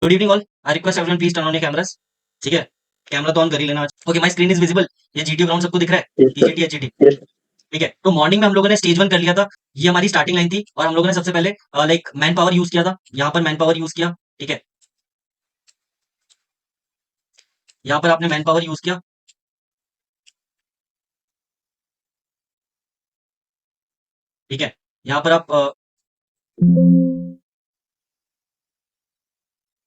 Good evening all. I request everyone please turn on your cameras. ठीक है, camera तो on कर ही लेना आज। Okay, my screen is visible. ये जीटी ग्राउंड सबको दिख रहा है? Yes, sir. TGT HGT. Yes. ठीक है, तो मॉर्निंग में हम लोगों ने स्टेज 1 कर लिया था। ये हमारी स्टार्टिंग लाइन थी और हम लोगों ने सबसे पहले लाइक मैन पावर यूज किया था। यहाँ पर मैन पावर यूज किया। ठीक है, यहाँ पर आपने मैन पावर यूज किया। ठीक है, यहाँ पर आप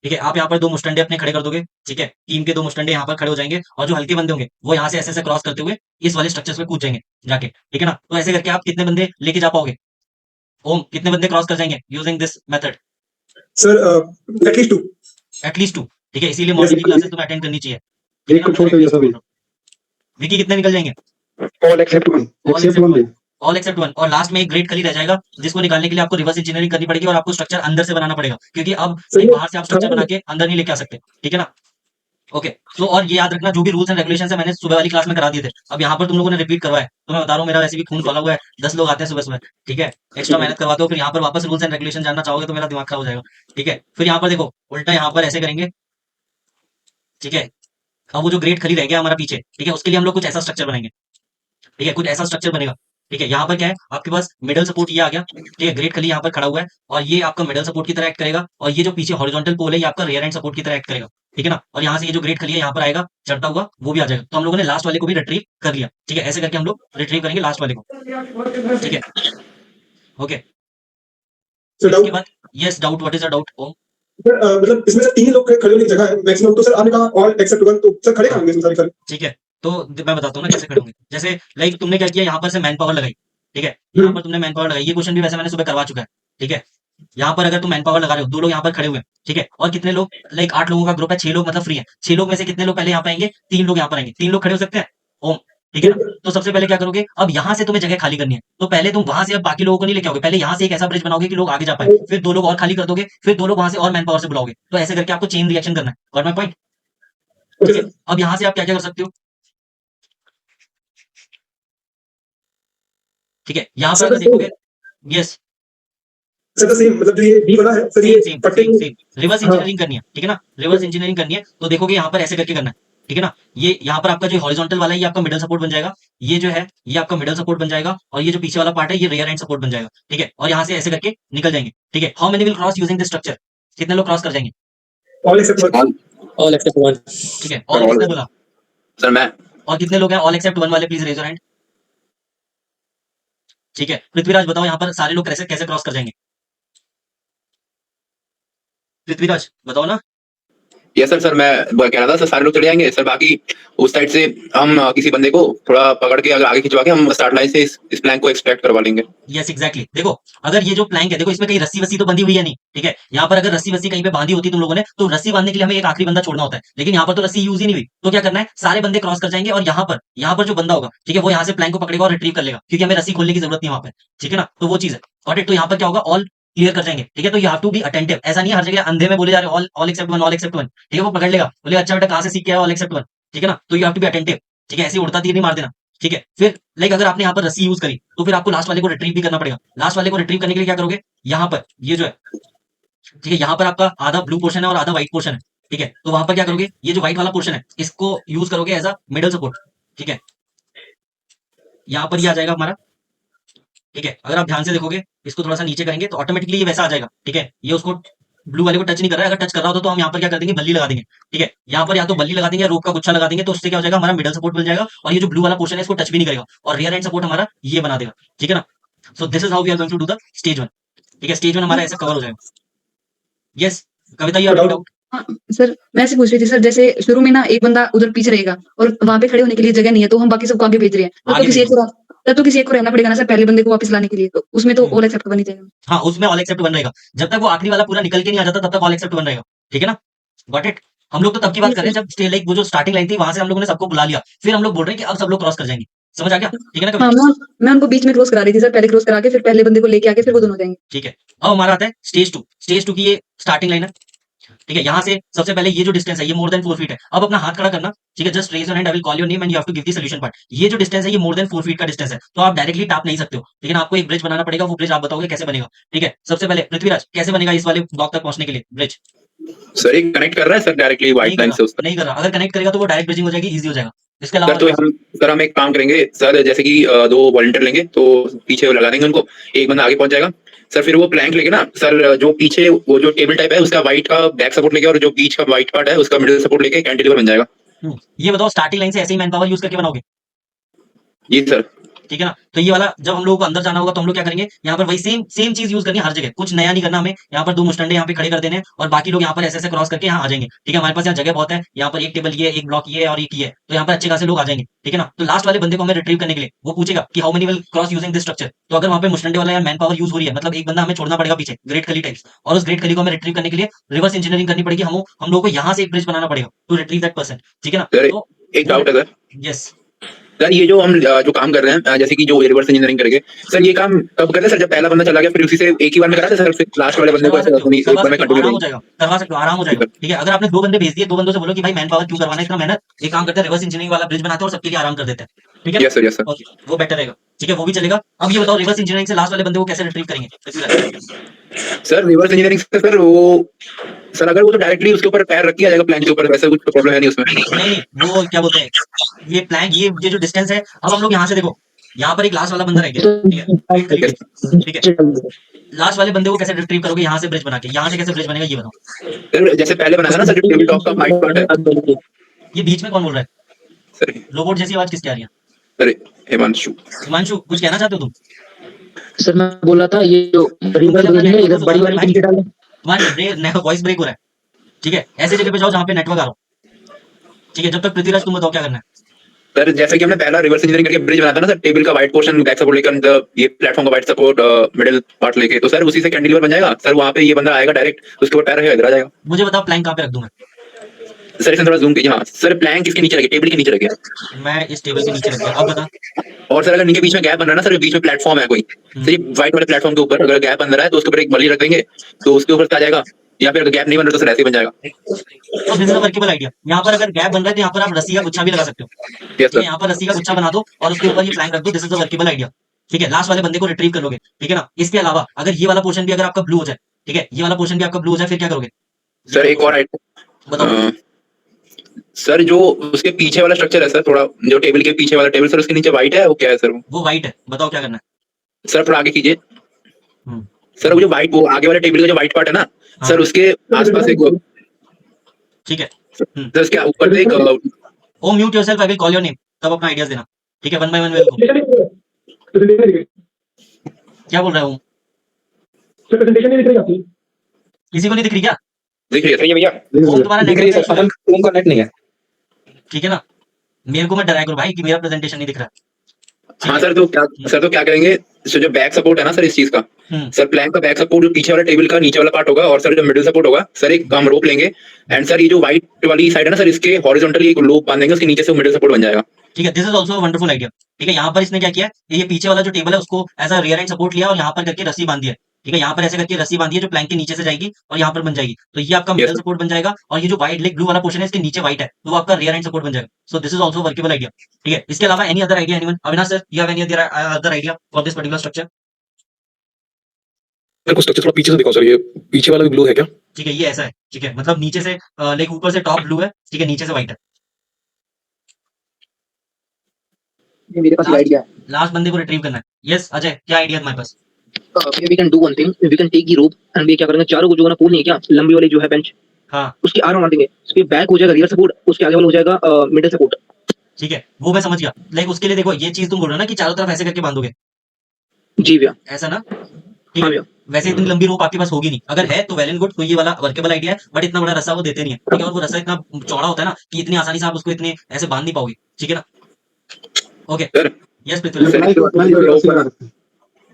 ठीक है, आप यहाँ पर 2 मुस्टंडे अपने खड़े कर दोगे। ठीक है, टीम के 2 मुस्टंडे यहाँ पर खड़े हो जाएंगे और जो हल्के बंदे होंगे वो यहाँ से ऐसे ऐसे क्रॉस करते हुए इस वाले स्ट्रक्चर्स पे कूद जाएंगे जाके। ठीक है ना, तो ऐसे करके आप कितने बंदे लेके जा पाओगे? ओम, कितने बंदे क्रॉस कर जाएंगे using this method? Sir, at least two. At least 2। ठीक है, इसीलिए Yes, मॉर्निंग की sir. क्लासेस तुम्हें अटेंड करनी चाहिए। ठीक है एक ना, को मैं छोड़ कर एटलीस्ट जैसा बोल भी रहा हूँ। विकी कितने निकल जाएंगे? all except one. All Except except one. One. All except one, और लास्ट में एक ग्रेड खाली रह जाएगा जिसको निकालने के लिए आपको रिवर्स इंजीनियरिंग करनी पड़ेगी और आपको स्ट्रक्चर अंदर से बनाना पड़ेगा, क्योंकि अब सर लाइक ये बाहर से आप स्ट्रक्चर बना के अंदर नहीं लेके आ सकते। ठीक है ना। ओके, सो और ये याद रखना, जो भी रूल्स एंड रेगुलेशन है मैंने सुबह वाली क्लास में करा दिए थे, अब यहाँ पर तुम लोगों ने रिपीट करवाया। तो मैं बता रहा हूँ, मेरा वैसे भी खून खोला हुआ है। 10 लोग आते हैं सुबह सुबह। ठीक है, एक्स्ट्रा मेहनत करवाते हो, फिर यहाँ पर वापस रूल्स एंड रेगुलेशन जानना चाहोगे तो मेरा दिमाग खराब हो जाएगा। ठीक है, फिर यहाँ पर देखो, उल्टा यहाँ पर ऐसे करेंगे। ठीक है, अब वो जो ग्रेड खाली रह गया हमारा पीछे, ठीक है, उसके लिए हम लोग कुछ ऐसा स्ट्रक्चर बनाएंगे। ठीक है, कुछ ऐसा स्ट्रक्चर बनेगा। ठीक है, यहाँ पर क्या है, आपके पास मिडल सपोर्ट ये आ गया। ठीक है, ग्रेट खली यहाँ पर खड़ा हुआ है और ये आपका मिडल सपोर्ट की तरह एक्ट करेगा, और ये जो पीछे हॉरिजॉन्टल पोल है ये आपका रियर एंड सपोर्ट की तरह एक्ट करेगा। ठीक है ना, और यहाँ से ये जो ग्रेट खली है यहाँ पर आएगा चढ़ता हुआ, वो भी आ जाएगा। तो हम लोगों ने लास्ट वाले को भी रिट्रीव कर लिया। ठीक है, ऐसे करके हम लोग रिट्रीव करेंगे लास्ट वाले को। ठीक है, ओके। सर इसके डाउट बाद, yes doubt, what is a doubt Om? Sir मतलब इसमें से 3 लोग खड़े होने की जगह है मैक्सिमम, तो सर आपने कहा all except one, तो सर खड़े कहाँ हाँ, होंगे इसमें सारे सारे? ठीक है, तो मैं बताता हूँ ना कैसे खड़े होंगे। जैसे लाइक तुमने क्या किया, यहाँ पर से मैन पावर लगाई। ठीक है, यहाँ पर तुमने मैन पावर लगाई, ये क्वेश्चन भी वैसे मैंने सुबह करवा चुका है। ठीक है, यहाँ पर अगर तुम मैन पावर लगा रहे हो, 2 लोग यहाँ पर खड़े हुए हैं। ठीक है, और कितने लोग, लाइक 8 लोगों का ग्रुप है, 6 लोग मतलब फ्री है। 6 लोग में से कितने लोग पहले यहाँ पे आएंगे? 3 लोग यहाँ पर आएंगे। 3 लोग खड़े हो सकते हैं ओम? ठीक है ना, तो सबसे पहले क्या करोगे, अब यहाँ से तुम्हें जगह खाली करनी है, तो पहले तुम वहां से अब बाकी लोगों को नहीं लेके आओगे, पहले यहाँ से एक ऐसा ब्रिज बनाओगे कि लोग आगे जा पाए, फिर 2 लोग और खाली कर दोगे, फिर 2 लोग वहां से और मैन पावर से बुलाओगे। तो ऐसे करके आपको चेन रिएक्शन करना है। Got my point? ठीक है, अब यहाँ से आप क्या क्या कर सकते हो? ठीक है, यहाँ पर सर अगर देखोगे, यस, सर सेम मतलब जो ये बी बना है सर, सेम ये सेम पट्टे सेम सेम रिवर्स हाँ इंजीनियरिंग करनी है। ठीक है ना, रिवर्स इंजीनियरिंग करनी है, तो देखोगे यहाँ पर ऐसे करके करना है। ठीक है ना, ये यहाँ पर आपका जो हॉरिजॉन्टल वाला है ये आपका मिडल सपोर्ट बन जाएगा। ये जो है ये आपका मिडल सपोर्ट बन जाएगा, और ये जो पीछे वाला पार्ट है ये रियर एंड सपोर्ट बन जाएगा। ठीक है, और यहाँ से ऐसे करके निकल जाएंगे। ठीक है, how many will cross using this structure? कितने लोग क्रॉस कर जाएंगे? all except one. All except one. ठीक है, और किसने बोला? सर मैं। और कितने लोग हैं ऑल एक्सेप्ट वन वाले? Please raise your hand. ठीक है, पृथ्वीराज बताओ यहाँ पर सारे लोग कैसे कैसे क्रॉस कर जाएंगे? पृथ्वीराज बताओ ना। यस सर, सर मैं कह रहा था सर सारे लोग चले जाएंगे सर, बाकी उस साइड से हम किसी बंदे को थोड़ा पकड़ के अगर आगे खिंचवा के हम स्टार्ट लाइन से इस प्लान को एक्सट्रैक्ट करवा लेंगे। यस एग्जैक्टली, देखो अगर ये जो प्लैंक है, देखो इसमें कहीं रस्सी वस्सी तो बंधी हुई है नहीं। ठीक है, यहाँ पर अगर रस्सी वस्सी कहीं पे बांधी होती तुम लोगों ने, तो रस्सी बांधने के लिए हमें एक आखिरी बंदा छोड़ना होता है, लेकिन यहाँ पर तो रस्सी यूज ही नहीं हुई। तो क्या करना है, सारे बंदे क्रॉस कर जाएंगे और यहाँ पर जो बंदा होगा, ठीक है, वो यहाँ से प्लैंक को पकड़ेगा और रिट्रीव कर लेगा, क्योंकि हमें रस्सी खोलने की जरूरत नहीं है वहां पर। ठीक है ना, तो वो चीज है। Got it? तो यहाँ पर क्या होगा, ऑल क्लियर कर जाएंगे। ठीक है, तो you have to be attentive, ऐसा नहीं है हर जगह अंधे में बोले जा रहे all all except one, all except one. ठीक है, वो पकड़ लेगा, बोले अच्छा बेटा कहाँ से सीख के आया ऑल एक्सेप्ट वन। ठीक है ना, तो you have to be attentive. ठीक है, ऐसे उड़ता तीर नहीं मार देना। ठीक है, फिर लाइक अगर आपने यहाँ पर रस्सी यूज करी, तो फिर आपको लास्ट वाले को रिट्रीव भी करना पड़ेगा। लास्ट वाले को रिट्रीव करने के लिए क्या करोगे, यहाँ पर ये जो है, ठीक है, यहाँ पर आपका आधा ब्लू पोर्शन है और आधा व्हाइट पोर्शन है। ठीक है, तो वहां पर क्या करोगे, ये जो व्हाइट वाला पोर्शन है इसको यूज करोगे एज अ मिडल सपोर्ट। ठीक है, यहाँ पर ये आ जाएगा हमारा। ठीक है, अगर आप ध्यान से देखोगे, इसको थोड़ा सा नीचे करेंगे तो ऑटोमेटिकली ये वैसा आ जाएगा। ठीक है, ये उसको ब्लू वाले को टच नहीं कर रहा है, अगर टच कर रहा होता तो हम यहाँ पर क्या कर देंगे, बल्ली लगा देंगे। ठीक है, यहाँ पर या तो बल्ली लगा देंगे या रोप का गुच्छा लगा देंगे, तो उससे क्या हो जाएगा, हमारा मिडल सपोर्ट मिल जाएगा, और ये जो ब्लू वाला पोर्शन है इसको टच भी नहीं करेगा, और रियर एंड सपोर्ट हमारा ये बना देगा। ठीक है ना, so this is how we are going to do the stage 1। ठीक है, स्टेज 1 हमारा ऐसे कवर हो जाएगा। Yes, Kavita you have any doubt? हाँ, सर मैं ऐसे पूछ रही थी सर, जैसे शुरू में ना एक बंदा उधर पीछे रहेगा और वहां पे खड़े होने के लिए जगह नहीं है, तो हम बाकी सबको आगे भेज रहे हैं, आगे भेज रहे तब तो किसी एक को रहना पड़ेगा ना सर, पहले बंदे को वापस लाने के लिए, तो उसमें तो हम्म, ऑल एक्सेप्ट बनी जाएगा। हाँ, उसमें ऑल एक्सेप्ट वन रहेगा। जब तक वो आखिरी वाला पूरा निकल के नहीं आ जाता तब तक ऑल एक्सेप्ट वन रहेगा। ठीक है ना, गॉट इट? हम लोग तो तब की बात कर रहे हैं जब लाइक वो जो स्टार्टिंग लाइन थी वहां से हम लोगों ने सबको बुला लिया, फिर हम लोग बोल रहे हैं कि अब सब लोग क्रॉस कर जाएंगे। समझ आ गया? ठीक है ना हाँ, कविता? मैं उनको बीच में क्रॉस करा रही थी सर, पहले क्रॉस करा के फिर पहले बंदे को लेके आके फिर वो दोनों जाएंगे। ठीक है, अब हमारा आता है स्टेज 2। स्टेज 2 की ये स्टार्टिंग लाइन है। ठीक है, यहाँ से सबसे पहले ये जो डिस्टेंस है ये मोर देन 4 फीट है। अब अपना हाथ खड़ा करना। ठीक है, just raise your hand, I will call your name and you have to give the solution part. ये जो डिस्टेंस है ये मोर देन 4 फीट का डिस्टेंस है, तो आप डायरेक्टली टाप नहीं सकते हो, लेकिन आपको एक ब्रिज बनाना पड़ेगा। वो ब्रिज आप बताओगे कैसे बनेगा। ठीक है, सबसे पहले पृथ्वीराज कैसे बनेगा इस वाले ब्लॉक तक पहुंचने के लिए ब्रिज? सर ये कनेक्ट कर रहा है सर डायरेक्टली व्हाइट लाइन से उस नहीं कर रहा, अगर कनेक्ट करेगा तो वो डायरेक्ट ब्रिजिंग हो जाएगी, इजी हो जाएगा। इसके सर अलावा तो हम एक काम करेंगे सर, जैसे कि 2 वॉलंटियर लेंगे तो पीछे वो लगा देंगे उनको, एक बंदा आगे पहुंच जाएगा सर, फिर वो प्लैंक लेके ना सर, जो पीछे वो जो टेबल टाइप है उसका व्हाइट का बैक सपोर्ट लेके और जो बीच का व्हाइट पार्ट है उसका मिडिल सपोर्ट लेके कैंटिलीवर बन जाएगा। ये बताओ स्टार्टिंग लाइन से ऐसे ही मैन पावर यूज करके बनाओगे? जी सर। ठीक है ना, तो ये वाला जब हम लोगों को अंदर जाना होगा तो हम लोग क्या करेंगे, यहाँ पर वही सेम चीज यूज करनी है हर जगह, कुछ नया नहीं करना हमें। यहाँ पर 2 मुस्टंडे यहाँ पे खड़े कर देने हैं और बाकी लोग यहाँ पर ऐसे ऐसे क्रॉस करके यहाँ आ जाएंगे। ठीक है, हमारे पास यहाँ जगह बहुत है, यहाँ पर एक टेबल ये है, एक ब्लॉक ये है और एक ये है, तो यहाँ पर अच्छे खासे लोग आ जाएंगे। ठीक है ना, तो लास्ट वाले बंदे को हमें रिट्रीव करने के लिए वो पूछेगा कि how many will cross using this structure. तो अगर वहाँ पे मुस्टंडे वाला या मैन पावर यूज हो रही है, मतलब एक बंदा हमें छोड़ना पड़ेगा पीछे, ग्रेट खली टाइप्स, और उस ग्रेट खली को हमें रिट्रीव करने के लिए रिवर्स इंजीनियरिंग करनी पड़ेगी। हम लोगों को यहाँ से एक ब्रिज बनाना पड़ेगा टू रिट्रीव दैट पर्सन। ठीक है ना, सर तो एक डाउट है सर। यस सर ये जो हम जो काम कर रहे हैं, जैसे कि जो रिवर्स इंजीनियरिंग करेंगे सर, ये काम कब करते हैं सर? जब पहला बंदा चला गया फिर उसी से एक ही बार में कराते सर, फिर लास्ट वाले बंदे को ऐसे एक बार में कंटिन्यू आराम हो रहेंगे? जाएगा, करवा सकते हो, आराम हो जाएगा। ठीक है, अगर आपने 2 बंदे भेज दिए, 2 बंदों से बोलो कि भाई मैन पावर क्यों करवाना है इतना मेहनत, एक काम करते हैं रिवर्स इंजीनियरिंग वाला ब्रिज बनाते हैं और सबके लिए आराम कर देते हैं। ठीक है, yes sir, yes sir. Okay, वो बेटर रहेगा। ठीक है, वो भी चलेगा। अब ये बताओ रिवर्स इंजीनियरिंग से लास्ट वाले बंदे को कैसे रिट्रीव करेंगे पृथ्वीराज? सर रिवर्स इंजीनियरिंग से सर वो सर, अगर वो तो डायरेक्टली उसके ऊपर पैर रख दिया जाएगा प्लैंक के ऊपर, वैसा कुछ प्रॉब्लम है नहीं उसमें? नहीं, वो क्या बोलते हैं, ये प्लैंक, ये जो डिस्टेंस है, अब हम लोग यहाँ से देखो, यहाँ पर एक लास्ट वाला बंदा रह गया। ठीक है, ग्रेट खली टाइप्स। ठीक है, लास्ट वाले बंदे को कैसे रिट्रीव करोगे यहाँ से ब्रिज बना के? यहाँ से कैसे ब्रिज बनेगा ये बताओ। सर जैसे पहले बनाया था ना सर, जो टेबल टॉप का व्हाइट पार्ट है। ये बीच में कौन बोल रहा है? सर रोबोट जैसी आवाज किसकी आ रही है? सर हिमांशु। हिमांशु, कुछ कहना चाहते हो तुम? सर मैं बोल रहा था ये जो रिवर है इधर बड़ी वाली टीम के डाल तुम्हारा वॉइस ब्रेक हो रहा है। ठीक है, ऐसे जगह पे जाओ जहाँ पे नेटवर्क आ रहा हो। ठीक है, जब तक पृथ्वीराज तुम बताओ क्या करना है। सर जैसे कि हमने पहला रिवर्स इंजीनियरिंग करके ब्रिज बनाया था ना सर, टेबल का व्हाइट पोर्शन बैक सपोर्ट लेकर, ये प्लेटफॉर्म का व्हाइट सपोर्ट मिडिल पार्ट लेके, तो सर उसी से कैंटिलीवर बन जाएगा सर। वहाँ पे ये बंदा आएगा डायरेक्ट, उसके ऊपर पैर रहेगा, इधर आ जाएगा। मुझे बताओ प्लैंक कहाँ पे रख दूं मैं? सर इसमें थोड़ा जूम कीजिए। हाँ सर, प्लैंक किसके नीचे रखे? टेबल के नीचे रखे। मैं इस टेबल के नीचे रख दिया, अब बता। और सर अगर इनके बीच में गैप बन रहा है ना सर, बीच में प्लेटफॉर्म है कोई, सर ये व्हाइट वाले प्लेटफॉर्म के ऊपर अगर गैप बन रहा है तो उसके ऊपर एक बल्ली रख देंगे तो उसके ऊपर से आ जाएगा, या फिर अगर गैप नहीं बन रहा तो सर ऐसे ही बन जाएगा। तो this is a workable idea. यहाँ पर अगर गैप बन रहा है तो यहाँ पर आप रस्सी का गुच्छा भी लगा सकते हो। यस ठीक है, सर। यहाँ पर रस्सी का गुच्छा बना दो और उसके ऊपर ये प्लैंक रख दो। This is a workable idea. ठीक है, लास्ट वाले बंदे को रिट्रीव कर लोगे। ठीक है ना, इसके अलावा अगर ये वाला पोर्शन भी अगर आपका ब्लू हो जाए, ठीक है, ये वाला पोर्शन भी आपका ब्लू हो जाए, फिर क्या करोगे सर एक और बताओ। सर जो उसके पीछे वाला स्ट्रक्चर है सर, थोड़ा जो टेबल के पीछे वाला टेबल सर, उसके नीचे व्हाइट है, वो क्या है सर? वो व्हाइट है, बताओ क्या करना है। सर थोड़ा आगे कीजिए हम्म, सर, वो जो व्हाइट, वो आगे वाले टेबल का जो व्हाइट पार्ट है ना हाँ। सर, उसके आसपास एक ठीक है, सर उसके ऊपर एक oh mute yourself, I will call your name, तब अपना आइडियाज देना। ठीक है, 1 by 1 विल गो। क्या बोल रहा हूँ? प्रेजेंटेशन नहीं दिख रही आपकी? किसी को नहीं दिख रही क्या? दिख रही है भैया? ओम, तुम्हारा दिख रही है नेट सर, ओम का नेट नहीं है। ठीक है ना, मेरे को मत डराया करो भाई कि मेरा प्रेजेंटेशन नहीं दिख रहा। हाँ सर, तो क्या करेंगे सर, जो बैक सपोर्ट है ना सर इस चीज का, सर प्लैंक का बैक सपोर्ट जो पीछे वाला टेबल का नीचे वाला पार्ट होगा, और सर जो मिडिल सपोर्ट होगा सर, एक हम रोप लेंगे एंड सर ये जो व्हाइट वाली साइड है ना सर, इसके हॉरिजॉन्टली एक लोप बांधेंगे, उसके नीचे से मिडिल सपोर्ट बन जाएगा। ठीक है, this is also wonderful idea. ठीक है, यहाँ पर इसने क्या किया, ये पीछे वाला जो टेबल है उसको as a rear end support लिया और यहाँ पर करके रस्सी बांधी है। ठीक है, यहाँ पर ऐसे करके रस्सी बांधी है जो प्लैंक के नीचे से जाएगी और यहाँ पर बन जाएगी, तो ये आपका मिडल सपोर्ट बन जाएगा। और ये जो व्हाइट लेग ब्लू वाला पोर्शन है इसके नीचे व्हाइट है, तो वो आपका रियर एंड सपोर्ट बन जाएगा। सो this is also workable idea. ठीक है, इसके अलावा any other idea anyone? Avinash sir, you have any other idea for this particular structure? मेरे को स्ट्रक्चर थोड़ा पीछे से दिखाओ सर, ये पीछे वाला भी ब्लू है क्या? ठीक है, ये ऐसा है। ठीक है, मतलब नीचे से लाइक ऊपर से टॉप ब्लू है, ठीक है, नीचे से व्हाइट है। मेरे पास आइडिया है। लास्ट बंदे को रिट्रीव करना है। यस अजय, क्या आइडिया है तुम्हारे पास? We can do one thing, we can take the rope and we क्या करेंगे, चारों को जो है ना, पूल नहीं है क्या, लंबी वाली जो है बेंच, हाँ उसके आगे मार देंगे, उसके बैक हो जाएगा रियर सपोर्ट, उसके आगे वाला हो जाएगा मिडिल सपोर्ट। ठीक है, वो मैं समझ गया। लाइक उसके लिए देखो, ये चीज तुम बोल रहे हो ना कि चारों तरफ ऐसे करके बांधोगे, जी भैया। ऐसा ना? ठीक हाँ है, भैया। वैसे इतनी लंबी रोप आपके पास होगी नहीं, अगर है तो वेल एंड गुड, तो ये वाला वर्केबल आइडिया है, बट इतना बड़ा रस्सा वो देते नहीं है। ठीक है, और वो रस्सा इतना चौड़ा होता है ना कि इतनी आसानी से आप उसको इतने ऐसे बांध नहीं पाओगे। ठीक है ना? Okay, yes Prithviraj.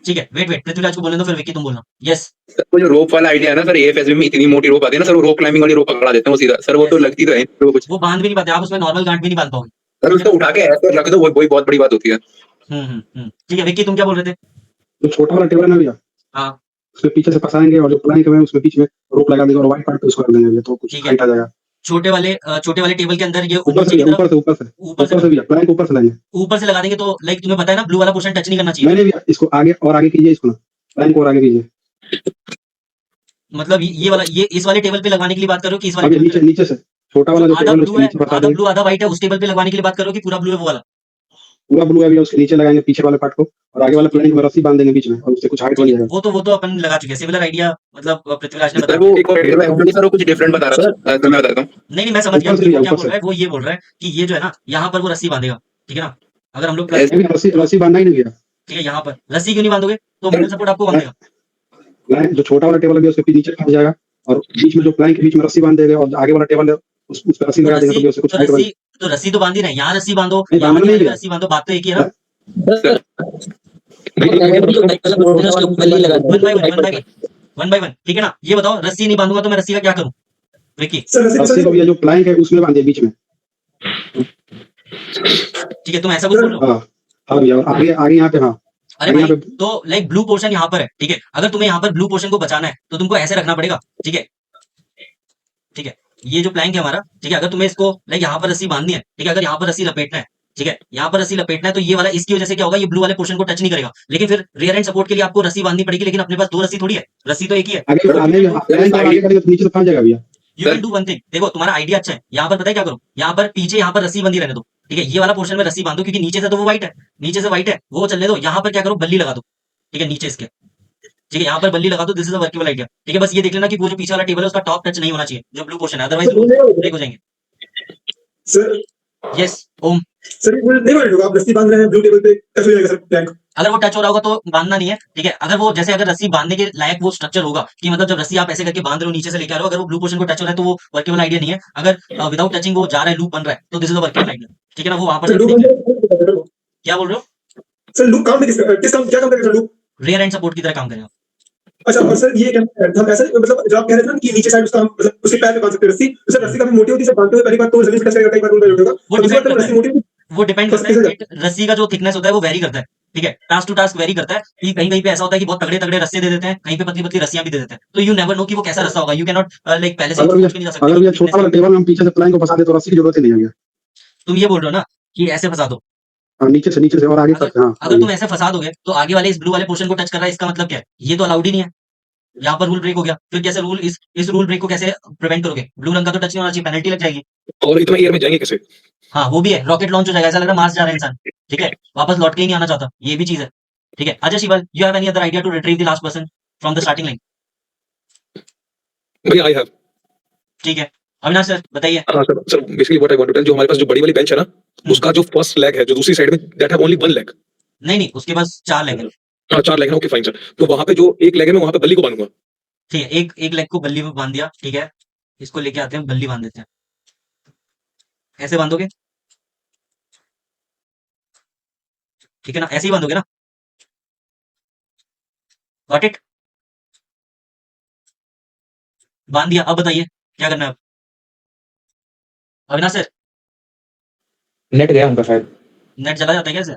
ठीक है, वेट पृथ्वीराज को बोलने दो, फिर विक्की तुम बोलना। यस सर वो जो रोप वाला आइडिया है ना सर, एएफएसबी में इतनी मोटी रोप आती है ना सर, वो रोप क्लाइंबिंग वाली रोप पकड़ा देते हैं वो सीधा सर, वो तो लगती तो है वो कुछ, वो बांध भी नहीं पाते आप, उसमें नॉर्मल गांठ भी नहीं बांध पाओगे सर उसको उठा के ऐसे रख दो, वही बहुत बड़ी बात होती है। ठीक है, विक्की तुम क्या बोल रहे थे? जो छोटा वाला टेबल है ना भैया, हाँ उसके पीछे से फंसाएंगे और जो प्लैंक है उसके बीच में रोप लगा देंगे और व्हाइट पार्ट पे उसको रख देंगे, तो कुछ ठीक है। हाइट आ जाएगा। छोटे वाले टेबल के अंदर ये ऊपर से भैया, प्लैंक ऊपर से लाएंगे, ऊपर से लगा देंगे, तो लाइक तुम्हें पता है ना ब्लू वाला पोर्शन टच नहीं करना चाहिए। मैंने भैया इसको आगे और आगे कीजिए, इसको ना प्लैंक और आगे कीजिए। मतलब ये वाला, ये इस वाले टेबल पे लगवाने के लिए बात करो कि इस वाले अब ये टेबल नीचे पे? नीचे से छोटा वाला जो आधा टेबल ब्लू उसके है, नीचे बता आधा देंगे। ब्लू आधा व्हाइट है, उस टेबल पे लगवाने के लिए बात करो कि पूरा ब्लू है वो वाला? पूरा ब्लू है भैया, उसके नीचे लगाएंगे पीछे वाले पार्ट को, और आगे वाला प्लानिंग में रस्सी बांध देंगे बीच में, और उससे कुछ हाइट ठीक बन है, जाएगा। वो तो अपन लगा चुके हैं, सिमिलर आइडिया मतलब पृथ्वीराज ने सर बताया। वो एक और एक्चुअली सर वो कुछ डिफरेंट बता रहा था, तो मैं बताता हूँ। नहीं मैं समझ गया ऊपर से कि वो भैया, क्या ऊपर बोल से। रहा है। वो ये बोल रहा है कि ये जो है ना, यहाँ पर वो रस्सी बांधेगा, ठीक है ना? अगर हम लोग ऐसे- नहीं, रस्सी रस्सी बांधना ही नहीं भैया। ठीक है, यहाँ पर रस्सी क्यों नहीं बांधोगे? तो मिडिल सपोर्ट आपको बांधेगा। प्लैंक जो छोटा वाला टेबल है भैया, उसके नीचे फंस जाएगा, और बीच में जो प्लैंक के बीच में रस्सी बांध देगा, और आगे वाला टेबल है उस पर रस्सी तो लगा देगा, तो रस्सी भैया उससे कुछ तो हाइट बन। रस्सी तो रस्सी तो बांध ही रहे हैं, यहाँ रस्सी बांधो नहीं, या बांधना आगे नहीं वाले में भैया। रस्सी बांधो, बात तो एक ही है ना। सर वन बाय वन, ठीक है ना? ये बताओ, रस्सी नहीं बांधूंगा तो मैं रस्सी का क्या करूं विक्की? सर रस्सी को भैया जो प्लैंक है उसमें बांधिए बीच में। ठीक है, तुम ऐसा कुछ बोल रहे हो? हाँ हाँ भैया, और आगे आगे यहाँ पे, हाँ अरे आगे भाई, यहाँ पे। तो लाइक ब्लू पोर्शन यहाँ पर है, ठीक है? अगर तुम्हें यहाँ पर ब्लू पोर्शन को बचाना है तो तुमको ऐसे रखना पड़ेगा, ठीक है? ठीक है, ये जो प्लैंक है हमारा, ठीक है, अगर तुम्हें इसको लाइक यहाँ पर रस्सी बांधनी है, ठीक है, अगर यहाँ पर रस्सी लपेटना है, ठीक है, यहाँ पर रस्सी लपेटना है, तो ये वाला इसकी वजह से क्या होगा, ये ब्लू वाले पोर्शन को टच नहीं करेगा, लेकिन फिर रियर एंड सपोर्ट के लिए आपको रस्सी बांधनी पड़ेगी, लेकिन अपने पास दो रस्सी थोड़ी है, रस्सी तो एक ही है। आगे आगे प्लैंक और आगे करेंगे तो नीचे से फंस जाएगा भैया। You can do one thing, देखो तुम्हारा आइडिया अच्छा है, यहाँ पर पता है क्या करो, यहाँ पर पीछे यहाँ पर रस्सी बंधी रहने दो, ठीक है? ये वाला पोर्शन में रस्सी बांधो, क्योंकि नीचे से तो वो व्हाइट है, नीचे से व्हाइट है, वो चलने दो। यहाँ पर क्या करो, बल्ली लगा दो, ठीक है, नीचे इसके, ठीक है, यहाँ पर बल्ली लगा दो। This is a workable idea, ठीक है? बस ये देख लेना कि वो जो पीछे वाला टेबल है उसका टॉप टच नहीं होना चाहिए, जो ब्लू पोर्शन है, अदरवाइज ब्रेक हो जाएंगे। सर यस ओम, सर ये नहीं होगा, आप रस्सी बांध रहे हैं ब्लू टेबल पे, टच हो जाएगा सर प्लैंक। अगर वो टच हो रहा होगा तो बांधना नहीं है, ठीक है? अगर वो जैसे अगर रस्सी बांधने के लायक वो स्ट्रक्चर होगा कि मतलब जब रस्सी आप ऐसे करके बांध रहे हो, नीचे से लेकर आ रहे हो, अगर वो ब्लू पोर्शन को टच हो रहा है तो वो वर्केबल आइडिया नहीं है। अगर विदाउट टचिंग वो जा रहा है, लूप बन रहा है, तो this is a workable idea, ठीक है ना? वो वहां पर सर लूप क्या बोल रहे हो? सर लूप काम किस काम क्या काम करेगा sir loop? Rear end support की तरह काम करेगा। अच्छा, और सर ये क्या हम ऐसा मतलब जो आप कह रहे थे ना कि नीचे साइड उसका हम मतलब उसके पैर पे बांध सकते हैं रस्सी, तो सर रस्सी काफी मोटी होती है, सर बांधते हुए पहली बात तो जमीन पे टच करेगा, कई बार उल्टा उठेगा, वो और दूसरी बात डिपेंड सर करता रस्सी है, मोटी होती वो डिपेंड तो करता कैसे है कि रस्सी का जो थिकनेस होता है वो वेरी करता है, ठीक है? टास्क टू टास्क वेरी करता है कि कहीं कहीं पे ऐसा होता है कि बहुत तगड़े तगड़े रस्से दे देते हैं, कहीं पे पतली पतली रस्सियां भी दे देते हैं, तो यू नेवर नो कि वो कैसा रस्सा होगा। यू कैन नॉट लाइक पहले से अगर सोच के नहीं जा सकते अगर ये कि छोटा thickness वाला टेबल में हम पीछे से प्लैंक को फंसा दे तो रस्सी की जरूरत ही नहीं है भैया। तुम ये बोल रहे हो ना कि ऐसे फंसा दो। हाँ, नीचे से और आगे तक। हाँ अगर तुम ऐसे फंसा दोगे तो आगे वाले इस ब्लू वाले पोर्शन को टच कर रहा है, इसका मतलब क्या है? ये तो अलाउड ही नहीं है, यहाँ पर रूल ब्रेक हो गया। फिर कैसे रूल इस रूल ब्रेक को कैसे प्रिवेंट करोगे? ब्लू रंग का तो टच नहीं होना चाहिए, पेनल्टी लग जाएगी। और इतना एयर में जाएंगे कैसे? हाँ वो भी है, रॉकेट लॉन्च हो जाएगा, ऐसा लग रहा है मार्स जा रहा है इंसान, ठीक है? वापस लौट के ही नहीं आना चाहता, ये भी चीज है, ठीक है? Ajay Shival, you have any other idea to retrieve the last person from the starting line? भैया आई हैव। ठीक है, अविनाश सर बताइए। हाँ sir, basically what I want to tell, जो हमारे पास जो बड़ी वाली बेंच है ना, उसका जो फर्स्ट लेग है जो दूसरी साइड में, that have only one leg. नहीं नहीं, उसके पास 4 लेग है। हाँ 4 लेग है, ओके फाइन सर। तो वहां पे जो एक लेग है मैं वहां पे बल्ली को बांधूंगा। ठीक है, एक लेग को बल्ली में बांध दिया, ठीक है? इसको लेके आते हैं, बल्ली बांध देते हैं। ऐसे बांधोगे, ठीक है ना? ऐसे ही बांधोगे ना? Got it? बांध दिया, अब बताइए क्या करना है अब? अविनाश सर, नेट गया उनका शायद। नेट चला जाता है कैसे?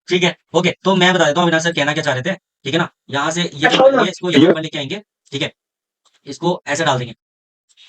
ठीक है, ओके, तो मैं बता देता हूँ अविनाश सर कहना क्या चाह रहे थे, ठीक है ना? यहाँ से ये इसको यहाँ पर लेके आएंगे, ठीक है? इसको ऐसे डाल देंगे,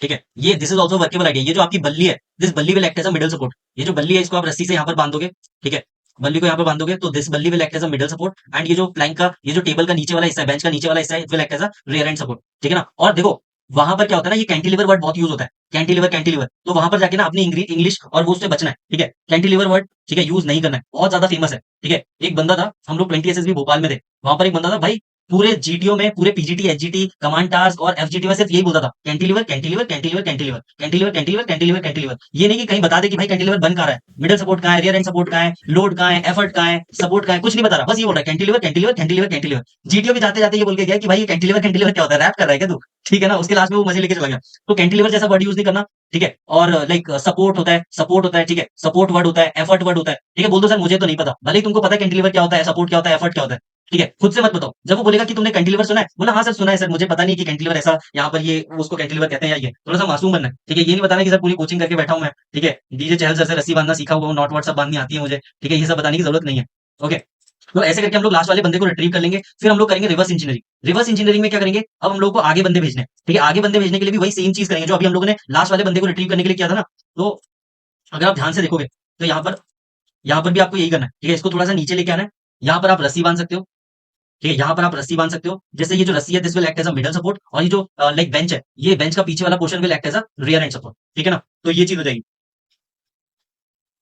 ठीक है? ये this is also workable idea. ये जो आपकी बल्ली है, this balli will act as a middle support. ये जो बल्ली है इसको आप रस्सी से यहाँ पर बांधोगे, ठीक है? बल्ली को यहाँ पर बांधोगे तो this balli will act as a middle support, and ये जो प्लैंक का, ये जो टेबल का नीचे वाला हिस्सा है, बेंच का नीचे वाला हिस्सा है, it will act as a rear end support, ठीक है ना? और देखो वहां पर क्या होता है ना, ये कैंटिलीवर वर्ड बहुत यूज होता है, कैंटिलीवर कैंटिलीवर, तो वहां पर जाके ना अपनी इंग्लिश और वो उससे बचना है, ठीक है? कैंटिलीवर वर्ड, ठीक है, यूज नहीं करना है, बहुत ज्यादा फेमस है, ठीक है? एक बंदा था, हम लोग 20 SSB भोपाल में थे, वहां पर एक बंदा था भाई, पूरे जीटीओ में, पूरे पीजीटी एचजीटी कमांड टास्क और एफजीटी में सिर्फ यही बोलता था, cantilever cantilever cantilever cantilever cantilever cantilever cantilever cantilever. ये नहीं कि कहीं बता दे कि भाई कैंटिलीवर बन कहाँ रहा है, मिडल सपोर्ट कहाँ है, रियर एंड सपोर्ट कहाँ है, लोड कहाँ है, एफर्ट कहाँ है, सपोर्ट कहाँ है, कुछ नहीं बता रहा, बस ये बोल रहा है cantilever cantilever cantilever cantilever. GTO भी जाते जाते ये बोल के गया कि भाई ये कैंटिलीवर कैंटिलीवर क्या होता है, रैप कर रहा है क्या तू? ठीक है ना? उसके लास्ट में वो मजे लेके चला गया। तो कैंटिलीवर जैसा वर्ड यूज नहीं करना, ठीक है? और लाइक सपोर्ट होता है, ठीक है? सपोर्ट वर्ड होता है, एफर्ट वर्ड होता है, ठीक है? बोल दो सर मुझे तो नहीं पता, भले ही तुमको पता है कैंटिलीवर क्या होता है, सपोर्ट क्या होता है, एफर्ट क्या होता है, ठीक है? खुद से मत बताओ। जब वो बोलेगा कि तुमने कैंटिलीवर सुना है, बोला हाँ सर सुना है सर, मुझे पता नहीं कि कैंटिलीवर ऐसा यहाँ पर ये उसको कैंटिलीवर कहते हैं या ये, थोड़ा सा मासूम बनना है, ठीक है? ये नहीं बताना कि सर पूरी कोचिंग करके बैठा हूं मैं, ठीक है? डीजे चहल सर से रस्सी बांधना सीखा हुआ हूं, नॉट वॉट सब बांधनी आती है मुझे, ठीक है? ये सब बताने की जरूरत नहीं है, ओके? तो ऐसे करके हम लोग लास्ट वाले बंदे को रिट्रीव कर लेंगे, फिर हम लोग करेंगे रिवर्स इंजीनियरिंग। रिवर्स इंजीनियरिंग में क्या करेंगे, अब हम लोग को आगे बंदे भेजने हैं, ठीक है? आगे बंदे भेजने के लिए भी वही सेम चीज करेंगे जो अभी हम लोगों ने लास्ट वाले बंदे को रिट्रीव करने के लिए किया था ना। तो अगर आप ध्यान से देखोगे तो यहाँ पर भी आपको यही करना है, ठीक है? इसको थोड़ा सा नीचे लेके आना है, यहाँ पर आप रस्सी बांध सकते हो, ठीक है, यहाँ पर आप रस्सी बांध सकते हो। जैसे ये जो रस्सी है this will act as a middle support, और ये जो लाइक बेंच है, ये बेंच का पीछे वाला portion will act as a rear end support. ठीक है ना, तो ये चीज हो जाएगी।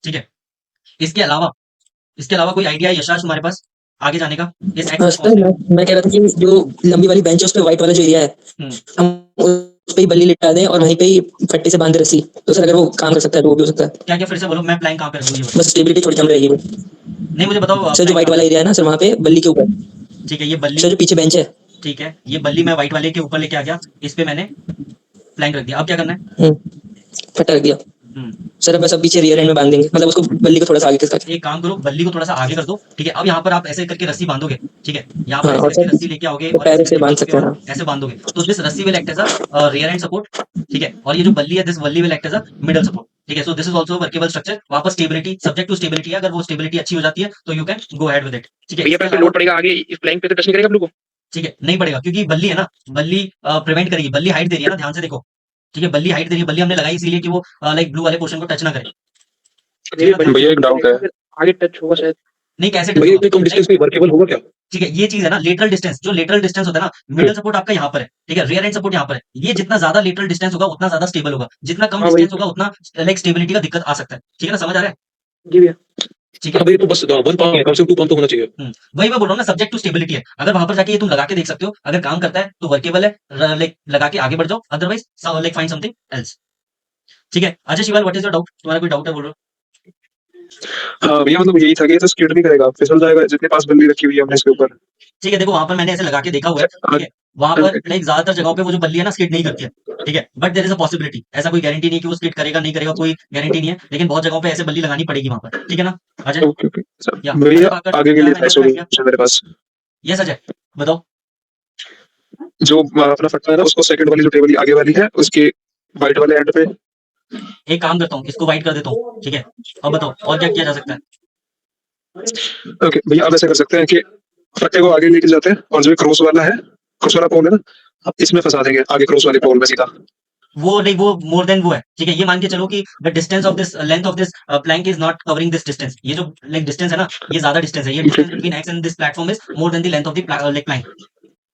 ठीक है, इसके अलावा कोई आइडिया है यशाश तुम्हारे पास आगे जाने का इस एक्ट सर मैं कह रहा था कि जो लंबी वाली बेंच है उस पे व्हाइट वाला जो एरिया है हम उस पे ही बल्ली लिटा दें और वहीं पे ही फट्टे से बांध रस्सी, तो सर अगर वो काम कर सकता है तो वो भी हो सकता है। क्या क्या फिर से बोलो, मैं प्लान कहाँ पे रखूँ ये बताओ। बस स्टेबिलिटी थोड़ी कम रहेगी। नहीं मुझे बताओ सर जो plan व्हाइट कहाँ वाला एरिया है ना सर, वहाँ पे बल्ली के ऊपर। पे? ठीक है, ये बल्ली, सर जो पीछे बेंच है। ठीक है, ये बल्ली मैं व्हाइट वाले के ऊपर लेके आ गया, इस पे मैंने प्लैंक रख दिया। अब क्या करना है? फट्टा रख दिया हम्म, सर, अब बस अब पीछे रियर एंड में बांध देंगे, मतलब उसको बल्ली को थोड़ा सा आगे खिसका के। एक काम करो, बल्ली को थोड़ा सा आगे कर दो। ठीक है, अब यहाँ पर आप ऐसे करके रस्सी बांधोगे। ठीक है, यहाँ पर हाँ, ऐसे और करके सर रस्सी लेके आओगे और पैर ऐसे से करके बांध बांधोगे सकते हैं। और ऐसे बांधोगे, तो this rassi will act as a rear end support. ठीक है, और ये जो बल्ली है this balli will act as a middle support. ठीक है, so this is also workable structure. वापस स्टेबिलिटी, सब्जेक्ट टू स्टेबिलिटी है, अगर वो स्टेबिलिटी अच्छी हो जाती है तो you can go ahead with it. ठीक है, भैया इसके पे अलावा लोड पड़ेगा आगे इस प्लैंक पे तो टच नहीं करेगा ब्लू को। ठीक है, नहीं पड़ेगा क्योंकि बल्ली है ना, बल्ली प्रिवेंट करेगी, बल्ली हाइट दे रही है ना, ध्यान से देखो। ठीक है, बल्ली हाइट दे रही है, बल्ली हमने लगाई इसीलिए कि वो लाइक ब्लू वाले पोर्शन को टच ना करे। ठीक है ना, ध्यान से भैया एक डाउट है, आगे टच होगा शायद। नहीं कैसे टच भैया होगा? इतने कम डिस्टेंस पे वर्केबल होगा क्या? ठीक है, ये चीज है ना लेटरल डिस्टेंस, जो लेटरल डिस्टेंस होता है ना, मिडल सपोर्ट आपका यहाँ पर है। ठीक है, रियर एंड सपोर्ट यहाँ पर है। ये जितना ज्यादा लेटरल डिस्टेंस होगा उतना ज्यादा स्टेबल होगा, जितना कम हाँ वही डिस्टेंस होगा उतना लाइक स्टेबिलिटी का दिक्कत आ सकता है। ठीक है ना, समझ आ रहा है? जी भैया। ठीक है, हाँ भैया, तो बस 1 पंप कम से कम 2 पंप तो होना चाहिए। वही मैं बोल रहा हूँ ना, सब्जेक्ट टू स्टेबिलिटी है। अगर वहां पर जाके ये तुम लगा के देख सकते हो, अगर काम करता है तो वर्केबल है, लाइक लगा के आगे बढ़ जाओ, otherwise like find something else. ठीक है, Ajay Shival what is your doubt? तुम्हारा कोई डाउट है, बोलो। हाँ भैया, मतलब यही था कि ऐसे स्किड नहीं करेगा, फिसल जाएगा जितने पास बल्ली रखी हुई है हमने इसके ऊपर। ठीक है, देखो वहां पर मैंने ऐसे लगा के देखा हुआ है। ठीक है, वहां पर लाइक ज्यादातर जगहों पे वो जो बल्ली है ना स्किड नहीं करती है। ठीक है, but there is a possibility, ऐसा कोई गारंटी नहीं कि वो स्किड करेगा नहीं करेगा, कोई गारंटी नहीं है, लेकिन बहुत जगहों पे ऐसे बल्ली लगानी पड़ेगी वहां पर। ठीक है ना अजय? ओके ओके सर, या भैया अजय पाकर, आगे के क्या लिए है है आइडिया? सॉल्यूशन मेरे पास। यस अजय, बताओ। जो अपना फट्टा है ना, उसको सेकंड वाली जो टेबल आगे वाली है उसके वाइट वाले एंड पे। एक काम करता हूँ, इसको वाइट कर देता हूँ। ठीक है, अब बताओ और क्या किया जा सकता है? ओके भैया, अब ऐसा कर सकते हैं कि फट्टे को आगे लेके जाते हैं और जो क्रॉस वाला है, क्रॉस वाला पोल है ना, अब इसमें फंसा देंगे आगे क्रॉस वाले पोल में सीधा। वो नहीं, वो मोर देन वो है। ठीक है, ये मान के चलो कि the distance of this length of this plank is not covering this distance. ये जो लाइक डिस्टेंस है ना, ये ज्यादा डिस्टेंस है, ये distance between X and this platform is more than the length of the like plank.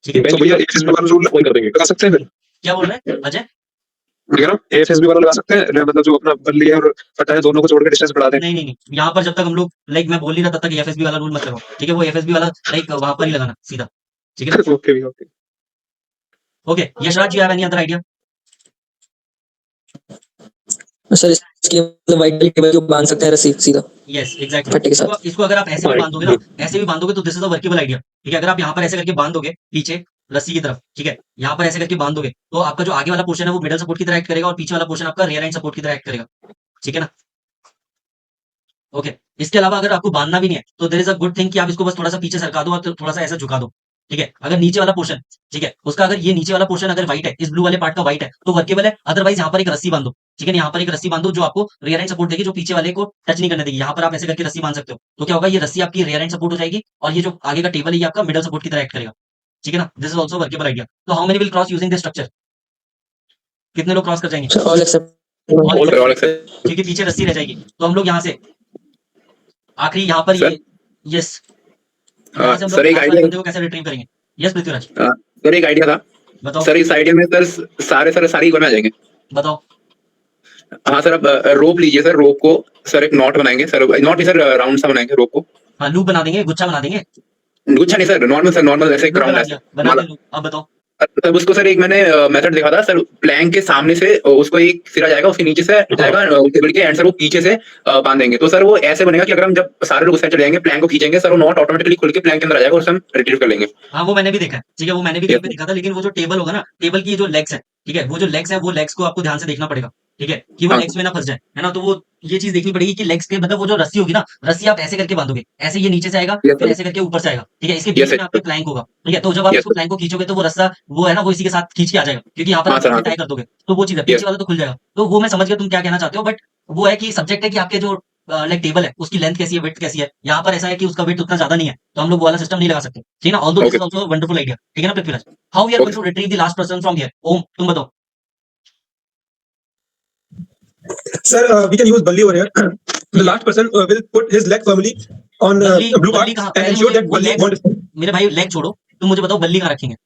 ठीक है, तो भैया एफएसबी वाला रूल अप्लाई कर देंगे, लगा सकते हैं फिर? क्या बोल रहे हैं अजय? ठीक है ना, एफएसबी वाला लगा सकते हैं, मतलब जो अपना बल्ली है और फट्टा है दोनों को जोड़ के डिस्टेंस बढ़ा दें। नहीं नहीं नहीं, यहाँ पर जब तक हम लोग लाइक मैं बोल नहीं रहा तब तक एफएसबी वाला रूल मत लगाओ। ठीक है, वो एफएसबी वाला लाइक वहां पर ही लगाना सीधा। ठीक है ना? ओके भैया, okay. Okay, Yashraj you have any other idea? Sir इसके मतलब व्हाइट वाली टेबल को बांध सकते हैं रस्सी सीधा यस एग्जैक्टली। फट्टे के साथ। इसको अगर आप ऐसे भी बांधोगे ना, ऐसे भी बांधोगे तो this is a workable idea. ठीक है, अगर आप यहाँ पर ऐसे करके बांधोगे पीछे रस्सी की तरफ, ठीक है, यहाँ पर ऐसे करके बांधोगे तो आपका जो आगे वाला पोर्शन है वो मिडल सपोर्ट की तरह एक्ट करेगा और पीछे वाला पोर्शन आपका रियर एंड सपोर्ट की तरह एक्ट करेगा। ठीक है ना? ओके, इसके अलावा अगर आपको बांधना भी नहीं है तो there is a good thing कि आप इसको बस थोड़ा सा पीछे सरका दो और थोड़ा सा ऐसा झुका दो। ठीक है, अगर नीचे वाला पोर्शन, ठीक है, उसका अगर ये नीचे वाला पोर्शन अगर व्हाइट है, इस ब्लू वाले पार्ट का व्हाइट है तो वर्केबल है, अदरवाइज यहाँ पर एक रस्सी बांधो। ठीक है, यहाँ पर एक रस्सी बांधो जो आपको रियर एंड सपोर्ट देगी, जो पीछे वाले को टच नहीं करने देगी। यहाँ पर आप ऐसे करके रस्सी बांध सकते हो, तो क्या होगा, ये रस्सी आपकी रियर एंड सपोर्ट हो जाएगी और ये जो आगे का टेबल है ये आपका मिडल सपोर्ट की तरह एक्ट करेगा। ठीक है ना? This is also workable idea. तो how many will cross using this structure? कितने लोग क्रॉस कर जाएंगे? Sir all except. All except. क्योंकि पीछे रस्सी रह जाएगी, तो हम लोग यहाँ से आखिरी यहाँ पर ये, यस, यहाँ से हम सर लोग एक लास्ट वाले आइडिया, बंदे को कैसे रिट्रीव करेंगे? यस पृथ्वीराज, सर एक आइडिया था बताओ सर, इस आइडिया में सर सारे इक्वल में आ जाएंगे। बताओ। हाँ सर, अब रोप लीजिए सर, रोप को सर एक नॉट बनाएंगे सर, नॉट नहीं सर, राउंड सा बनाएंगे रोप को। हाँ, लूप बना देंगे, गुच्छा बना देंगे। गुच्छा नहीं सर, नॉर्मल ऐसे लूप राउंड बना ऐसे दिया, बना माला। दे लूप। अब बताओ। तब उसको सर एक मैंने मेथड देखा था सर, प्लैंक के सामने से उसको एक सिरा जाएगा, उसके नीचे से जाएगा टेबल के एंड सर वो पीछे से बांधेंगे, तो सर वो ऐसे बनेगा कि अगर हम जब सारे लोग उस साइड चले जाएंगे प्लैंक को खींचेंगे सर, वो नॉट ऑटोमेटिकली खुल के प्लैंक के अंदर आ जाएगा और उसे हम रिट्रीव कर लेंगे। हाँ, वो मैंने भी देखा है। ठीक है, वो मैंने भी कहीं पे देखा था, लेकिन वो जो टेबल होगा ना, टेबल की जो लेग्स है, ठीक है, वो जो लेग्स है वो लेग्स को आपको ध्यान से देखना पड़ेगा। ठीक है, कि वो हाँ लेग्स में ना फंस जाए, है ना? तो वो ये चीज देखनी पड़ेगी कि लेग्स के मतलब वो जो रस्सी होगी ना, रस्सी आप ऐसे करके बांधोगे, ऐसे ये नीचे से आएगा यस फिर सर, ऐसे करके ऊपर से आएगा। ठीक है, इसके यस बीच में आपके सर, प्लैंक होगा। ठीक है, तो जब आप यस इसको सर, प्लैंक को खींचोगे तो वो रस्सा वो है ना, वो इसी के साथ खींच के आ जाएगा, क्योंकि यहाँ पर हाँ आप सर, हाँ टाई सर, कर दोगे तो वो चीज है, यस पीछे वाला तो खुल जाएगा। तो वो मैं समझ गया तुम क्या कहना चाहते हो, बट वो है कि सब्जेक्ट है कि आपके जो लाइक टेबल है उसकी लेंथ कैसी है, विड्थ कैसी है। यहाँ पर ऐसा है कि उसका विड्थ उतना ज्यादा नहीं है, तो हम लोग वो वाला सिस्टम नहीं लगा सकते। ठीक है ना? Although this okay is also wonderful idea. ठीक है ना Prithviraj? How we are going to retrieve the last person from here? Om, तुम बताओ। Sir, we can use Balli over here. The last person will put his leg firmly on बल्ली blue बल्ली part कहाँ, and पहले ensure मुझे that वो balli leg, won't. मेरे भाई लेग छोड़ो, तुम मुझे बताओ बल्ली कहाँ रखेंगे।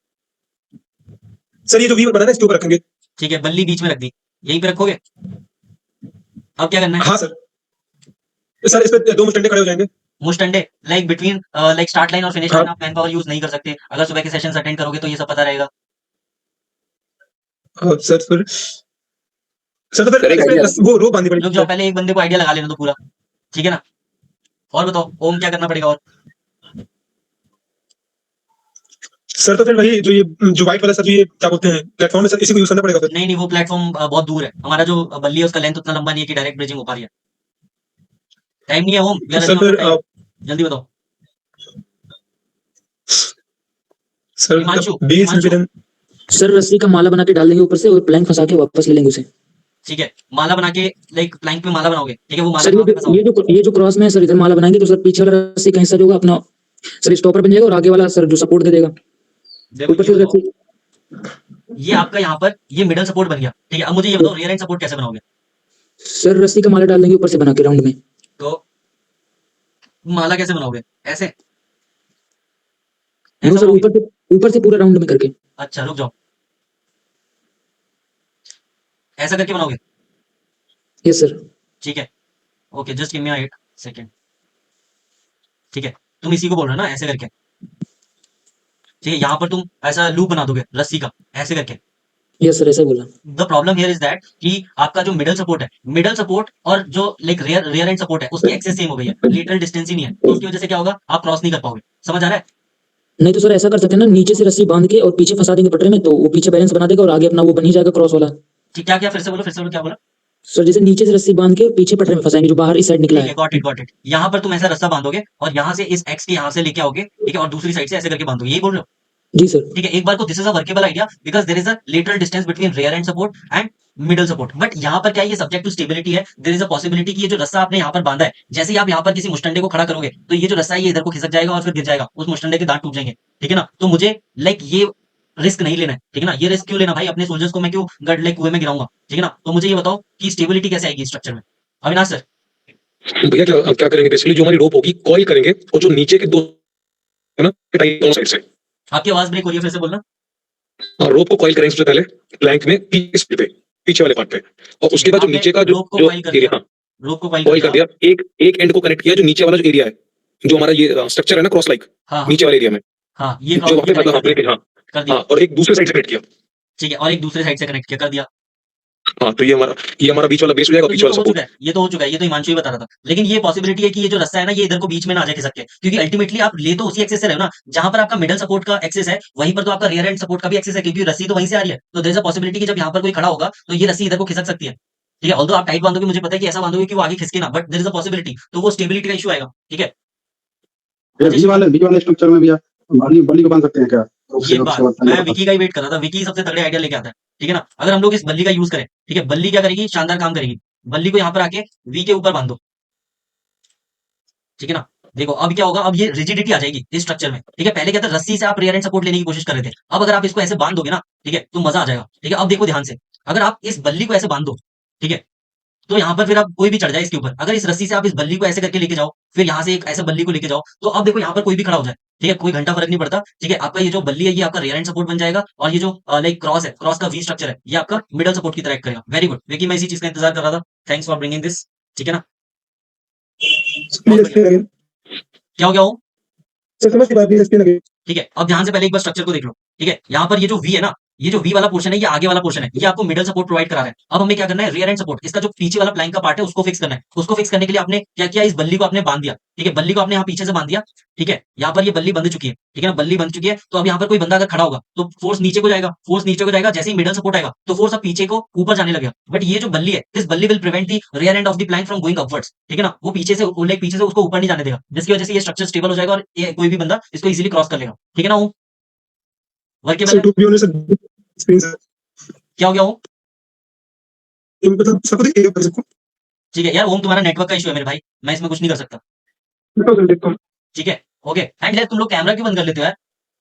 सर ये जो V बना है इसके ऊपर रखेंगे। ठीक है, बल्ली बीच में रख दी, यहीं पे रखोगे। अब क्या करना है? हाँ सर इस पे 2 मुस्टंडे खड़े हो जाएंगे। मुस्टंडे like between like start line और फिनिश हाँ लाइन आप मैन पावर यूज नहीं कर सकते। अगर सुबह के सेशंस अटेंड करोगे तो ये सब पता रहेगा। सर तो सर फिर एक इसमें आइडिया वो रोप बांधनी रुक पड़ेगी जाओ, सर। पहले एक बंदे को आइडिया लगा लेने दो पूरा, ठीक है ना। और बताओ ओम क्या करना पड़ेगा और? सर तो फिर वही जो ये जो व्हाइट वाला सर, जो ये क्या बोलते हैं प्लेटफॉर्म है सर, इसी को यूज करना पड़ेगा फिर। नहीं नहीं, वो प्लेटफॉर्म बहुत दूर है, हमारा जो बल्ली है उसका लेंथ उतना लंबा नहीं है कि डायरेक्ट ब्रिजिंग हो पा रही है। टाइम नहीं है Om, we are sir running out फिर ऑफ टाइम, जल्दी बताओ। Sir Himanshu, base will Himanshu be done. Sir रस्सी का माला बना के डाल देंगे ऊपर से और प्लैंक फंसा के वापस ले लेंगे उसे। ठीक है, माला बना के लाइक प्लैंक पे माला बनाओगे, ठीक है, वो माला सर कहाँ पे फंसाओगे? ये जो क्रॉस में है सर, इधर माला बनाएंगे तो सर पीछे वाला रस्सी कहीं सर होगा अपना, सर स्टॉपर बन जाएगा और आगे वाला सर जो सपोर्ट दे देगा देखो ऊपर ये से बताओ, रस्सी। ये आपका यहाँ पर ये मिडल सपोर्ट बन गया, ठीक है। अब मुझे ये बताओ रियर एंड सपोर्ट कैसे बनाओगे? सर रस्सी का माला डाल देंगे ऊपर से बना के राउंड में। तो माला कैसे बनाओगे? ऐसे नो ऐसा सर बनाओगे? ऊपर से पूरा राउंड में करके। अच्छा रुक जाओ, ऐसा करके बनाओगे? Yes sir. ठीक है, okay, just give me 8 second. ठीक है, तुम इसी को बोल रहे हो ना, ऐसे करके। ठीक है, यहाँ पर तुम ऐसा लूप बना दोगे रस्सी का, ऐसे करके। यस सर ऐसा बोला। The problem here is that कि आपका जो मिडल सपोर्ट है, मिडल सपोर्ट और जो लाइक रियर एंड सपोर्ट है, उसकी एक्सेस सेम हो गई है, लेटरल डिस्टेंस ही नहीं है, तो उसकी वजह से क्या होगा, आप क्रॉस नहीं कर पाओगे। समझ आ रहा है? नहीं तो सर ऐसा कर सकते हैं ना, नीचे से रस्सी बांध के और पीछे फंसा देंगे पटरे में, तो वो पीछे बैलेंस बना देगा और आगे अपना वो बन ही जाएगा क्रॉस वाला। ठीक, क्या क्या फिर से बोलो, फिर से बोलो, क्या बोला? सर जैसे नीचे से रस्सी बांध के पीछे पटरे में फंसाएंगे जो बाहर इस साइड निकला ठीक है, है। Got it got it. यहाँ पर तुम ऐसा रस्सा बांधोगे और यहाँ से इस एक्स के यहाँ से लेके आओगे, ठीक है, और दूसरी साइड से ऐसे करके बांधोगे, यही बोल रहे हो? जी सर। ठीक है, एक बार को this is a workable idea because there is a lateral distance between rear end support and middle support. But यहाँ पर क्या है, ये सब्जेक्ट टू स्टेबिलिटी है। देयर इज अ पॉसिबिलिटी कि ये जो रस्सा आपने यहाँ पर बांधा है, जैसे ही आप यहाँ पर किसी मुस्टंडे को खड़ा करोगे तो ये जो रस्सा है ये इधर को खिसक जाएगा और फिर गिर जाएगा, उस मुस्टंडे के दांत टूट जाएंगे, ठीक है ना। तो मुझे लाइक ये रिस्क नहीं लेना है, ठीक है ना। ये रिस्क क्यों लेना भाई, अपने सोल्जर्स को मैं क्यों गड लाइक कुएं में गिराऊंगा, ठीक है ना। तो मुझे ये बताओ कि स्टेबिलिटी कैसे आएगी स्ट्रक्चर में, अविनाश सर? भैया क्या क्या करेंगे, बेसिकली जो हमारी रोप होगी कॉइल करेंगे और जो नीचे के दो है ना टाइप दोनों साइड से, आपकी आवाज ब्रेक हो रही है, फिर से बोलना। और रोप को कॉइल करेंगे सबसे पहले प्लैंक में पीछे वाले पार्ट पे, और उसके बाद जो आपने नीचे का जो रोप को जो कॉइल कर एरिया, दिया, हाँ रोप को कॉइल कॉइल कर दिया, एक एंड को कनेक्ट किया जो नीचे वाला जो एरिया है, जो हमारा ये स्ट्रक्चर है ना क्रॉस लाइक, हाँ हाँ नीचे वाले एरिया में हाँ, ये जो वहाँ पे मतलब कनेक्ट हाँ हाँ कर दिया, हाँ, और एक दूसरे साइड से कनेक्ट किया। ठीक है, और एक दूसरे साइड से कनेक्ट किया, कर दिया। हाँ तो ये हमारा बीच वाला बेस हो जाएगा, तो बीच ये वाला तो हो चुका सपोर्ट। है, ये तो हो चुका है, ये तो हिमांशु ही बता रहा था। लेकिन ये पॉसिबिलिटी है कि ये जो रस्सा है ना, ये इधर को बीच में ना आ जाए खिसक के, क्योंकि अल्टीमेटली आप ले तो उसी एक्सेस से रहे हो ना, जहां पर आपका मिडल सपोर्ट का एक्सेस है वहीं पर तो आपका रियर एंड सपोर्ट का भी एक्सेस है, क्योंकि रस्सी तो वहीं से आ रही है। तो देयर इज अ पॉसिबिलिटी कि जब यहाँ पर कोई खड़ा होगा तो ये रस्सी इधर को खिसक सकती है, ठीक है। ऑल्दो आप टाइट बांधोगे, मुझे पता है कि ऐसा बांधोगे कि वो आगे खिसके ना, but there is a possibility, तो वो स्टेबिलिटी का इशू आएगा, ठीक है। बी वाले स्ट्रक्चर में भैया बल्ली बल्ली को बांध सकते हैं क्या? ये बात मैं विकी का ही वेट कर रहा था, विकी सबसे तगड़े आइडिया लेके आता है, ठीक है ना। अगर हम लोग इस बल्ली का यूज करें, ठीक है, बल्ली क्या करेगी, शानदार काम करेगी। बल्ली को यहाँ पर आके वी के ऊपर बांध दो, ठीक है ना। देखो अब क्या होगा, अब ये रिजिडिटी आ जाएगी इस स्ट्रक्चर में, ठीक है। पहले क्या था, रस्सी से आप रियर एंड सपोर्ट लेने की कोशिश कर रहे थे, अब अगर आप इसको ऐसे बांध दोगे ना, ठीक है, तो मजा आ जाएगा, ठीक है। अब देखो ध्यान से, अगर आप इस बल्ली को ऐसे बांध दो, ठीक है, तो यहाँ पर फिर आप कोई भी चढ़ जाए इसके ऊपर, अगर इस रस्सी से आप इस बल्ली को ऐसे करके लेके जाओ, फिर यहाँ से एक ऐसे बल्ली को लेके जाओ, तो अब देखो यहाँ पर कोई भी खड़ा हो जाए, ठीक है, कोई घंटा फर्क नहीं पड़ता, ठीक है। आपका ये जो बल्ली है ये आपका रियर एंड सपोर्ट बन जाएगा, और ये जो लाइक क्रॉस है, क्रॉस का वी स्ट्रक्चर है, ये आपका मिडल सपोर्ट की तरह करेगा। वेरी गुड विकी, मैं इसी चीज का इंतजार कर रहा था, थैंक्स फॉर ब्रिंगिंग दिस, ठीक है ना। बहुत प्लीज बढ़िया। एक्सप्लेन अगेन क्या हो गया हो? सर, समझ नहीं पाया, प्लीज एक्सप्लेन अगेन। ठीक है, अब ध्यान से पहले एक बार स्ट्रक्चर को देख लो, ठीक है। यहाँ पर ये जो वी है ना, ये जो वी वाला पोर्शन है, ये आगे वाला पोर्शन है, ये आपको मिडल सपोर्ट प्रोवाइड करा रहा है। अब हमें क्या करना है, रियर एंड सपोर्ट, इसका जो पीछे वाला प्लैंक का पार्ट है उसको फिक्स करना है। उसको फिक्स करने के लिए आपने क्या किया, इस बल्ली को आपने बांध दिया, ठीक है। बल्ली को आपने यहाँ पीछे से बांध दिया, ठीक है। यहाँ पर ये बल्ली बंध चुकी है, ठीक है ना, बल्ली बंध चुकी है। तो अब यहाँ पर कोई बंदा अगर खड़ा होगा तो फोर्स नीचे को जाएगा, फोर्स नीचे को जाएगा, जैसे ही मिडल सपोर्ट आएगा तो फोर्स अब पीछे को ऊपर जाने लगेगा। बट ये जो बल्ली है, this balli will prevent the rear end of the plank from going upwards, ठीक है ना। वो पीछे से पीछे से उसको ऊपर नहीं जाने देगा, जिसकी वजह से ये स्ट्रक्चर स्टेबल हो जाएगा और कोई भी बंदा इसको इजीली क्रॉस कर लेगा, ठीक है ना। वर्केबल सर है? To be honest screen sir, क्या हो गया हो? मतलब सबको देखिए कर सकूं। ठीक है यार, ओम तुम्हारा नेटवर्क का इशू है मेरे भाई, मैं इसमें कुछ नहीं कर सकता, देखो ठीक है। ओके एंड यार, तुम लोग कैमरा क्यों बंद कर लेते हो यार?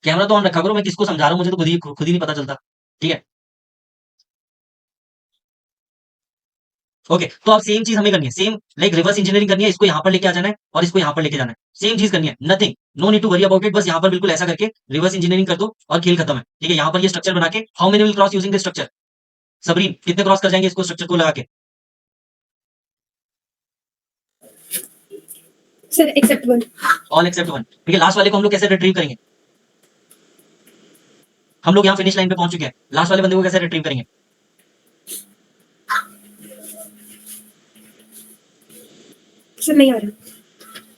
कैमरा तो ऑन रखा करो, मैं किसको समझा रहा हूँ मुझे तो खुद ही नहीं पता चलता, ठीक है। ओके, तो अब सेम चीज हमें करनी है, सेम लाइक रिवर्स इंजीनियरिंग करनी है, इसको यहाँ पर लेके आ जाना है और इसको यहाँ पर लेके जाना है, सेम चीज करनी है, nothing, no need to worry about it, बस यहाँ पर बिल्कुल ऐसा करके रिवर्स इंजीनियरिंग कर दो और खेल खत्म है, ठीक है। यहाँ पर ये स्ट्रक्चर बना के how many will cross using this structure, Sabrin कितने क्रॉस कर जाएंगे इसको स्ट्रक्चर को लगा के? Sir accept 1। ऑल एक्सेप्ट 1, ठीक है। लास्ट वाले को हम लोग कैसे रिट्रीव करेंगे? हम लोग यहाँ फिनिश लाइन पे पहुंच चुके हैं, लास्ट वाले बंदे को कैसे रिट्रीव करेंगे? सर नहीं आ रहा।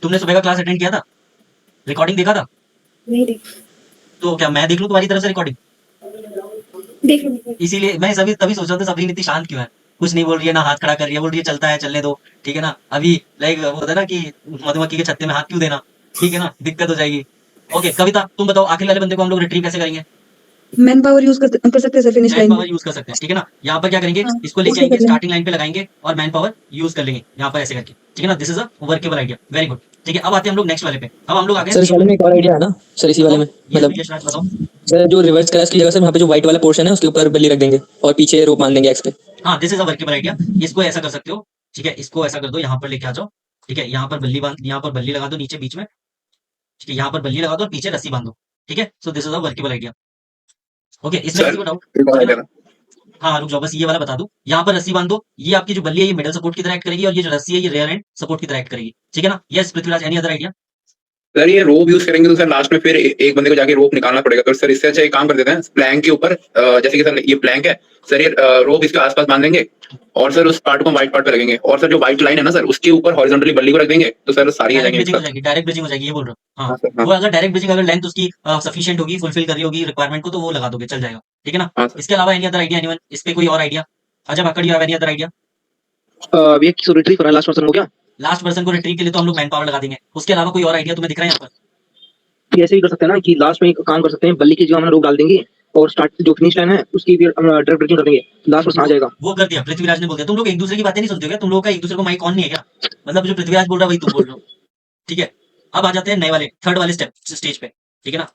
तुमने सुबह का क्लास अटेंड किया था, रिकॉर्डिंग देखा था? नहीं देख तो क्या मैं देख लूं तुम्हारी तरफ से रिकॉर्डिंग? देख लो। इसीलिए मैं सभी तभी सोच रहा था सबरीन इतनी शांत क्यों है, कुछ नहीं बोल रही है, ना हाथ खड़ा कर रही है, बोल रही है चलता है चलने दो, ठीक है ना। अभी लाइक वो होता है ना कि मधुमक्खी के छत्ते में हाथ क्यों देना, ठीक है ना, दिक्कत हो जाएगी। ओके कविता तुम बताओ आखिरी वाले बंदे को हम लोग रिट्रीव कैसे करेंगे? मैन पावर यूज कर सकते हैं sir finish man line power use कर सकते हैं, ठीक है ना। यहाँ पर क्या करेंगे, हाँ, इसको लेके उसको आएंगे, करेंगे। स्टार्टिंग लाइन पे लगाएंगे और मैन पावर यूज कर लेंगे यहाँ पर ऐसे करके, ठीक है ना। This is a workable idea, very good, ठीक है। अब आते हैं हम लोग नेक्स्ट वाले पे, अब हम लोग आ गए सर इस वाले में एक और आइडिया है ना सर, इसी वाले में मतलब यश राज बताओ। सर जो रिवर्स क्रैश की जगह सर वहाँ पे जो व्हाइट वाला पोर्शन है उसके ऊपर बल्ली रख देंगे और पीछे रोप बांध देंगे एक्स पे। हाँ this is a workable idea, इसको ऐसा कर सकते हो, ठीक है। इसको ऐसा कर दो, यहाँ पर लेके आ जाओ, ठीक है। यहाँ पर बल्ली बांध, यहाँ पर बल्ली लगा दो नीचे बीच में, ठीक है। यहाँ पर बल्ली लगा दो और पीछे रस्सी बांधो, ठीक है। So this is a workable idea, okay. इसमें सर किसी को डाउट? एक और idea ना। हाँ रुक जाओ, बस ये वाला बता दूं। यहाँ पर रस्सी बांध दो, ये आपकी जो बल्ली है ये मिडल सपोर्ट की तरह एक्ट करेगी और ये जो रस्सी है ये रेयर एंड सपोर्ट की तरह एक्ट करेगी, ठीक है ना। Yes Prithviraj, any other idea? Sir ये रोप यूज करेंगे तो सर लास्ट में फिर एक बंदे को जाके रोप निकालना पड़ेगा, तो सर इससे अच्छा एक काम कर देते हैं, प्लैंक के ऊपर जैसे कि सर ये प्लैंक है सर, ये रोप इसके आसपास बांध देंगे और सर उस पार्ट को व्हाइट पार्ट पे रखेंगे और सर जो व्हाइट लाइन है ना सर उसके ऊपर हॉरिजॉन्टली बल्ली को रख देंगे, तो सर सारी आ डायरेक्ट जाएंगे ब्रिजिंग हो एक जाएगी, डायरेक्ट ब्रिजिंग हो जाएगी, ये बोल रहा हूँ। हाँ साथ। हाँ सर, वो अगर डायरेक्ट ब्रिजिंग, अगर लेंथ उसकी सफिशिएंट होगी, फुलफिल कर रही होगी रिक्वायरमेंट को, तो वो लगा दोगे, चल जाएगा, ठीक है ना। हाँ सर। इसके अलावा एनी अदर आइडिया एनीवन, इस पे कोई और idea? Ajay Bhakad, you have any other idea? ये रिट्रीव करना लास्ट पर्सन हो गया। लास्ट पर्सन को रिट्रीव के लिए तो हम लोग मैन पावर लगा देंगे, उसके अलावा कोई और आइडिया तुम्हें दिख रहा है यहाँ पर? कि ऐसे ही कर सकते हैं ना कि लास्ट में एक काम कर सकते हैं, बल्ली की जगह हम रोप डाल देंगे और स्टार्ट जो फिनिश लाइन है उसकी भी हम डायरेक्ट ब्रेकिंग कर देंगे, लास्ट पर्सन आ जाएगा। वो कर दिया, पृथ्वीराज ने बोल दिया। तुम लोग एक दूसरे की बातें नहीं सुनते हो क्या? तुम लोगों का एक दूसरे को माइक ऑन नहीं है क्या? मतलब जो पृथ्वीराज बोल रहा है वही तुम बोल रहे हो, ठीक है। अब आ जाते हैं नए वाले थर्ड वाले स्टेज पे, ठीक है ना।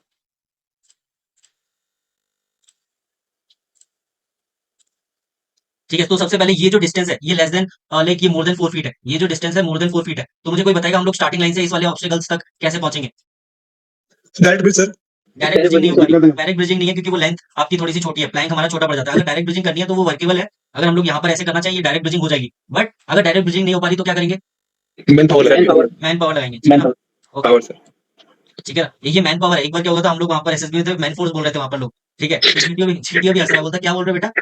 ठीक है, तो सबसे पहले ये जो डिस्टेंस है ये लेस देन लाइक ये मोर देन 4 फीट है, ये जो डिस्टेंस है मोर देन 4 फीट है। तो मुझे कोई बताएगा हम लोग स्टार्टिंग लाइन से इस वाले ऑब्स्टेकल्स तक कैसे पहुंचेंगे? Direct bridge sir. Direct bridging नहीं होगा, डायरेक्ट ब्रिजिंग नहीं है क्योंकि वो लेंथ आपकी थोड़ी सी छोटी है, प्लैंक हमारा छोटा पड़ जाता है। अगर डायरेक्ट ब्रिजिंग करनी है तो वो वर्केबल है, अगर हम लोग यहाँ पर ऐसे करना चाहिए डायरेक्ट ब्रिजिंग हो जाएगी, बट अगर डायरेक्ट ब्रिजिंग नहीं हो पा रही तो क्या करेंगे? मैन पावर मैन पावर लगाएंगे, ठीक है ना? Okay, power sir. ठीक है, ये मैन पावर है। एक बार क्या हुआ था, हम लोग वहाँ पर एसएसबी में थे, मैन फोर्स बोल रहे थे वहाँ पर लोग, ठीक है। सीटीओ भी हंस रहा है, बोलता क्या बोल रहे हो बेटा?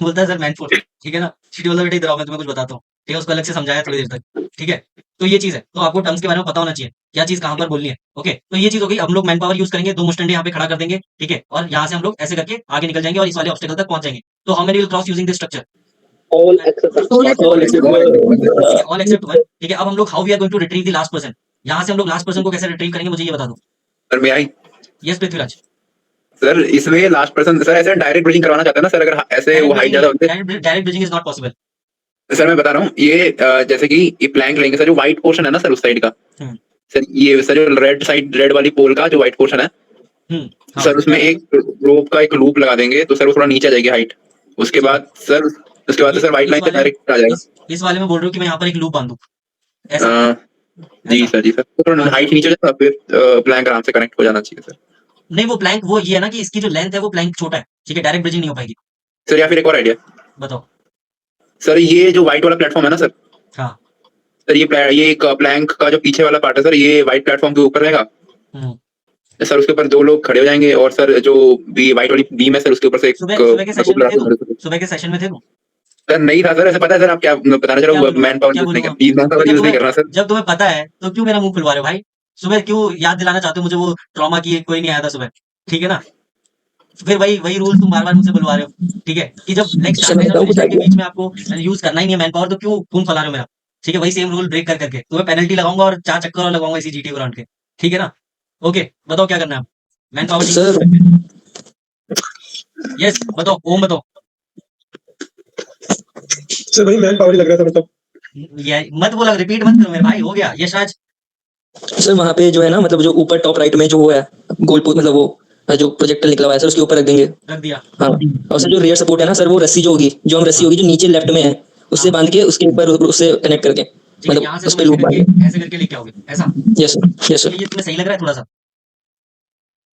बोलता है सर मैन फोर्स, ठीक है ना। सीटीओ बोलता बेटा इधर आओ मैं तुम्हें कुछ बताता हूँ, ठीक है। उसको अलग से समझाया थोड़ी देर तक, ठीक है। तो ये चीज है, तो आपको टर्म्स के बारे में पता होना चाहिए, क्या चीज कहाँ पर बोलनी है, ओके। तो ये चीज हो गई। हम लोग मैन पावर यूज करेंगे, 2 मुस्टंडे यहाँ पे खड़ा कर देंगे, ठीक है। और यहाँ से हम लोग ऐसे करके आगे निकल जाएंगे और इस वाले ऑब्स्टेकल तक पहुंच जाएंगे। तो how many will cross using this structure? All except all except 1, ठीक है। अब हम लोग how we are going to retrieve the last person, यहाँ से हम लोग लास्ट पर्सन को कैसे रिट्रीव करेंगे मुझे ये बता दो। सर मैं आई यस पृथ्वीराज। सर इसमें लास्ट पर्सन सर ऐसे डायरेक्ट ब्रिजिंग करवाना चाहता है ना सर, अगर ऐसे वो हाइट ज्यादा होते direct bridging is not possible. Sir मैं बता रहा हूँ ये जैसे कि ये प्लैंक लेंगे सर, जो व्हाइट पोर्शन है ना सर उस साइड का, सर ये सर जो रेड साइड, रेड वाली पोल का जो व्हाइट पोर्शन है हाँ, सर, उसमें एक रोप का एक लूप लगा देंगे तो सर वो थोड़ा नीचे आ जाएगी हाइट। उसके बाद सर सर व्हाइट लाइन पे डायरेक्ट आ जाएगा। इस वाले में बोल रहे हो कि मैं यहाँ पर एक लूप बांधू ऐसा? जी सर, जी सर, थोड़ा हाइट नीचे जाए फिर प्लैंक आराम से कनेक्ट हो जाना चाहिए सर। नहीं वो प्लैंक वो ये है ना कि इसकी जो लेंथ है वो प्लैंक छोटा है, ठीक है। डायरेक्ट ब्रिजिंग नहीं हो पाएगी। सर या फिर एक और आइडिया, बताओ। सर ये जो व्हाइट वाला प्लेटफॉर्म है ना सर, हाँ सर ये एक प्लैंक का जो पीछे वाला पार्ट है सर, ये व्हाइट प्लेटफॉर्म के ऊपर रहेगा सर। उसके ऊपर 2 लोग खड़े हो जाएंगे और सर जो भी व्हाइट वाली बीम है सर उसके ऊपर से एक सुबह के सेशन में थे तुम? सुबह के सेशन में थे तुम? सर नहीं था सर, ऐसे पता है सर, आप क्या बताना चाह रहे हो, मैन पावर यूज नहीं कर, मैन पावर यूज नहीं करना सर। जब तुम्हें पता है तो क्यों मेरा मुंह खुलवा रहे हो भाई? सुबह क्यों याद दिलाना चाहते हो मुझे वो ट्रॉमा की कोई नहीं आया था सुबह, ठीक है ना। फिर वही रूल तुम बार बार मुझसे बुलवा रहे हो, ठीक है। कि जब नेक्स्ट के बीच में आपको यूज करना ही नहीं है मैन पावर तो क्यों खून फैला रहे हो मेरा, ठीक है। वही सेम रूल ब्रेक कर करके तुम्हें पेनल्टी लगाऊंगा और 4 चक्कर और लगाऊंगा इसी जीटी ग्राउंड के, ठीक है ना। ओके बताओ क्या करना है मैन पावर सर। यस बताओ, ओम बताओ। सर वही मैन पावर ही लग रहा था मतलब। ये मत बोला, रिपीट मत करो मेरे भाई, हो गया यशराज। सर वहाँ पे जो है ना, मतलब जो ऊपर टॉप राइट में जो वो है गोल पोस्ट, मतलब वो जो प्रोजेक्टर निकला हुआ है सर उसके ऊपर रख देंगे। रख दिया। हाँ, और सर जो रियर सपोर्ट है ना सर, वो रस्सी जो होगी, जो हम रस्सी होगी जो नीचे लेफ्ट में है उससे हाँ। बांध के उसके ऊपर उससे कनेक्ट करके ठीक है, मतलब यहाँ से उस तुम पे लूप बांध ऐसे करके लेके आओगे ऐसा। यस सर यस तो सर ये तुम्हें सही लग रहा है थोड़ा सा?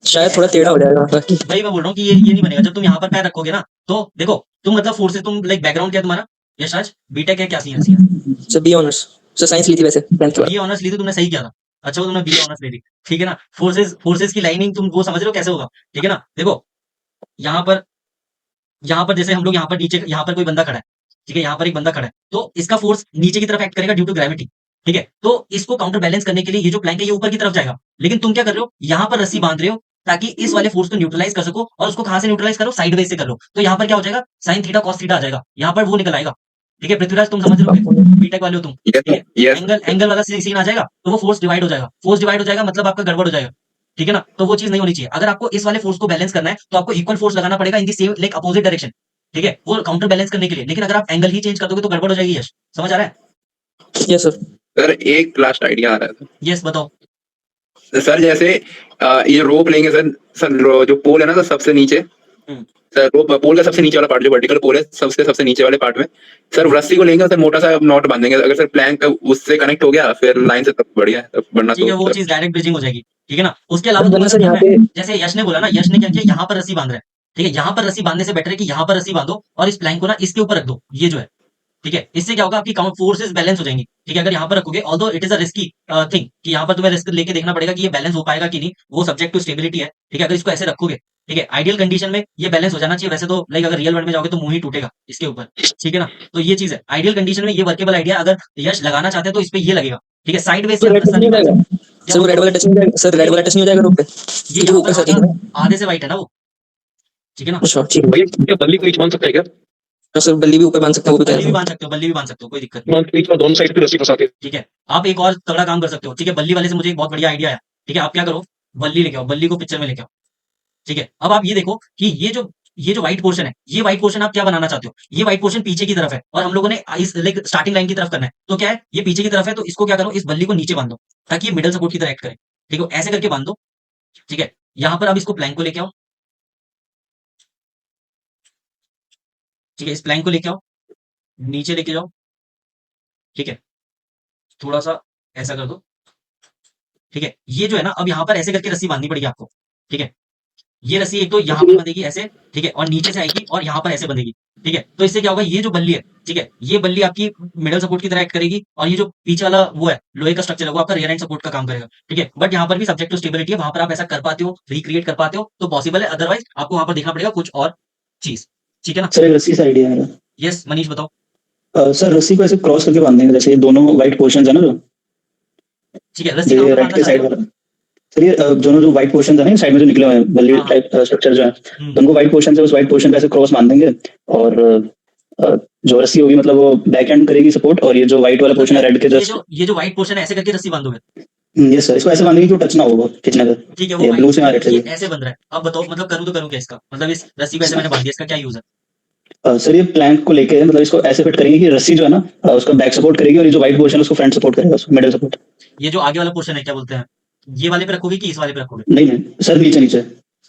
शायद थोड़ा टेढ़ा हो जाएगा बाकी वही मैं बोल रहा हूँ कि ये नहीं बनेगा जब तुम यहाँ पर पैर रखोगे ना। तो देखो तुम मतलब फोर्सेस, तुम लाइक बैकग्राउंड क्या है तुम्हारा? यशराज बीटेक है क्या सीएनसी है? Sir B honours sir science ली थी वैसे 10th के बाद बी ऑनर्स ली थी तुमने, सही किया था। अच्छा वो तुमने बी ऑनर्स ले ली, ठीक है ना। फोर्सेस फोर्सेस की लाइनिंग तुम वो समझ रहे हो कैसे होगा, ठीक है ना। देखो यहाँ पर जैसे हम लोग यहाँ पर नीचे, यहाँ पर कोई बंदा खड़ा है, ठीक है, यहाँ पर एक बंदा खड़ा है, तो इसका फोर्स नीचे की तरफ एक्ट करेगा ड्यू टू ग्रेविटी, ठीक है। तो इसको काउंटर बैलेंस करने के लिए ये जो प्लैंक है ये ऊपर की तरफ जाएगा, लेकिन तुम क्या कर रहे हो, यहाँ पर रस्सी बांध रहे हो ताकि इस वाले फोर्स को न्यूट्रलाइज कर सको। और उसको कहां से न्यूट्रलाइज करो, साइड वेज से कर लो। तो यहाँ पर क्या हो जाएगा, साइन थीटा कॉस थीटा आ जाएगा, यहाँ पर वो निकल आएगा। ठीक है पृथ्वीराज, तुम समझ रहे हो, बीटेक वाले हो तुम, ठीक है। यस एंगल एंगल वाला सीन आ जाएगा, तो वो फोर्स डिवाइड हो जाएगा, फोर्स डिवाइड हो जाएगा मतलब आपका गड़बड़ हो जाएगा, ठीक है ना। तो वो चीज नहीं होनी चाहिए। अगर आपको इस वाले फोर्स को बैलेंस करना है तो आपको इक्वल फोर्स लगाना पड़ेगा in the same like opposite direction, ठीक है, वो काउंटर बैलेंस करने के लिए। लेकिन अगर आप एंगल ही चेंज कर दोगे तो गड़बड़ हो जाएगी। यश समझ आ रहा है? यस सर सर एक लास्ट आइडिया आ रहा था यस बताओ। सर। जैसे ये रोप लेंगे सर, जो पोल है ना सर सबसे नीचे, सर रोप पोल का सबसे नीचे वाला पार्ट जो वर्टिकल पोल है सबसे नीचे वाले पार्ट में सर रस्सी को लेंगे, सर मोटा सा नॉट बांधेंगे। अगर सर प्लैंक उससे कनेक्ट हो गया फिर लाइन से तब बढ़िया है, तब बढ़ना ठीक है, तो वो सर। चीज डायरेक्ट ब्रिजिंग हो जाएगी, ठीक है ना। उसके अलावा वरना तुम्हें सर क्या यहाँ करना है, पे जैसे यश ने बोला ना, यश ने क्या किया, यहाँ पर रस्सी बांध रहा है, ठीक है। यहाँ पर रस्सी बांधने से बेटर है कि यहाँ पर रस्सी बांधो और इस प्लैंक को ना इसके ऊपर रख दो, ये जो है, ठीक है। इससे क्या होगा, आपकी फोर्सेस बैलेंस हो जाएंगी, ठीक है। अगर यहाँ पर रखोगे, although it is a risky thing कि यहाँ पर तुम्हें रिस्क लेके देखना पड़ेगा कि ये बैलेंस हो पाएगा कि नहीं, वो सब्जेक्ट टू स्टेबिलिटी है, ठीक है। अगर इसको ऐसे रखोगे, ठीक है, आइडियल कंडीशन में ये बैलेंस हो जाना चाहिए। वैसे तो लाइक अगर रियल वर्ल्ड में जाओगे तो मुंह ही टूटेगा इसके ऊपर, ठीक है ना। तो ये चीज है, आइडियल कंडीशन में ये वर्केबल आइडिया। अगर यश लगाना चाहते हैं तो इस पे ये लगेगा, ठीक है। साइड वेज से तो हम रेड टच रस्सा नहीं नहीं हो बांध जाएगा सकते। क्या सर वो बोल रहे रेड हो? वाला टच नहीं हो जाएगा सर रेड वाला टच नहीं हो जाएगा रोप पे ये क्योंकि वो यहाँ पर ऊपर से आधा, आती है ना आधे से वाइट है ना वो, ठीक है ना। अच्छा ठीक है भैया क्या बल्ली को ईच बांध सकते हैं क्या? तो सर बल्ली भी ऊपर बांध सकते हैं वो भी कह बल्ली रहा भी था बांध सकते हो, बल्ली भी बांध सकते हो, कोई दिक्कत नहीं, बांध के बीच में दोनों साइड पे रस्सी फंसा के। ठीक है। आप एक और तगड़ा काम कर सकते हो, ठीक है। बल्ली वाले से मुझे एक बहुत बढ़िया आइडिया है, ठीक है। आप क्या करो, बल्ली लेके आओ, बल्ली को पिक्चर में लेके आओ, ठीक है। अब आप ये देखो कि ये जो व्हाइट पोर्शन है, ये व्हाइट पोर्शन आप क्या बनाना चाहते हो, ये व्हाइट पोर्शन पीछे की तरफ है और हम लोगों ने इस लाइक स्टार्टिंग लाइन की तरफ करना है। तो क्या है, ये पीछे की तरफ है, तो इसको क्या करो, इस बल्ली को नीचे बांध दो ताकि ये मिडल सपोर्ट की तरह एक्ट करे, ठीक है। ऐसे करके बांध दो, ठीक है। यहां पर आप इसको प्लैंक को लेके आओ, ठीक है। इस प्लैंक को लेके आओ, नीचे लेके जाओ, ठीक है। थोड़ा सा ऐसा कर दो, ठीक है। ये जो है ना, अब यहाँ पर ऐसे करके रस्सी बांधनी पड़ेगी आपको, ठीक है। ये रस्सी एक तो यहाँ पर बंधेगी ऐसे, ठीक है, और नीचे से आएगी और यहाँ पर ऐसे बंधेगी, ठीक है। तो इससे क्या होगा, ये जो बल्ली है, ठीक है, ये बल्ली आपकी मिडल सपोर्ट की तरह एक्ट करेगी और ये जो पीछे वाला वो है लोहे का स्ट्रक्चर है वो आपका रियर एंड सपोर्ट का काम करेगा, ठीक है। बट यहाँ पर भी सब्जेक्ट टू स्टेबिलिटी है, वहां पर आप ऐसा कर पाते हो, रिक्रिएट कर पाते हो तो पॉसिबल है, अदरवाइज आपको वहां पर देखना पड़ेगा कुछ और चीज, ठीक है ना। सर एक रस्सी का आइडिया है यस मनीष बताओ। सर रस्सी को ऐसे क्रॉस करके बांधेंगे जैसे ये दोनों व्हाइट पोर्शन है ना जो ठीक है, रस्सी कहाँ ये पर रेड बांधना के चाहते साइड हो? वाला सर ये दोनों जो व्हाइट पोर्शन है ना साइड में जो निकले हुए हैं बल्ली हाँ हाँ, टाइप स्ट्रक्चर जो है हम्म, तो उनको व्हाइट पोर्शन से उस व्हाइट पोर्शन पे ऐसे क्रॉस बांध देंगे और जो रस्सी होगी मतलब वो बैक एंड करेगी सपोर्ट और ये जो व्हाइट वाला मतलब पोर्शन क्या है है, रेड के जस्ट ये जो व्हाइट पोर्शन है ऐसे करके रस्सी बांधोगे, यस सर इसको ऐसे बांधेंगे कि वो टच ना हो वो खींचने का ठीक है। वो ये व्हाइट ब्लू से पोर्शन रेड से ये भी ऐसे बन रहा है, अब बताओ मतलब करूँ तो करूँ क्या इसका, मतलब इस रस्सी को ऐसे मैंने बांध दिया, इसका क्या यूज है? सर ये प्लैंक को लेके मतलब इसको ऐसे फिट करेंगे कि रस्सी जो है ना उसका बैक सपोर्ट करेगी और ये जो व्हाइट पोर्शन है उसको फ्रंट सपोर्ट करेगा उसको मिडिल सपोर्ट ये जो आगे वाला पोर्शन है क्या बोलते हैं, ये वाले पे रखोगे कि इस वाले पे रखोगे? नहीं नहीं सर नीचे नीचे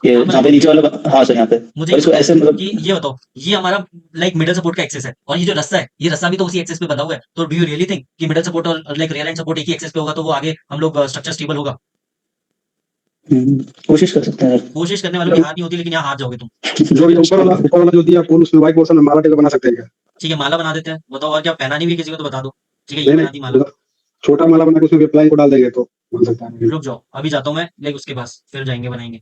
ये यहाँ पर जहाँ पे रखोगे? नीचे वाला हाँ सर यहाँ पे मुझे और ये इसको बताओ ऐसे मतलब कि ये बताओ, ये हमारा लाइक मिडल सपोर्ट का एक्सेस है और ये जो रस्सा है, ये रस्सा भी तो उसी एक्सेस पे बंधा हुआ है। तो डू यू रियली थिंक कि मिडल सपोर्ट और लाइक रियर एंड सपोर्ट एक ही एक्सेस पे होगा तो वो आगे हम लोग स्ट्रक्चर स्टेबल होगा? कोशिश कर सकते हैं कोशिश करने वालों की हार नहीं होती, लेकिन यहाँ हार जाओगे तुम। जो ये ऊपर वाला जो दिया पोल उसमें व्हाइट पोर्शन में माला टाइप का बना सकते हैं क्या? ठीक है, माला बना देते हैं, बताओ। और क्या पहनानी भी किसी को तो बता दो, ठीक है। ये नहीं बना दी नहीं माला। मतलब छोटा माला बना के उसमें प्लाई को डाल देंगे तो बन सकता है। रुक जाओ, अभी जाता हूँ मैं लाइक उसके पास, फिर जाएंगे बनाएंगे।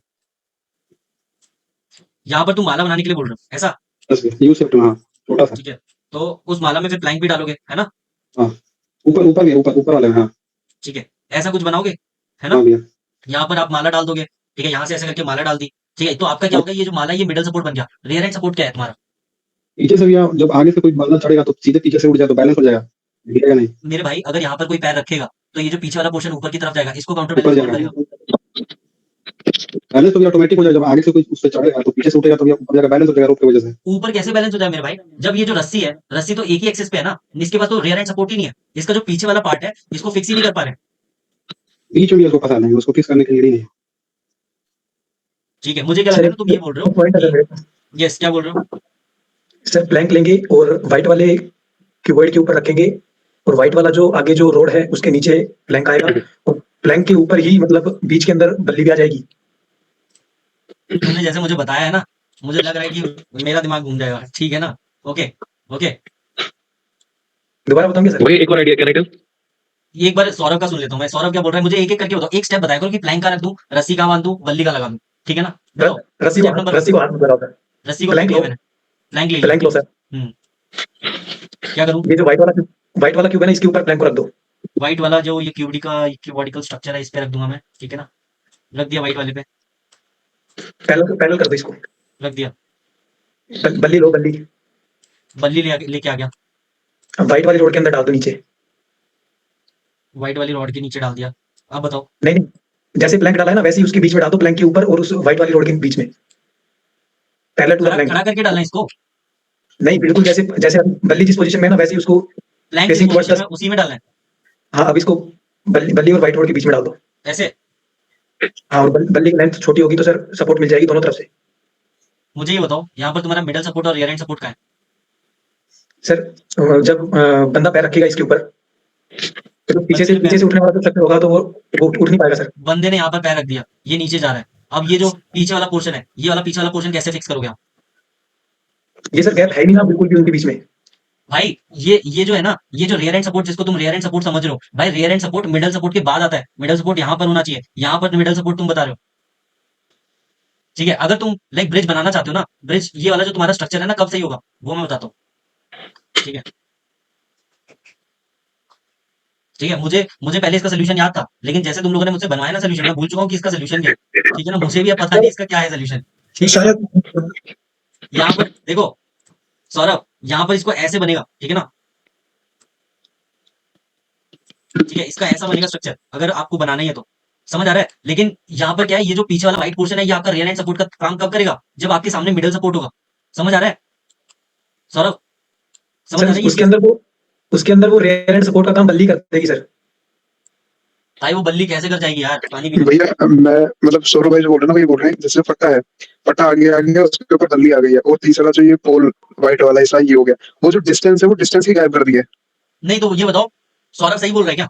यहाँ पर तुम माला बनाने के लिए बोल रहे हो ऐसा, बस यू शेप में हाँ छोटा सा ठीक है। तो उस माला में फिर प्लैंक भी डालोगे, है ना? हाँ ऊपर ऊपर भी ऊपर वाले में हाँ ठीक है, ऐसा कुछ बनाओगे, है ना? हाँ भैया यहाँ पर आप माला डाल दोगे, ठीक है। यहाँ से ऐसे करके माला डाल दी, ठीक है। तो आपका क्या होगा, ये जो माला ये मिडल सपोर्ट बन गया। रियर एंड सपोर्ट क्या है तुम्हारा? पीछे से भैया जब आगे से कोई बंदा चढ़ेगा तो सीधे पीछे से उड़ जाए तो बैलेंस हो जाएगा गिरेगा नहीं मेरे भाई अगर यहाँ पर कोई पैर रखेगा तो ये जो पीछे वाला पोर्शन ऊपर की तरफ जाएगा, इसको काउंटर ऊपर बैलेंस कौन जाएगा करेगा? बैलेंस तो भैया ऑटोमेटिक हो जाएगा जब आगे से कोई उससे चढ़ेगा तो पीछे से उठेगा तो भैया ऊपर जाएगा बैलेंस हो जाएगा रोप की वजह से ऊपर कैसे बैलेंस हो जाए मेरे भाई, जब ये जो रस्सी है, रस्सी तो एक ही एक्सेस पे है ना, इसके पास तो रियर एंड सपोर्ट ही नहीं है। इसका जो पीछे वाला पार्ट है इसको फिक्स ही नहीं कर पा रहे। बीच में भी उसको फंसा देंगे उसको फिक्स करने के लिए नहीं है ठीक है, मुझे क्या लग रहा है तुम ये बोल रहे हो, यस क्या बोल रहे हो? सर प्लैंक लेंगे और व्हाइट वाले क्यूबॉइड के ऊपर रखेंगे और व्हाइट वाला जो आगे जो रोड है उसके नीचे प्लैंक आएगा और प्लैंक के ऊपर ही मतलब बीच के अंदर बल्ली भी आ जाएगी। तुमने जैसे मुझे बताया है ना, मुझे लग रहा है कि मेरा दिमाग घूम जाएगा। ठीक है ना? Okay okay. दोबारा बताऊंगे सर? वही एक और आइडिया, कैन आई टेल? ये एक बार सौरभ का सुन लेता हूँ मैं। सौरभ क्या बोल रहा है मुझे एक एक करके बताओ। एक स्टेप बताया करो कि प्लैंक का रख दूं, रस्सी का बांध दूं, बल्ली का लगा दूं। ठीक है ना? बताओ रस्सी स्टेप नंबर रस्सी को हाथ में पकड़ा होता है। रस्सी को प्लैंक लिया लो, मैंने, प्लैंक ले लिया। प्लैंक लो सर। क्या करूं? ये जो व्हाइट वाला क्यूब है ना इसके ऊपर प्लैंक को रख दो। व्हाइट वाला जो ये क्यूबॉइडिकल स्ट्रक्चर है इस पे रख दूंगा मैं। ठीक है ना? रख दिया व्हाइट वाले पे, पैनल कर दो इसको। रख दिया। बल्ली लो, बल्ली बल्ली लेके आ गया, अब व्हाइट वाली रोड के अंदर डाल दो नीचे। व्हाइट वाली रॉड के नीचे डाल दिया। अब बताओ। नहीं नहीं, जैसे प्लैंक डाला है ना वैसे ही उसके बीच में डाल दो, प्लैंक के ऊपर और उस व्हाइट वाली रोड के बीच में, पैरेलल टू द प्लैंक। खड़ा करके डालना इसको? नहीं, बिल्कुल जैसे जैसे अभी बल्ली जिस पोजीशन में है ना वैसे ही उसको प्लैंक facing towards the- उसी में डालना है हाँ, अब इसको बल्ली और व्हाइट रोड के बीच में डाल दो। ऐसे? हाँ, और बल्ली की लेंथ छोटी होगी तो सर सपोर्ट मिल जाएगी दोनों तरफ से। मुझे ये बताओ यहाँ पर तुम्हारा मिडल सपोर्ट और रियर एंड सपोर्ट का है? सर जब बंदा पैर रखेगा इसके ऊपर तो पीछे से उठने वाला तो शख्स होगा तो वो उठ नहीं पाएगा सर। बंदे ने यहाँ पर पैर रख दिया, ये नीचे जा रहा है। अब ये जो पीछे वाला पोर्शन है, ये वाला पीछे वाला पोर्शन कैसे फिक्स करोगे आप? ये सर गैप है नहीं ना बिल्कुल भी उनके बीच में। भाई ये जो है ना, ये जो रियर एंड सपोर्ट जिसको तुम रियर एंड सपोर्ट समझ रहे हो, भाई rear end support middle support के बाद आता है। मिडल सपोर्ट यहाँ पर होना चाहिए, यहाँ पर मिडल सपोर्ट तुम बता रहे हो। ठीक है, अगर तुम लाइक ब्रिज बनाना चाहते हो ना, ब्रिज ये वाला जो तुम्हारा स्ट्रक्चर है ना कब सही होगा वो मैं बताता हूँ। ठीक है ठीक है, मुझे पहले इसका सोल्यूशन याद था, लेकिन जैसे तुम लोगों ने मुझसे बनवाया ना सोल्यूशन, मैं भूल चुका हूँ कि इसका सोल्यूशन क्या है। ठीक है ना? मुझे भी अब पता नहीं इसका क्या है सोल्यूशन। ठीक है, शायद यहाँ पर देखो सौरभ, यहाँ पर इसको ऐसे बनेगा। ठीक है ना? ठीक है, इसका ऐसा बनेगा स्ट्रक्चर अगर आपको बनाना ही है तो। समझ आ रहा है? लेकिन यहाँ पर क्या है, ये जो पीछे वाला व्हाइट पोर्शन है ये आपका रियर एंड सपोर्ट का काम कब करेगा? जब आपके सामने मिडल सपोर्ट होगा। समझ आ रहा है सौरभ? समझ आ रही सर है? उसके अंदर वो रियर एंड सपोर्ट का काम बल्ली कर देगी सर। भाई वो बल्ली कैसे कर जाएगी यार, पानी भी भैया मैं मतलब सौरभ भाई जो बोल रहे हैं ना, वही बोल रहे हैं जैसे पट्टा है, पट्टा आगे आ गया उसके ऊपर बल्ली आ गई है, और तीसरा जो ये पोल व्हाइट वाला ऐसा ये हो गया, वो जो डिस्टेंस है वो डिस्टेंस ही गायब कर दी है। नहीं तो ये बताओ सौरभ सही बोल रहा है क्या?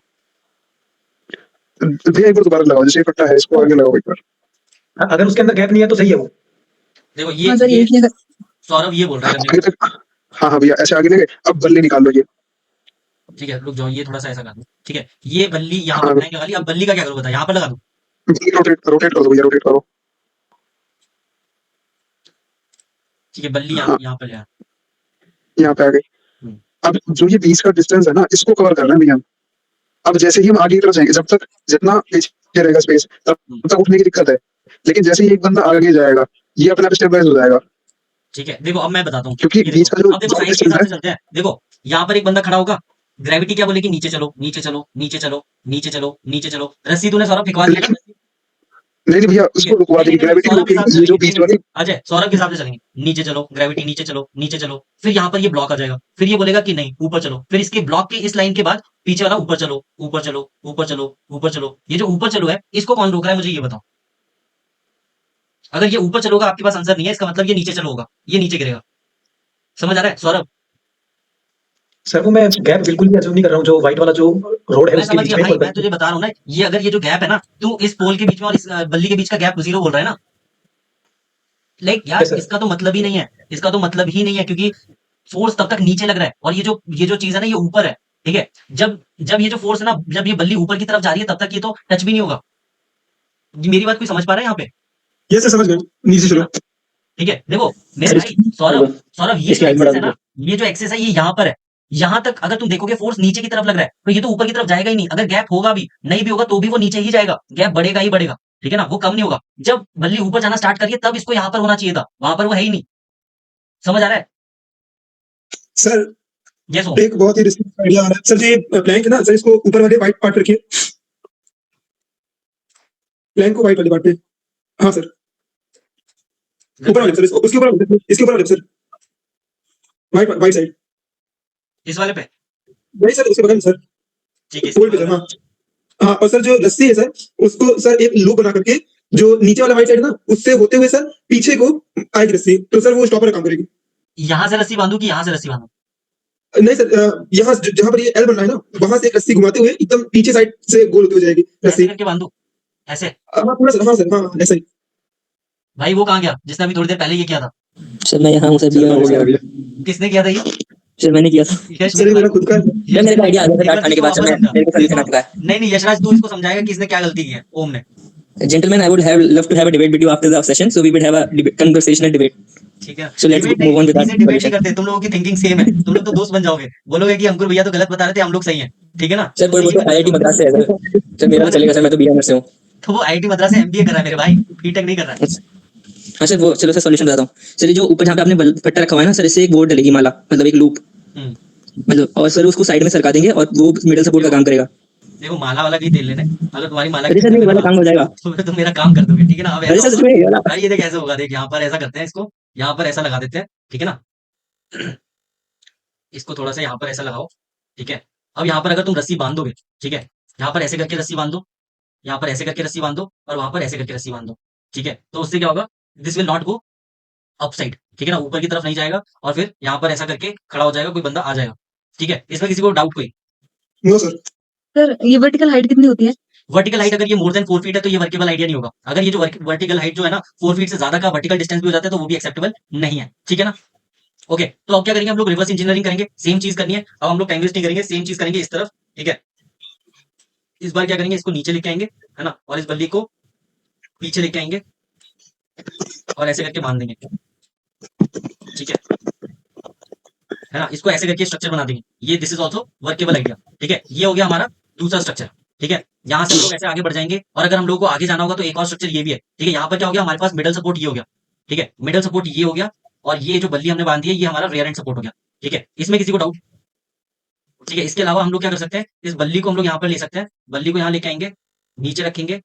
भैया एक बार दोबारा लगाओ, जैसे ये पट्टा है इसको आगे लगाओ एक बार। अगर उसके अंदर गैप नहीं है तो सही है वो। देखो हाँ सर, ये ये सौरभ ये बोल रहा है करने आगे को। तक, हाँ भैया ऐसे आगे लेके अब बल्ली निकाल लो ये। ठीक है रुक जाओ, ये थोड़ा सा ऐसा कर दो। ठीक है, ये बल्ली यहाँ हाँ पर प्लैंक लगा ली। अब बल्ली का क्या करूँ बता? यहाँ पर लगा दूं? रोटेट रोटेट करो भैया, रोटेट करो। ठीक है, बल्ली हाँ यहाँ पर ले आ। यहाँ पे आ गई। हम्म। अब जो ये 20 का डिस्टेंस है ना इसको कवर करना है भैया। अब जैसे ही हम आगे की तरफ जाएंगे, जब तक जितना पीछे रहेगा स्पेस तब तक उठने की दिक्कत है, लेकिन जैसे ही एक बंदा आगे जाएगा ये अपने आप स्टेबलाइज हो जाएगा। ठीक है, देखो अब मैं बताता हूँ। क्योंकि ये बीच देखो, का जो अब देखो साइंस के हिसाब से चलते हैं। देखो यहाँ पर एक बंदा खड़ा होगा, ग्रेविटी क्या बोलेगी? नीचे चलो नीचे चलो नीचे चलो नीचे चलो नीचे चलो। रस्सी तूने सौरभ फेंकवा दी ना? नहीं भैया ठीक है, उसको रुकवा देगी, ग्रेविटी सौरभ के हिसाब से ये जो चलेंगे। बीच वाली। अजय सौरभ के हिसाब से चलेंगे। नीचे चलो, ग्रेविटी नीचे चलो नीचे चलो, फिर यहाँ पर ये ब्लॉक आ जाएगा। फिर ये बोलेगा कि नहीं ऊपर चलो, फिर इसके ब्लॉक के इस लाइन के बाद पीछे वाला ऊपर चलो ऊपर चलो ऊपर चलो ऊपर चलो। ये जो ऊपर चलो है इसको कौन रोक रहा है मुझे ये बताओ। अगर ये ऊपर चलोगा आपके पास आंसर नहीं है, इसका मतलब ये नीचे चलो होगा, ये नीचे गिरेगा। समझ आ रहा है सौरभ? सर वो मैं गैप बिल्कुल भी अज्यूम नहीं कर रहा हूँ, जो व्हाइट वाला जो रोड है मैं उसके समझ बीच गया में भाई, और मैं तुझे बता रहा हूँ ना, ये अगर ये जो गैप है ना, तू इस पोल के बीच में और इस बल्ली के बीच का गैप 0 बोल रहा है ना, लाइक यार Yes, sir. इसका तो मतलब ही नहीं है, इसका तो मतलब ही नहीं है, क्योंकि फोर्स तब तक नीचे लग रहा है और ये जो चीज है ना ये ऊपर है। ठीक है, जब ये जो फोर्स है ना, जब ये बल्ली ऊपर की तरफ जा रही है तब तक ये तो टच भी नहीं होगा। मेरी बात कोई समझ पा रहा है यहाँ पे? ये सर समझ गए, नीचे चलो। ठीक है, देखो मेरे भाई सौरभ ये जो एक्सेस है ना, ये जो एक्सेस है ये यहाँ पर है। यहाँ तक अगर तुम देखोगे फोर्स नीचे की तरफ लग रहा है, तो ये तो ऊपर की तरफ जाएगा ही नहीं। अगर गैप होगा भी नहीं भी होगा तो भी वो नीचे ही जाएगा, गैप बढ़ेगा ही बढ़ेगा। ठीक है ना? वो कम नहीं होगा। जब बल्ली ऊपर जाना स्टार्ट करिए तब इसको यहाँ पर होना चाहिए था, वहां पर वो है ही नहीं। समझ आ रहा है? सर यस हो। एक बहुत ही रिस्की आइडिया आ रहा है सर। ये प्लैंक है ना सर, इसको ऊपर वाले व्हाइट पार्ट रखिए, प्लैंक को व्हाइट वाले पार्ट पे। हाँ सर, ऊपर वाले सर, उसके ऊपर वाले, इसके ऊपर वाले सर, व्हाइट साइड। इस वाले पे? नहीं सर, उसके बगल में सर, ठीक है, पोल पे सर। हाँ हाँ, और सर जो रस्सी है सर उसको सर एक लूप बना करके जो नीचे वाला व्हाइट साइड है ना उससे होते हुए सर पीछे को आएगी रस्सी, तो सर वो स्टॉपर का काम करेगी। यहाँ से रस्सी बांधू कि यहाँ से रस्सी बांधू? नहीं सर, यहाँ जहाँ पर ये एल बन रहा है ना, वहां से एक रस्सी घुमाते हुए एकदम पीछे साइड से गोल होती हुई जाएगी ऐसे रस्सी। करके बांध दो, ऐसे। हाँ पूरा सर, हाँ सर, हाँ ऐसा ही। भाई वो कहाँ गया जिसने अभी थोड़ी देर पहले ये किया था? सर मैं यहाँ हूँ सर, चलो हो गया भैया। किसने किया था ये? सर मैंने किया था यश सर ये मेरा खुद का है। सर, मेरे को आइडिया आ गया था डांट खाने के बाद, सर मैं मेरे को सोल्यूशन आ चुका है। नहीं नहीं यशराज, तू इसको समझाएगा कि इसने क्या गलती की है ओम ने। Gentlemen, I would have love to have a debate with you after the session, so we would have a conversational debate. ठीक है, So let's debate move on with नहीं, that डिबेट नहीं solution. करते, तुम लोगों की थिंकिंग सेम है, तुम लोग तो दोस्त बन जाओगे, बोलोगे कि अंकुर भैया तो गलत बता रहे थे, हम लोग सही हैं, ठीक है ना? सर कोई बोलते IIT मद्रास से है सर, सर मेरा तो चलेगा सर, मैं तो BA से हूँ। तो वो आईआईटी मद्रास से एमबीए कर रहा है मेरे भाई, बीटेक नहीं कर रहा है। हाँ सर, वो चलो सर सॉल्यूशन बताता हूँ सर। ये जो ऊपर जहाँ पे आपने पट्टा रखा हुआ है ना सर, इससे एक बोर्ड डलेगी माला, मतलब एक लूप, मतलब, और सर उसको साइड में सरका देंगे और वो मिडल सपोर्ट का काम करेगा। देखो माला वाला की तेल लेने, अगर तुम्हारी माला अरे सर नहीं, वाला काम हो जाएगा। तो तुम मेरा काम कर दोगे, ठीक है ना? अब अरे ऐसा सर होगा, ये वाला भाई ये देख ऐसे होगा, देख यहाँ पर ऐसा करते हैं, इसको यहाँ पर ऐसा लगा देते हैं, ठीक है ना? इसको थोड़ा सा यहाँ पर ऐसा लगाओ, ठीक है? अब यहाँ पर अगर तुम रस्सी बांध दोगे, ठीक है, यहाँ पर ऐसे करके रस्सी बांध दो, यहाँ पर ऐसे करके रस्सी बांध दो, और वहां पर ऐसे करके रस्सी बांध दो, ठीक है? तो उससे क्या होगा, this will not go upside, ठीक है ना? ऊपर की तरफ नहीं जाएगा, और फिर यहाँ पर ऐसा करके खड़ा हो जाएगा, कोई बंदा आ जाएगा, ठीक है? इसमें किसी को डाउट कोई? No sir. सर ये वर्टिकल हाइट कितनी होती है? वर्टिकल हाइट अगर ये मोर देन 4 फीट है तो ये वर्केबल आइडिया नहीं होगा। अगर ये जो वर्टिकल हाइट जो है ना 4 फीट से ज्यादा का वर्टिकल डिस्टेंस भी हो जाता है तो वो भी एक्सेप्टेबल नहीं है, ठीक है ना? ओके, तो अब क्या करेंगे हम लोग, रिवर्स इंजीनियरिंग करेंगे, सेम चीज करनी है। अब हम लोग टाइम वेस्ट नहीं करेंगे, सेम चीज करेंगे इस तरफ, ठीक है? इस बार क्या करेंगे, इसको नीचे लेके आएंगे, है ना, और इस बल्ली को पीछे लेके आएंगे और ऐसे करके बांध देंगे, ठीक है ना? इसको ऐसे करके स्ट्रक्चर बना देंगे। ये this is also workable idea, ठीक है? ये हो गया हमारा दूसरा स्ट्रक्चर, ठीक है? यहाँ से हम लोग ऐसे आगे बढ़ जाएंगे, और अगर हम लोग को आगे जाना होगा तो एक और स्ट्रक्चर ये भी है, ठीक है? यहाँ पर क्या हो गया, हमारे पास मिडल सपोर्ट ये हो गया, ठीक है? मिडल सपोर्ट ये हो गया, और ये जो बल्ली हमने बांधी है ये हमारा रियर एंड सपोर्ट हो गया, ठीक है? इसमें किसी को डाउट? ठीक है, इसके अलावा हम लोग क्या कर सकते हैं, इस बल्ली को हम लोग यहाँ पर ले सकते हैं, बल्ली को यहाँ लेके आएंगे, नीचे रखेंगे,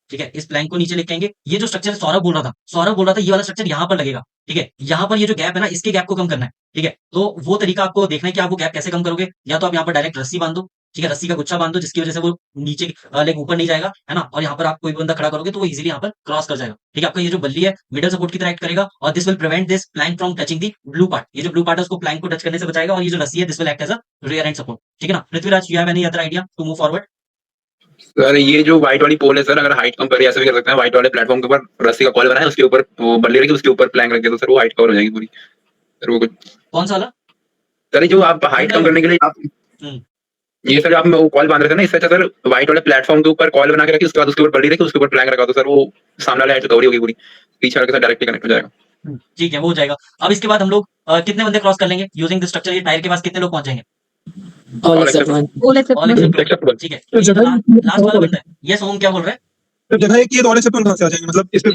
ठीक है? इस प्लैंक को नीचे लेके आएंगे। ये जो स्ट्रक्चर सौरभ बोल रहा था ये वाला स्ट्रक्चर यहाँ पर लगेगा, ठीक है? यहाँ पर ये जो गैप है ना, इसके गैप को कम करना है, ठीक है? तो वो तरीका आपको देखना है कि आप वो गैप कैसे कम करोगे। या तो आप यहाँ पर डायरेक्ट रस्सी बांध दो, ठीक है? रस्सी का गुच्छा बांध दो जिसकी वजह से वो नीचे लाइक ऊपर नहीं जाएगा, है ना? और यहाँ पर आप कोई बंदा खड़ा करोगे तो वो इजीली यहाँ पर क्रॉस कर जाएगा, ठीक है? आपका ये जो बल्ली है मिडल सपोर्ट की तरह एक्ट करेगा, और this will prevent this plank from touching the blue part. ये जो ब्लू पार्ट है उसको प्लैंक को टच करने से बचाएगा, और ये जो रस्सी है this will act as a rear end support, ठीक है ना? Prithviraj, you have any other idea to move forward? Sir ये जो व्हाइट वाली पोल है सर, अगर हाइट कम करे ऐसा भी कर सकते हैं, व्हाइट वाले प्लेटफॉर्म के ऊपर रस्सी का कॉल बनाए, उसके ऊपर वो बल्ली रखी, उसके ऊपर प्लैंक रखे, तो सर वो हाइट कवर हो जाएगी पूरी। सर वो कुछ कौन सा वाला? सर जो आप हाइट कम करने के लिए आप ये सर आप वो कॉल बांध रहे थे ना, इससे अच्छा सर व्हाइट वाले प्लेटफॉर्म के ऊपर कॉल बना के रखी, उसके बाद उसके ऊपर बल्ली रखी, उसके ऊपर प्लैंक रखा, तो सर वो सामने वाला हाइट कवर होगी पूरी, पीछे वाले के साथ डायरेक्टली कनेक्ट हो जाएगा। ठीक है, वो हो जाएगा। अब इसके बाद हम लोग कितने बंदे क्रॉस कर लेंगे यूजिंग दिस स्ट्रक्चर? ये टायर के पास कितने लोग पहुंच जाएंगे? All except one. All except All one. except one, Acceptable. ठीक है? तो जगह लास्ट वाला बंदा है। यस ओम, क्या बोल रहे हैं? तो जगह एक ये तो और कहां से आ जाएंगे, मतलब इस पे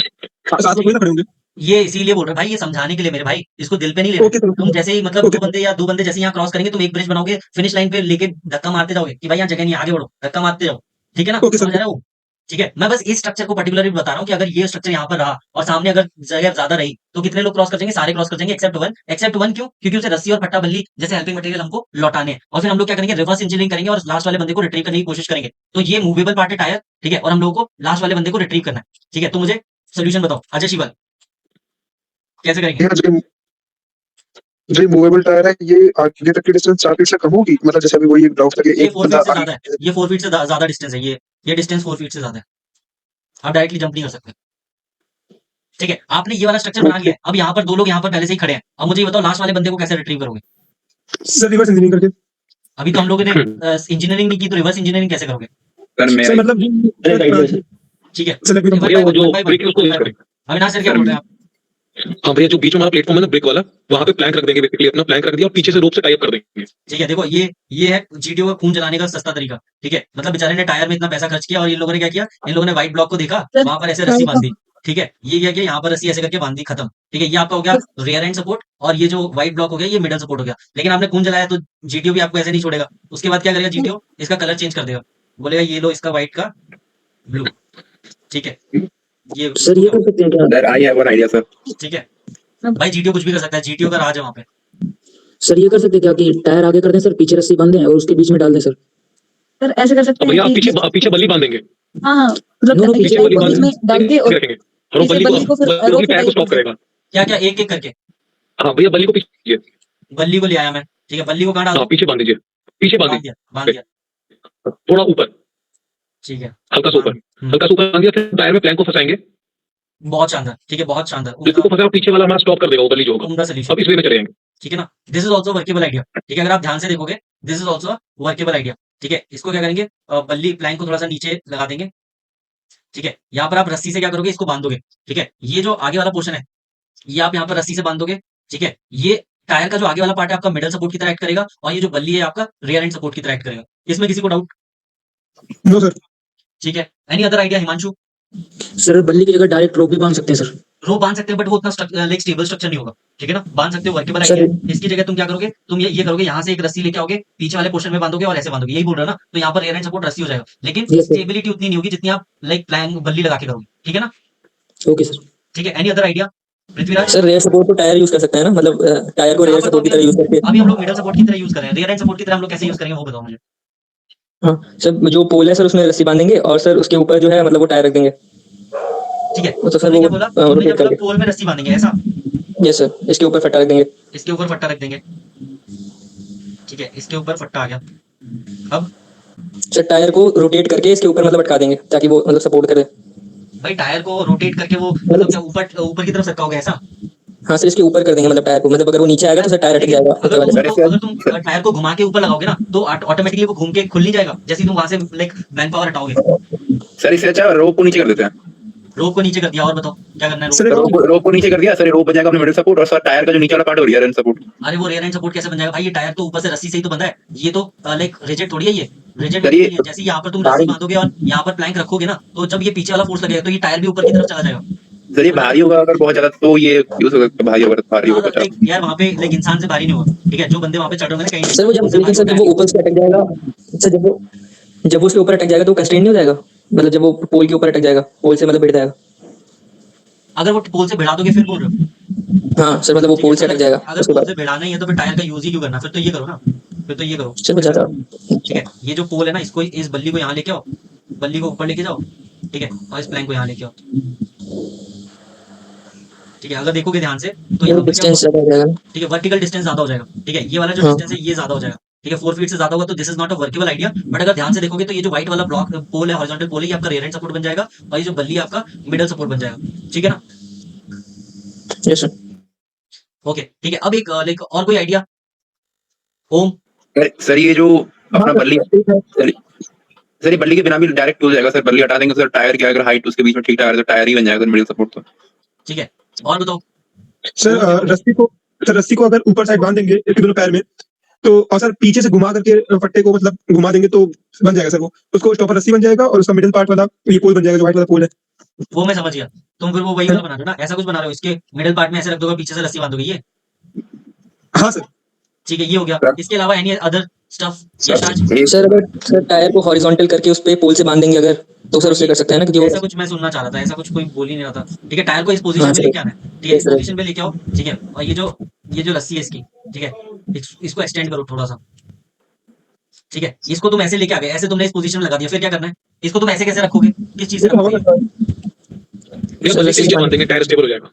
साथ में कोई ना खड़े होंगे। ये इसीलिए बोल रहे हैं भाई, ये समझाने के लिए मेरे भाई, इसको दिल पे नहीं लेना। Okay sir. तुम जैसे ही मतलब ओके। दो बंदे या दो बंदे जैसे यहाँ क्रॉस करेंगे, तुम एक ब्रिज बनाओगे, फिनिश लाइन पे लेके धक्का मारते जाओगे कि भाई यहाँ जगह नहीं है, आगे बढ़ो, धक्का मारते जाओ, ठीक है ना? Okay sir. समझ रहे हो? ठीक है, मैं बस इस स्ट्रक्चर को पर्टिकुलरली बता रहा हूँ कि अगर ये स्ट्रक्चर यहाँ पर रहा और सामने अगर जगह ज्यादा रही तो कितने लोग क्रॉस कर जाएंगे? सारे क्रॉस कर जाएंगे एक्सेप्ट वन। एक्सेप्ट वन क्यों? क्योंकि उसे रस्सी और पट्टा बल्ली जैसे हेल्पिंग मटेरियल हमको लौटाने हैं, और फिर हम लोग क्या करेंगे, रिवर्स इंजीनियरिंग करेंगे और लास्ट वाले बंदे को रिट्रीव करने की कोशिश करेंगे। तो ये मूवेबल पार्ट है टायर, ठीक है? और हम लोगों को लास्ट वाले बंदे को रिट्रीव करना है, ठीक है? तो मुझे सोल्यूशन बताओ अजय शिवल, कैसे करेंगे? जो मूवेबल टायर है ये आगे तक की डिस्टेंस 4 फीट से कम होगी, मतलब जैसे अभी वही एक डाउट था कि ये एक 4 बंदा फीट से ज्यादा है, ये 4 फीट से ज्यादा डिस्टेंस है, ये डिस्टेंस 4 फीट से ज्यादा है, आप डायरेक्टली जंप नहीं कर सकते, ठीक है? आपने ये वाला स्ट्रक्चर बना लिया है, अब यहाँ पर दो लोग यहाँ पर पहले से ही खड़े हैं, अब मुझे ये बताओ लास्ट वाले बंदे को कैसे रिट्रीव करोगे? सर रिवर्स इंजीनियरिंग करके। अभी तो हम लोगों ने इंजीनियरिंग नहीं की, तो रिवर्स इंजीनियरिंग कैसे करोगे? सर सर मतलब ठीक है, सर एकदम भैया वो जो ब्रिक है उसको यूज करें। अविनाश सर क्या बोल रहे हैं आप? हाँ भैया, जो बीच में हमारा प्लेटफॉर्म है ना ब्रिक वाला, वहाँ पे प्लैंक रख देंगे, बेसिकली अपना प्लैंक रख दिया और पीछे से रोप से टाई अप कर देंगे। ठीक है, देखो ये है जीटीओ का खून जलाने का सस्ता तरीका, ठीक है? मतलब बेचारे ने टायर में इतना पैसा खर्च किया और इन लोगों ने क्या किया, इन लोगों ने व्हाइट ब्लॉक को देखा, वहां पर ऐसे रस्सी बांधी, ठीक है? ये क्या किया, यहाँ पर रस्सी ऐसे करके बांधी, खत्म, ठीक है? ये आपका हो गया रियर एंड सपोर्ट, और ये जो व्हाइट ब्लॉक हो गया ये मिडल सपोर्ट हो गया। लेकिन आपने खून जलाया तो जीटीओ भी आपको ऐसे नहीं छोड़ेगा, उसके बाद क्या करेगा जीटीओ, इसका कलर चेंज कर देगा, बोलेगा ये लो इसका व्हाइट का ब्लू, ठीक है? ये सर ये कर सकते हैं क्या? Sir I have an idea sir. ठीक है भाई, जीटीओ कुछ भी कर सकता है, जीटीओ का राज है वहां पे। सर ये कर सकते हैं क्या कि टायर आगे कर दें सर, पीछे रस्सी बांध दें और उसके बीच में डाल दें सर? सर ऐसे कर सकते भैया हैं आप कि पीछे बल्ली बांध देंगे, हाँ हाँ, दोनों मतलब पीछे बल्ली बीच में डाल के और रखेंगे और वो पीछे बल्ली को फिर बल्ली रोप टायर को पे स्टॉप करेगा। क्या क्या एक एक करके हाँ भैया, बल्ली को पीछे बल्ली को ले आया मैं, ठीक है, बल्ली को कहाँ डाल हाँ दूं? पीछे बांध दीजिए, पीछे बांध बांध दिया, दीजिए थोड़ा ऊपर, ठीक है। हल्का सा ऊपर, हम्म, हल्का सा ऊपर बांध दिया। फिर टायर में प्लैंक को फंसाएंगे, बहुत शानदार, ठीक है, बहुत शानदार, जिसको को फंसाया पीछे वाला हमारा स्टॉप कर देगा वो बल्ली जो होगा। उम्दा सोल्यूशन, अब इस वे में चले जाएंगे। ठीक है ना। This is also workable idea, ठीक है, अगर आप ध्यान से देखोगे this is also workable idea, ठीक है। इसको क्या करेंगे, बल्ली प्लैंक को थोड़ा सा नीचे लगा देंगे, ठीक है। यहाँ पर आप रस्सी से क्या करोगे, इसको बांधोगे, ठीक है। ये जो आगे वाला पोर्शन है ये आप यहाँ पर रस्सी से बांधोगे, ठीक है। ये टायर का जो आगे वाला पार्ट है आपका मिडल सपोर्ट की तरह एक्ट करेगा, और ये जो बल्ली है आपका रियर एंड सपोर्ट की तरह एक्ट करेगा। इसमें किसी को डाउट? No sir. ठीक है, any other idea Himanshu? Sir बल्ली की जगह डायरेक्ट रोप भी बांध सकते हैं सर। रो बांध सकते हैं, बट वो उतना लाइक स्टेबल स्ट्रक्चर नहीं होगा, ठीक है ना। बांध सकते हो, वर्केबल सर आइडिया। इसकी जगह तुम क्या करोगे, तुम ये करोगे, यहाँ से एक रस्सी लेके आओगे, पीछे वाले पोर्शन में बांधोगे और ऐसे बांधोगे, यही बोल रहा ना। तो यहाँ पर रियर एंड सपोर्ट रस्सी हो जाएगा, लेकिन Yes, sir. स्टेबिलिटी उतनी नहीं होगी जितनी आप लाइक प्लैंक बल्ली लगा के करोगे, ठीक है ना। Okay sir. ठीक है, any other idea Prithviraj? Sir rear support तो टायर यूज कर सकते हैं ना, मतलब टायर को यहाँ रेयर पर तो सपोर्ट की तरह यूज करके। अभी हम लोग मिडल सपोर्ट की तरह यूज कर रहे हैं, रियर एंड सपोर्ट की तरह हम लोग कैसे यूज करेंगे वो बताओ मुझे। हाँ सर, जो पोल है सर उसमें रस्सी बांधेंगे और सर उसके ऊपर जो है मतलब वो टायर रख देंगे। ठीक है, तो सर तुमने वो क्या बोला, तुमने क्या रोटेट बोला, करके। पोल में रस्सी बांधेंगे ऐसा, यस सर, इसके ऊपर फट्टा रख देंगे। इसके ऊपर फट्टा रख देंगे, ठीक है, इसके ऊपर फट्टा आ गया। अब सर टायर को रोटेट करके इसके ऊपर मतलब अटका देंगे ताकि वो मतलब सपोर्ट करे। भाई टायर को रोटेट करके वो मतलब क्या ऊपर ऊपर की तरफ सरकाओगे ऐसा? हाँ सर, इसके ऊपर कर देंगे मतलब टायर को, मतलब अगर वो नीचे आएगा तो सर टायर अटक जाएगा ऊपर वाले से। अगर तुम टायर को घुमा के ऊपर लगाओगे ना तो ऑटोमेटिकली वो घूम के खुल नहीं जाएगा, जैसे ही तुम वहां से लाइक मैन पावर हटाओगे। सर इससे अच्छा रोप को नीचे कर देते हैं। रोप को नीचे कर दिया, और बताओ क्या करना है सर रोप? रोप को नीचे कर दिया सर, रोप बजाएगा अपने मिडिल सपोर्ट, और सर टायर का जो नीचे वाला पार्ट हो रियर एंड सपोर्ट। अरे वो रियर एंड सपोर्ट कैसे बन जाएगा भाई, ये टायर तो ऊपर से रस्सी से ही तो बंधा है, ये तो लाइक रिजिड थोड़ी है, ये रिजिड सर, नहीं ये है। जैसे यहाँ पर तुम रस्सी बांधोगे और यहाँ पर प्लैंक रखोगे ना, तो जब ये पीछे वाला फोर्स लगेगा तो ये टायर भी ऊपर की तरफ चला जाएगा। सर ये भारी होगा अगर बहुत ज्यादा, तो ये यूज हो सकता है, भारी होगा तो भारी होगा लाइक यार वहाँ पे लाइक इंसान से भारी नहीं होगा, ठीक है। जो बंदे वहाँ पे चढ़ रहे होंगे ना कहीं, सर वो जब उनसे लेकिन भारी सर जब वो होगा ऊपर से अटक जाएगा, सर जब वो उसके ऊपर अटक जाएगा तो कंस्ट्रेंट नहीं हो जाएगा, मतलब जब वो पोल के ऊपर अटक जाएगा, पोल से मतलब भिड़ जाएगा। अगर वो पोल से भिड़ा दोगे फिर बोल रहे हो? हाँ सर, मतलब वो ठीक है, पोल से अटक जाएगा अगर उसके पोल बाद। से भिड़ाना ही है तो फिर टायर का यूज ही क्यों करना, फिर तो ये करो ना, फिर तो ये करो। सर बचाता। ठीक है, ये जो पोल है ना, इसको इस बल्ली को यहाँ लेके आओ, बल्ली को ऊपर लेके जाओ, ठीक है, और इस प्लैंक को यहाँ लेके आओ, ठीक है। अगर देखोगे ध्यान से तो यहाँ पर क्या डिस्टेंस होगा, ज्यादा हो जाएगा। ठीक है, वर्टिकल डिस्टेंस ज्यादा हो जाएगा, ठीक है। ये वाला जो हाँ डिस्टेंस है ये ज्यादा हो जाएगा, ठीक है, 4 फीट से ज्यादा होगा, तो this is not a workable idea. But अगर ध्यान से देखोगे तो ये जो व्हाइट वाला ब्लॉक पोल है, हॉरिजॉन्टल पोल है, ये आपका रियर एंड सपोर्ट बन जाएगा, और ये जो बल्ली है आपका मिडल सपोर्ट बन जाएगा, ठीक है ना। Yes sir. ओके, ठीक है। अब एक लाइक और कोई आइडिया ओम? सर ये जो अपना बल्ली सर ये बल्ली के बिना भी डायरेक्ट हो जाएगा सर, बल्ली हटा देंगे सर, टायर की अगर हाइट उसके बीच में ठीक ठाक है तो टायर ही बन जाएगा मिडिल सपोर्ट तो। ठीक है, और बताओ। सर रस्सी को अगर ऊपर साइड बांध देंगे एक दोनों पैर में, तो और सर पीछे से घुमा करके फट्टे को मतलब घुमा देंगे तो बन जाएगा सर, वो उसको स्टॉपर रस्सी बन जाएगा और उसका मिडिल पार्ट वाला ये पोल बन जाएगा, जो व्हाइट वाला पोल है। वो मैं समझ गया, तुम फिर वो वही वाला बना रहे हो ना, ऐसा कुछ बना रहे हो, इसके मिडिल पार्ट में ऐसे रख दोगे, पीछे से रस्सी बांधोगे, ये हाँ सर। ठीक है, ये हो गया। इसके अलावा एनी अदर स्टफ? सर अगर सर टायर को हॉरिजॉन्टल करके उस पे पोल से बांध देंगे अगर, तो सर उससे कर सकते हैं ना, क्योंकि ऐसा कुछ मैं सुनना चाह रहा था, ऐसा कुछ कोई बोल ही नहीं रहा था। ठीक है, टायर को इस पोजीशन हाँ में सर। लेके आना है, ठीक है, इस Yes, sir. पोजीशन में लेके आओ, ठीक है। और ये जो रस्सी है इसकी, ठीक है, इसको एक्सटेंड करो थोड़ा सा, ठीक है। इसको तुम ऐसे लेके आ गए, ऐसे तुमने इस पोजीशन में लगा दिया, फिर क्या करना है, इसको तुम ऐसे कैसे रखोगे, किस चीज से रखोगे? टायर स्टेबल हो जाएगा।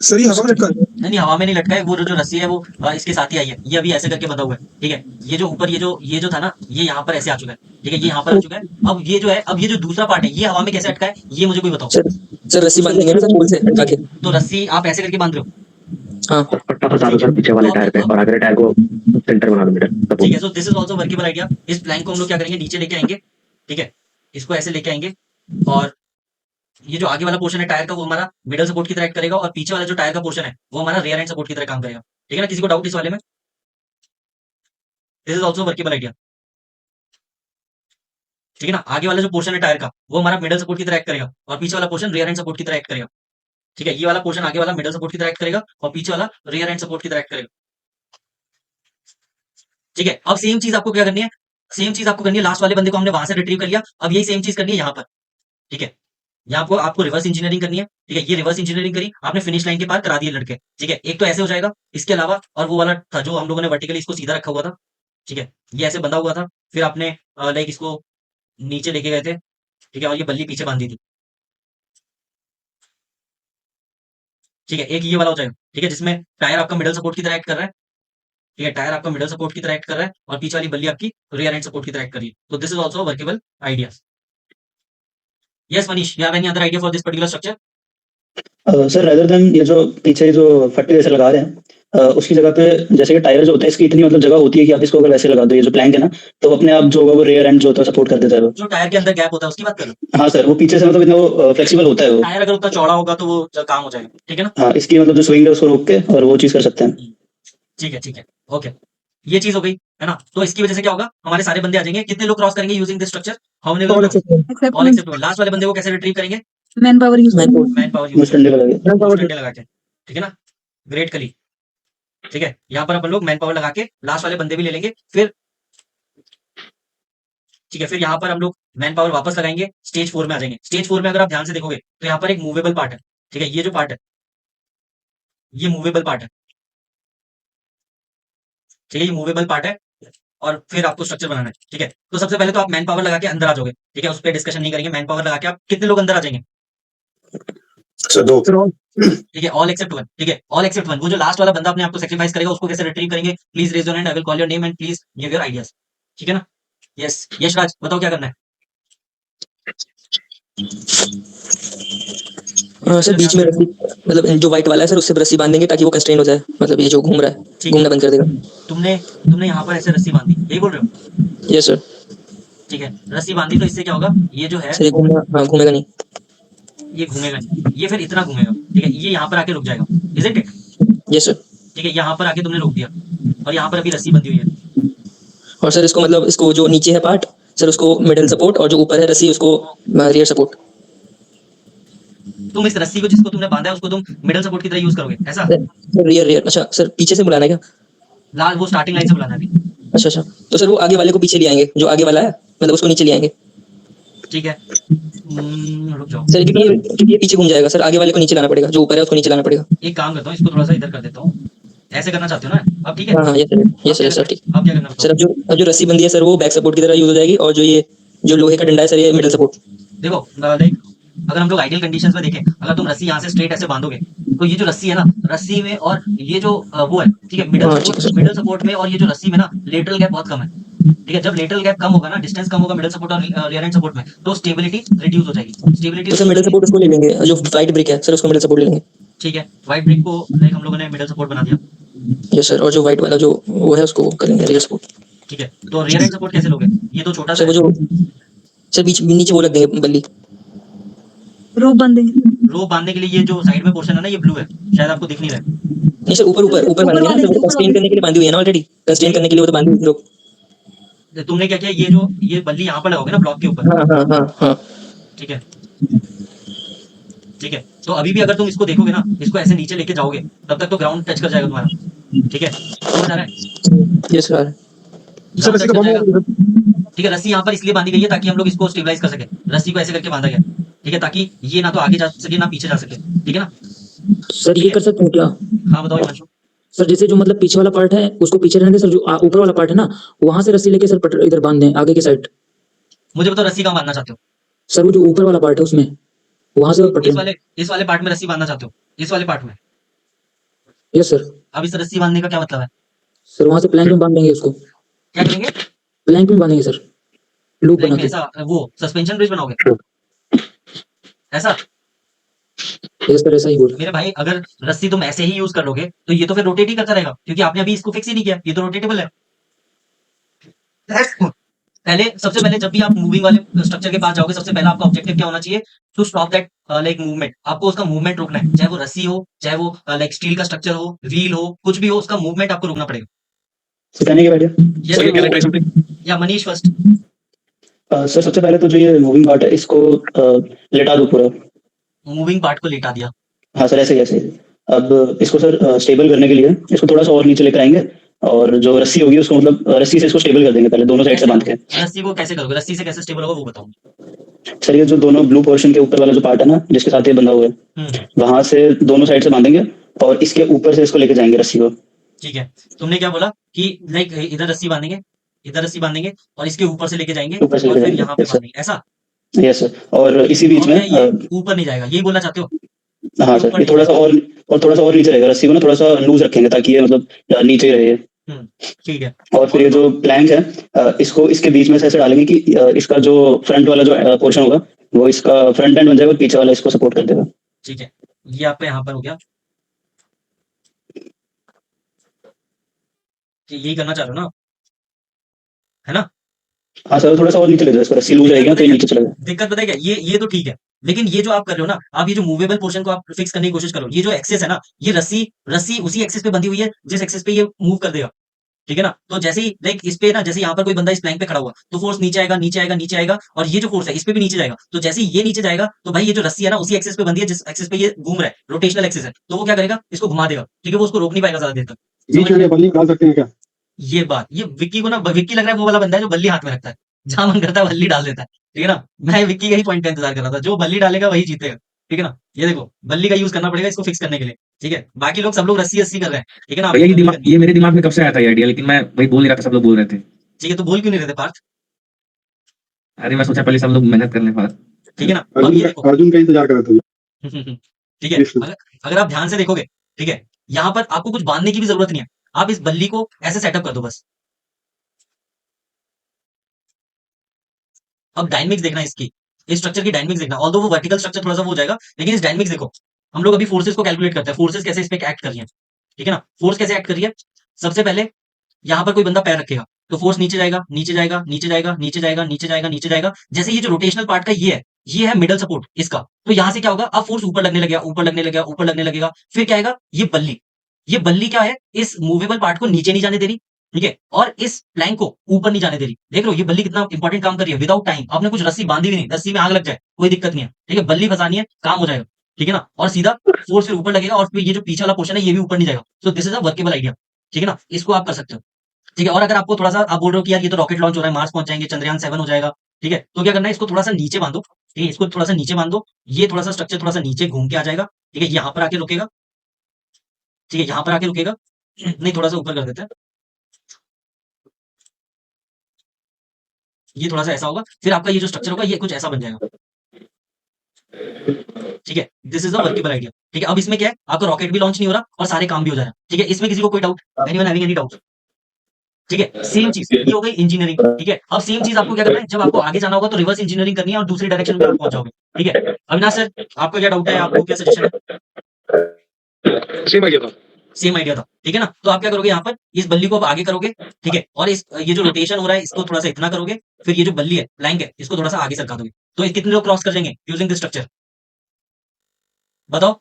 सर ये हवा में लटका है। नहीं, हवा में नहीं लटका है, वो जो रस्सी है वो इसके साथ ही आई है, ये अभी ऐसे करके बंधा हुआ है, ठीक है। ये जो ऊपर ये जो था ना, ये यहाँ पर ऐसे आ चुका है, ठीक है, ये यहाँ पर आ चुका है। अब ये जो है, अब ये जो दूसरा पार्ट है ये हवा में कैसे अटका है, ये मुझे कोई बताओ। सर रस्सी बांध देंगे ना सर पोल से अटका के। तो रस्सी आप ऐसे करके बांध रहे हो, हाँ पट्टा फंसा दो सर पीछे वाले टायर पे और आगे टायर को सेंटर बना दो मिडल ठीक है। So this is also workable idea. इस प्लैंक को हम लोग क्या करेंगे, नीचे लेके आएंगे, ठीक है, इसको ऐसे लेके आएंगे, और ये जो आगे वाला पोर्शन है टायर का वो हमारा मिडल सपोर्ट की तरह एक्ट करेगा, और पीछे वाला जो टायर का पोर्शन है वो हमारा रियर एंड सपोर्ट की तरह काम करेगा, ठीक है ना। किसी को डाउट इस वाले में? This is also workable idea, ठीक है ना। आगे वाला जो पोर्शन है टायर का वो हमारा मिडल सपोर्ट की तरह एक्ट करेगा, और पीछे वाला पोर्शन रियर एंड सपोर्ट की तरह एक्ट करेगा, ठीक है। ये वाला पोर्शन आगे वाला मिडल सपोर्ट की तरह एक्ट करेगा, और पीछे वाला रियर एंड सपोर्ट की तरह एक्ट करेगा, ठीक है। अब सेम चीज आपको क्या करनी है, सेम चीज आपको करनी है, लास्ट वाले बंदे को हमने वहां से रिट्रीव कर लिया, अब यही सेम चीज करनी है यहाँ पर, ठीक है। यहाँ आपको रिवर्स इंजीनियरिंग करनी है, ठीक है। ये रिवर्स इंजीनियरिंग करी आपने, फिनिश लाइन के पार करा दिए लड़के, ठीक है। एक तो ऐसे हो जाएगा, इसके अलावा और वो वाला था जो हम लोगों ने वर्टिकली इसको सीधा रखा हुआ था, ठीक है, ये ऐसे बंधा हुआ था, फिर आपने लाइक इसको नीचे लेके गए थे, ठीक है, और ये बल्ली पीछे बांधी थी, ठीक है। एक ये वाला हो जाएगा, ठीक है, जिसमें टायर आपका मिडल सपोर्ट की तरह एक्ट कर रहा है, ठीक है, टायर आपका मिडल सपोर्ट की तरह एक्ट कर रहा है और पीछे वाली बल्ली आपकी रियर एंड सपोर्ट की तरह एक्ट कर रही है। तो this is also workable idea. Yes Manish, you have any other idea for this particular structure? Sir rather than ये जो पीछे जो फट्टे जैसे लगा रहे हैं उसकी जगह पे जैसे कि टायर जो होता है इसकी इतनी मतलब जगह होती है कि आप इसको अगर वैसे लगा दो, ये जो प्लैंक है ना, तो अपने आप जो होगा वो रेयर एंड जो होता है सपोर्ट कर देता है वो। जो टायर के अंदर गैप होता है उसकी बात कर रहे हो? हाँ सर, वो पीछे से मतलब इतना वो फ्लेक्सिबल होता है वो। टायर अगर उतना चौड़ा होगा तो वो काम हो जाएगा, ठीक है ना? हाँ, इसकी मतलब जो स्विंग है उसको रोक के और वो चीज कर सकते हैं। ठीक है, ओके, ये चीज हो गई है ना। तो इसकी वजह से क्या होगा, हमारे सारे बंदे आ जाएंगे। कितने लोग क्रॉस करेंगे using this structure? How many All लोग? except one. All except one. Last वाले बंदे को कैसे रिट्रीव करेंगे? Man power use man man power use डंडे लगा के। डंडे लगा के, ठीक है ना। ग्रेट कली, ठीक है। यहाँ पर अपन लोग मैन पावर लगा के लास्ट वाले बंदे भी ले लेंगे, फिर ठीक है, फिर यहाँ पर हम लोग मैन पावर वापस लगाएंगे, स्टेज 4 में आ जाएंगे। स्टेज 4 में अगर आप ध्यान से देखोगे तो यहाँ पर एक मूवेबल पार्ट है, ठीक है। ये जो पार्ट है ये मूवेबल पार्ट है, ठीक है, ये मूवेबल पार्ट है और फिर आपको स्ट्रक्चर बनाना है, ठीक है। तो सबसे पहले तो आप मैन पावर लगा के अंदर आ जाओगे, ठीक है, उस पर डिस्कशन नहीं करेंगे। मैन पावर लगा के आप कितने लोग अंदर आ जाएंगे? Sir 2 Sir, all. ठीक है, ऑल एक्सेप्ट वन, ठीक है, ऑल एक्सेप्ट वन। वो जो लास्ट वाला बंदा अपने आप को सेक्रीफाइस करेगा उसको कैसे रिट्रीव करेंगे? Please raise your hand, I will call your name and please give your ideas, ठीक है ना। यस यशराज, बताओ क्या करना है? सर बीच में रस्सी, मतलब जो व्हाइट वाला है सर उससे रस्सी बांधेंगे ताकि वो कंस्ट्रेन हो जाए, मतलब ये जो घूम रहा है ठीक घूमना बंद कर देगा। तुमने यहाँ पर ऐसे रस्सी बांधी, यही बोल रहे हो? Yes sir. ठीक है, रस्सी बांधी तो इससे क्या होगा, ये जो है सर ये घूमेगा नहीं। ये घूमेगा नहीं, ये फिर इतना घूमेगा, ठीक है, ये यहाँ पर आके रुक जाएगा, इजंट इट? Yes sir. ठीक है, यहाँ पर आके तुमने रोक दिया और यहाँ पर अभी रस्सी बंधी हुई है। और सर इसको मतलब इसको जो नीचे है पार्ट सर उसको मिडिल सपोर्ट और जो ऊपर है रस्सी उसको रियर सपोर्ट। तुम इस रस्सी को जिसको तुमने बांधा है उसको तुम मिडल सपोर्ट की तरह यूज करोगे, ऐसा? सर रियर रियर, अच्छा सर पीछे से बुलाना है क्या? लाल वो स्टार्टिंग लाइन से बुलाना है अभी। अच्छा, तो सर वो आगे वाले को पीछे ले आएंगे, जो आगे वाला है मतलब उसको नीचे ले आएंगे। ठीक है, रुक जाओ, सर क्योंकि ये पीछे घूम जाएगा सर, आगे वाले को नीचे लाना पड़ेगा, जो ऊपर है उसको नीचे लाना पड़ेगा। एक काम करता हूँ, इसको थोड़ा सा इधर कर देता हूँ। ऐसे करना चाहते हो ना अब? ठीक है, हाँ यस सर ठीक। अब क्या करना सर अब जो रस्सी बंदी है सर वो बैक सपोर्ट की तरह यूज हो जाएगी और जो ये जो लोहे का डंडा है सर ये मिडिल सपोर्ट। देखो लाइक अगर हम लोग आइडियल कंडीशंस में देखें, अगर तुम रस्सी यहाँ से स्ट्रेट ऐसे बांधोगे तो ये जो रस्सी है ना, रस्सी में और ये जो वो है, ठीक है, मिडल सपोर्ट में और ये जो रस्सी में ना लेटरल गैप बहुत कम है, ठीक है। जब लेटरल गैप कम होगा ना, डिस्टेंस कम होगा मिडल सपोर्ट और रियर एंड सपोर्ट में, तो स्टेबिलिटी रिड्यूस हो जाएगी। स्टेबिलिटी तो सर मिडिल सपोर्ट उसको ले लेंगे, जो व्हाइट ब्रिक है सर उसको मिडिल सपोर्ट ले लेंगे। ठीक है, व्हाइट ब्रिक को लाइक हम लोगों ने मिडल सपोर्ट बना दिया। यस सर, और जो व्हाइट वाला जो वो है उसको करेंगे रियर सपोर्ट। ठीक है, तो रियर एंड सपोर्ट कैसे लोगे? ये तो छोटा सा सर वो जो सर बीच नीचे वो लग देंगे बल्ली। रोप बांधेंगे। रोप बांधने के लिए ये जो साइड में पोर्शन है ना, ये ब्लू है, शायद आपको दिख नहीं रहा है। नहीं सर ऊपर बांधेंगे ना, वो कंस्ट्रेन करने के लिए बांधी हुई है ना ऑलरेडी, कंस्ट्रेन करने के लिए वो तो बांधी हुई लोग। तुमने क्या किया, ये बल्ली यहाँ पर लगाओगे ना ब्लॉक के ऊपर। हाँ ठीक है, ठीक है, तो अभी भी अगर तुम इसको देखोगे ना, इसको ऐसे नीचे लेके जाओगे तब तक तो ग्राउंड टच कर जाएगा तुम्हारा, ठीक है, समझ आ रहा है? Yes sir. सर रस्सी को बांधो। ठीक है, रस्सी यहाँ पर इसलिए बांधी गई है ताकि हम लोग इसको स्टेबलाइज कर सके। रस्सी को ऐसे करके बांधा गया, ठीक है, ताकि ये ना तो आगे जा सके ना पीछे जा सके, ठीक है ना। सर ये कर सकते हो क्या? हाँ बताओ हिमांशु। सर जैसे जो मतलब पीछे वाला पार्ट है उसको पीछे रहने दे सर, जो ऊपर वाला पार्ट है ना वहां से रस्सी लेके सर इधर बांध दें आगे की साइड। मुझे बताओ रस्सी कहाँ बांधना चाहते हो? सर वो जो ऊपर वाला पार्ट है उसमें वहां से इस वाले पार्ट में रस्सी बांधना चाहते हो? इस वाले पार्ट में? Yes sir. अब इस रस्सी बांधने का क्या मतलब है? सर वहां से प्लैंक में बांध देंगे उसको। क्या करेंगे? प्लैंक में बांधेंगे सर, लूप बना के। ऐसा वो सस्पेंशन ब्रिज बनाओगे ऐसा? यस सर ऐसा ही बोल। मेरे भाई अगर रस्सी तुम ऐसे ही यूज कर लोगे तो ये तो फिर रोटेट ही करता रहेगा, क्योंकि आपने अभी इसको फिक्स ही नहीं किया, ये तो रोटेटेबल है। सबसे पहले जब भी आप मूविंग वाले स्ट्रक्चर के पास जाओगे, सबसे पहला आपका ऑब्जेक्टिव क्या होना चाहिए? To stop that like movement. आपको उसका मूवमेंट रोकना है, चाहे वो रस्सी हो, चाहे वो लाइक स्टील का स्ट्रक्चर हो, व्हील हो, कुछ भी हो, उसका मूवमेंट आपको रोकना पड़ेगा। सिखाने के बैठे या मनीष फर्स्ट। सर सबसे पहले तो जो ये मूविंग पार्ट है इसको लेटा दो पूरा। मूविंग पार्ट को लेटा दिया। हाँ सर ऐसे ऐसे। अब इसको सर स्टेबल करने के लिए इसको थोड़ा सा और नीचे लेकर आएंगे और जो रस्सी होगी उसको मतलब रस्सी से इसको स्टेबल कर देंगे पहले दोनों साइड से बांध के। रस्सी को कैसे करोगे? रस्सी से कैसे स्टेबल होगा वो बताओ। सर ये जो दोनों ब्लू पोर्शन के ऊपर वाला जो पार्ट है ना जिसके साथ ये बंधा हुआ है वहां से दोनों साइड से बांधेंगे और इसके ऊपर से इसको लेके जाएंगे रस्सी को। ठीक है, तुमने क्या बोला कि लाइक इधर रस्सी बांधेंगे, इधर रस्सी बांधेंगे और इसके ऊपर से लेके जाएंगे और फिर यहाँ पे बांधेंगे, ऐसा? Yes sir. और इसी बीच में ऊपर नहीं जाएगा, यही बोलना चाहते हो? हाँ सर, ये थोड़ा सा और थोड़ा सा और नीचे रहेगा रस्सी को ना, थोड़ा सा लूज रखेंगे ताकि ये मतलब नीचे ही रहे। ठीक है। और फिर ये जो प्लैंक है इसको इसके बीच में से ऐसे डालेंगे कि इसका जो फ्रंट वाला जो पोर्शन होगा वो इसका फ्रंट एंड बन जाएगा और पीछे वाला इसको सपोर्ट कर देगा। ठीक है, ये आपका यहाँ पर हो गया। कि यही करना चाह रहे हो ना, है ना? हाँ सर, थोड़ा सा और नीचे ले जाओ इसको, रस्सी लूज रहेगी ना तो ये नीचे चला जाएगा। दिक्कत पता है क्या, ये तो ठीक है, लेकिन ये जो आप कर रहे हो ना, आप ये जो मूवेबल पोर्शन को आप फिक्स करने की कोशिश करो। ये जो एक्सेस है ना, ये रस्सी रस्सी उसी एक्सेस पे बंधी हुई है जिस एक्सेस पे ये मूव कर देगा, ठीक है ना? तो जैसे ही लाइक इस पे ना, जैसे यहाँ पर कोई बंदा इस प्लैंक पे खड़ा हुआ तो फोर्स नीचे आएगा, नीचे आएगा, नीचे आएगा, और ये जो फोर्स है इस पे भी नीचे जाएगा। तो जैसे ही ये नीचे जाएगा तो भाई ये जो रस्सी है ना उसी एक्सेस पे बंधी है जिस एक्सेस पे ये घूम रहा है, रोटेशनल एक्सेस है, तो वो क्या करेगा, इसको घुमा देगा, ठीक है? वो उसको रोक नहीं पाएगा ज्यादा देर तक। बीच में ये बल्ली डाल सकते हैं क्या? ये बात, ये विक्की को ना, विक्की लग रहा है वो वाला बंदा है जो बल्ली हाथ में रखता है, जहां मन करता है बल्ली डाल देता है, ठीक है ना? मैं विक्की का ही पॉइंट का इंतजार कर रहा था, जो बल्ली डालेगा वही जीतेगा, ठीक है ना? ये देखो बल्ली का यूज करना पड़ेगा इसको फिक्स करने के लिए, ठीक है? बाकी लोग सब लोग रस्सी रस्सी कर रहे हैं, ठीक है ना? भैया आपको बल्ली करनी है। ये मेरे दिमाग में कब से आया था ये आइडिया, लेकिन मैं वही बोल नहीं रहा था, सब लोग बोल रहे थे। ठीक है, तो बोल क्यों नहीं रहे थे पार्थ? अरे मैं सोचा पहले सब लोग मेहनत करने बाद। ठीक है ना? अब ये देखो अर्जुन का इंतजार कर रहा था। ठीक है, अगर आप ध्यान से देखोगे, ठीक है, यहाँ पर आपको कुछ बांधने की भी जरूरत नहीं है, आप इस बल्ली को ऐसे सेटअप कर दो बस। अब डायनेमिक्स देखना इसकी, इस स्ट्रक्चर की डायनेमिक्स देखना, ऑल्दो वो वर्टिकल स्ट्रक्चर थोड़ा सा वो हो जाएगा, लेकिन इस डायनेमिक्स देखो। हम लोग अभी फोर्सेस को कैलकुलेट करते हैं, फोर्सेस कैसे इस पे एक्ट कर रही है, ठीक है ना? फोर्स कैसे एक्ट कर रही है, सबसे पहले यहाँ पर कोई बंदा पैर रखेगा तो फोर्स नीचे जाएगा, नीचे जाएगा, नीचे जाएगा, नीचे जाएगा, नीचे जाएगा, नीचे जाएगा। जैसे ये जो रोटेशनल पार्ट का ये है मिडल सपोर्ट इसका, तो यहाँ से क्या होगा, अब फोर्स ऊपर लगने लगेगा, ऊपर लगने लगेगा, ऊपर लगने लगेगा। फिर क्या आएगा, ये बल्ली क्या है, इस मूवेबल पार्ट को नीचे नहीं जाने दे रही, ठीक है, और इस प्लैंक को ऊपर नहीं जाने दे रही। देख लो ये बल्ली कितना इंपॉर्टेंट काम कर रही है, विदाउट टाइम। आपने कुछ रस्सी बांधी भी नहीं, रस्सी में आग लग जाए कोई दिक्कत नहीं है, ठीक है? बल्ली फंसानी है, काम हो जाएगा, ठीक है ना? और सीधा फोर्स फिर ऊपर लगेगा और फिर ये जो पीछे वाला पोर्शन है ये भी ऊपर नहीं जाएगा। सो this is a workable idea, ठीक है ना? इसको आप कर सकते हो, ठीक है? और अगर आपको थोड़ा सा आप बोल रहे हो कि यार ये तो रॉकेट लॉन्च हो रहा है, मार्स पहुंच जाएंगे, चंद्रयान 7 हो जाएगा, ठीक है? तो क्या करना है, इसको थोड़ा सा नीचे बांधो, ठीक है? इसको थोड़ा सा नीचे बांधो, ये थोड़ा सा स्ट्रक्चर थोड़ा सा नीचे घूम के आ जाएगा, ठीक है? यहाँ पर आके रुकेगा, ठीक है? यहाँ पर आके रुकेगा, नहीं थोड़ा सा ऊपर कर देते हैं, ये थोड़ा सा ऐसा होगा, फिर आपका ये जो स्ट्रक्चर होगा ये कुछ ऐसा बन जाएगा, ठीक है? This is a workable idea, ठीक है? अब इसमें क्या है, आपका रॉकेट भी लॉन्च नहीं हो रहा और सारे काम भी हो जा रहा है, ठीक है? इसमें किसी को कोई doubt, anyone having any doubt? ठीक है, सेम चीज ये हो गई इंजीनियरिंग, ठीक है? अब सेम चीज आपको क्या करना है, जब आपको आगे जाना होगा तो रिवर्स इंजीनियरिंग करनी है और दूसरी डायरेक्शन में आप पहुंच जाओगे, ठीक है? अविनाश सर आपका क्या डाउट है, आपको क्या सजेशन है? सेम आइडिया था। सेम आइडिया था, ठीक है ना? तो आप क्या करोगे, यहाँ पर इस बल्ली को आप आगे करोगे, ठीक है? और इस ये जो रोटेशन हो रहा है इसको थोड़ा सा इतना करोगे, फिर ये जो बल्ली है, प्लैंक है, इसको थोड़ा सा आगे सरका दोगे, तो ये कितने लोग क्रॉस कर जाएंगे यूजिंग दिस स्ट्रक्चर, बताओ?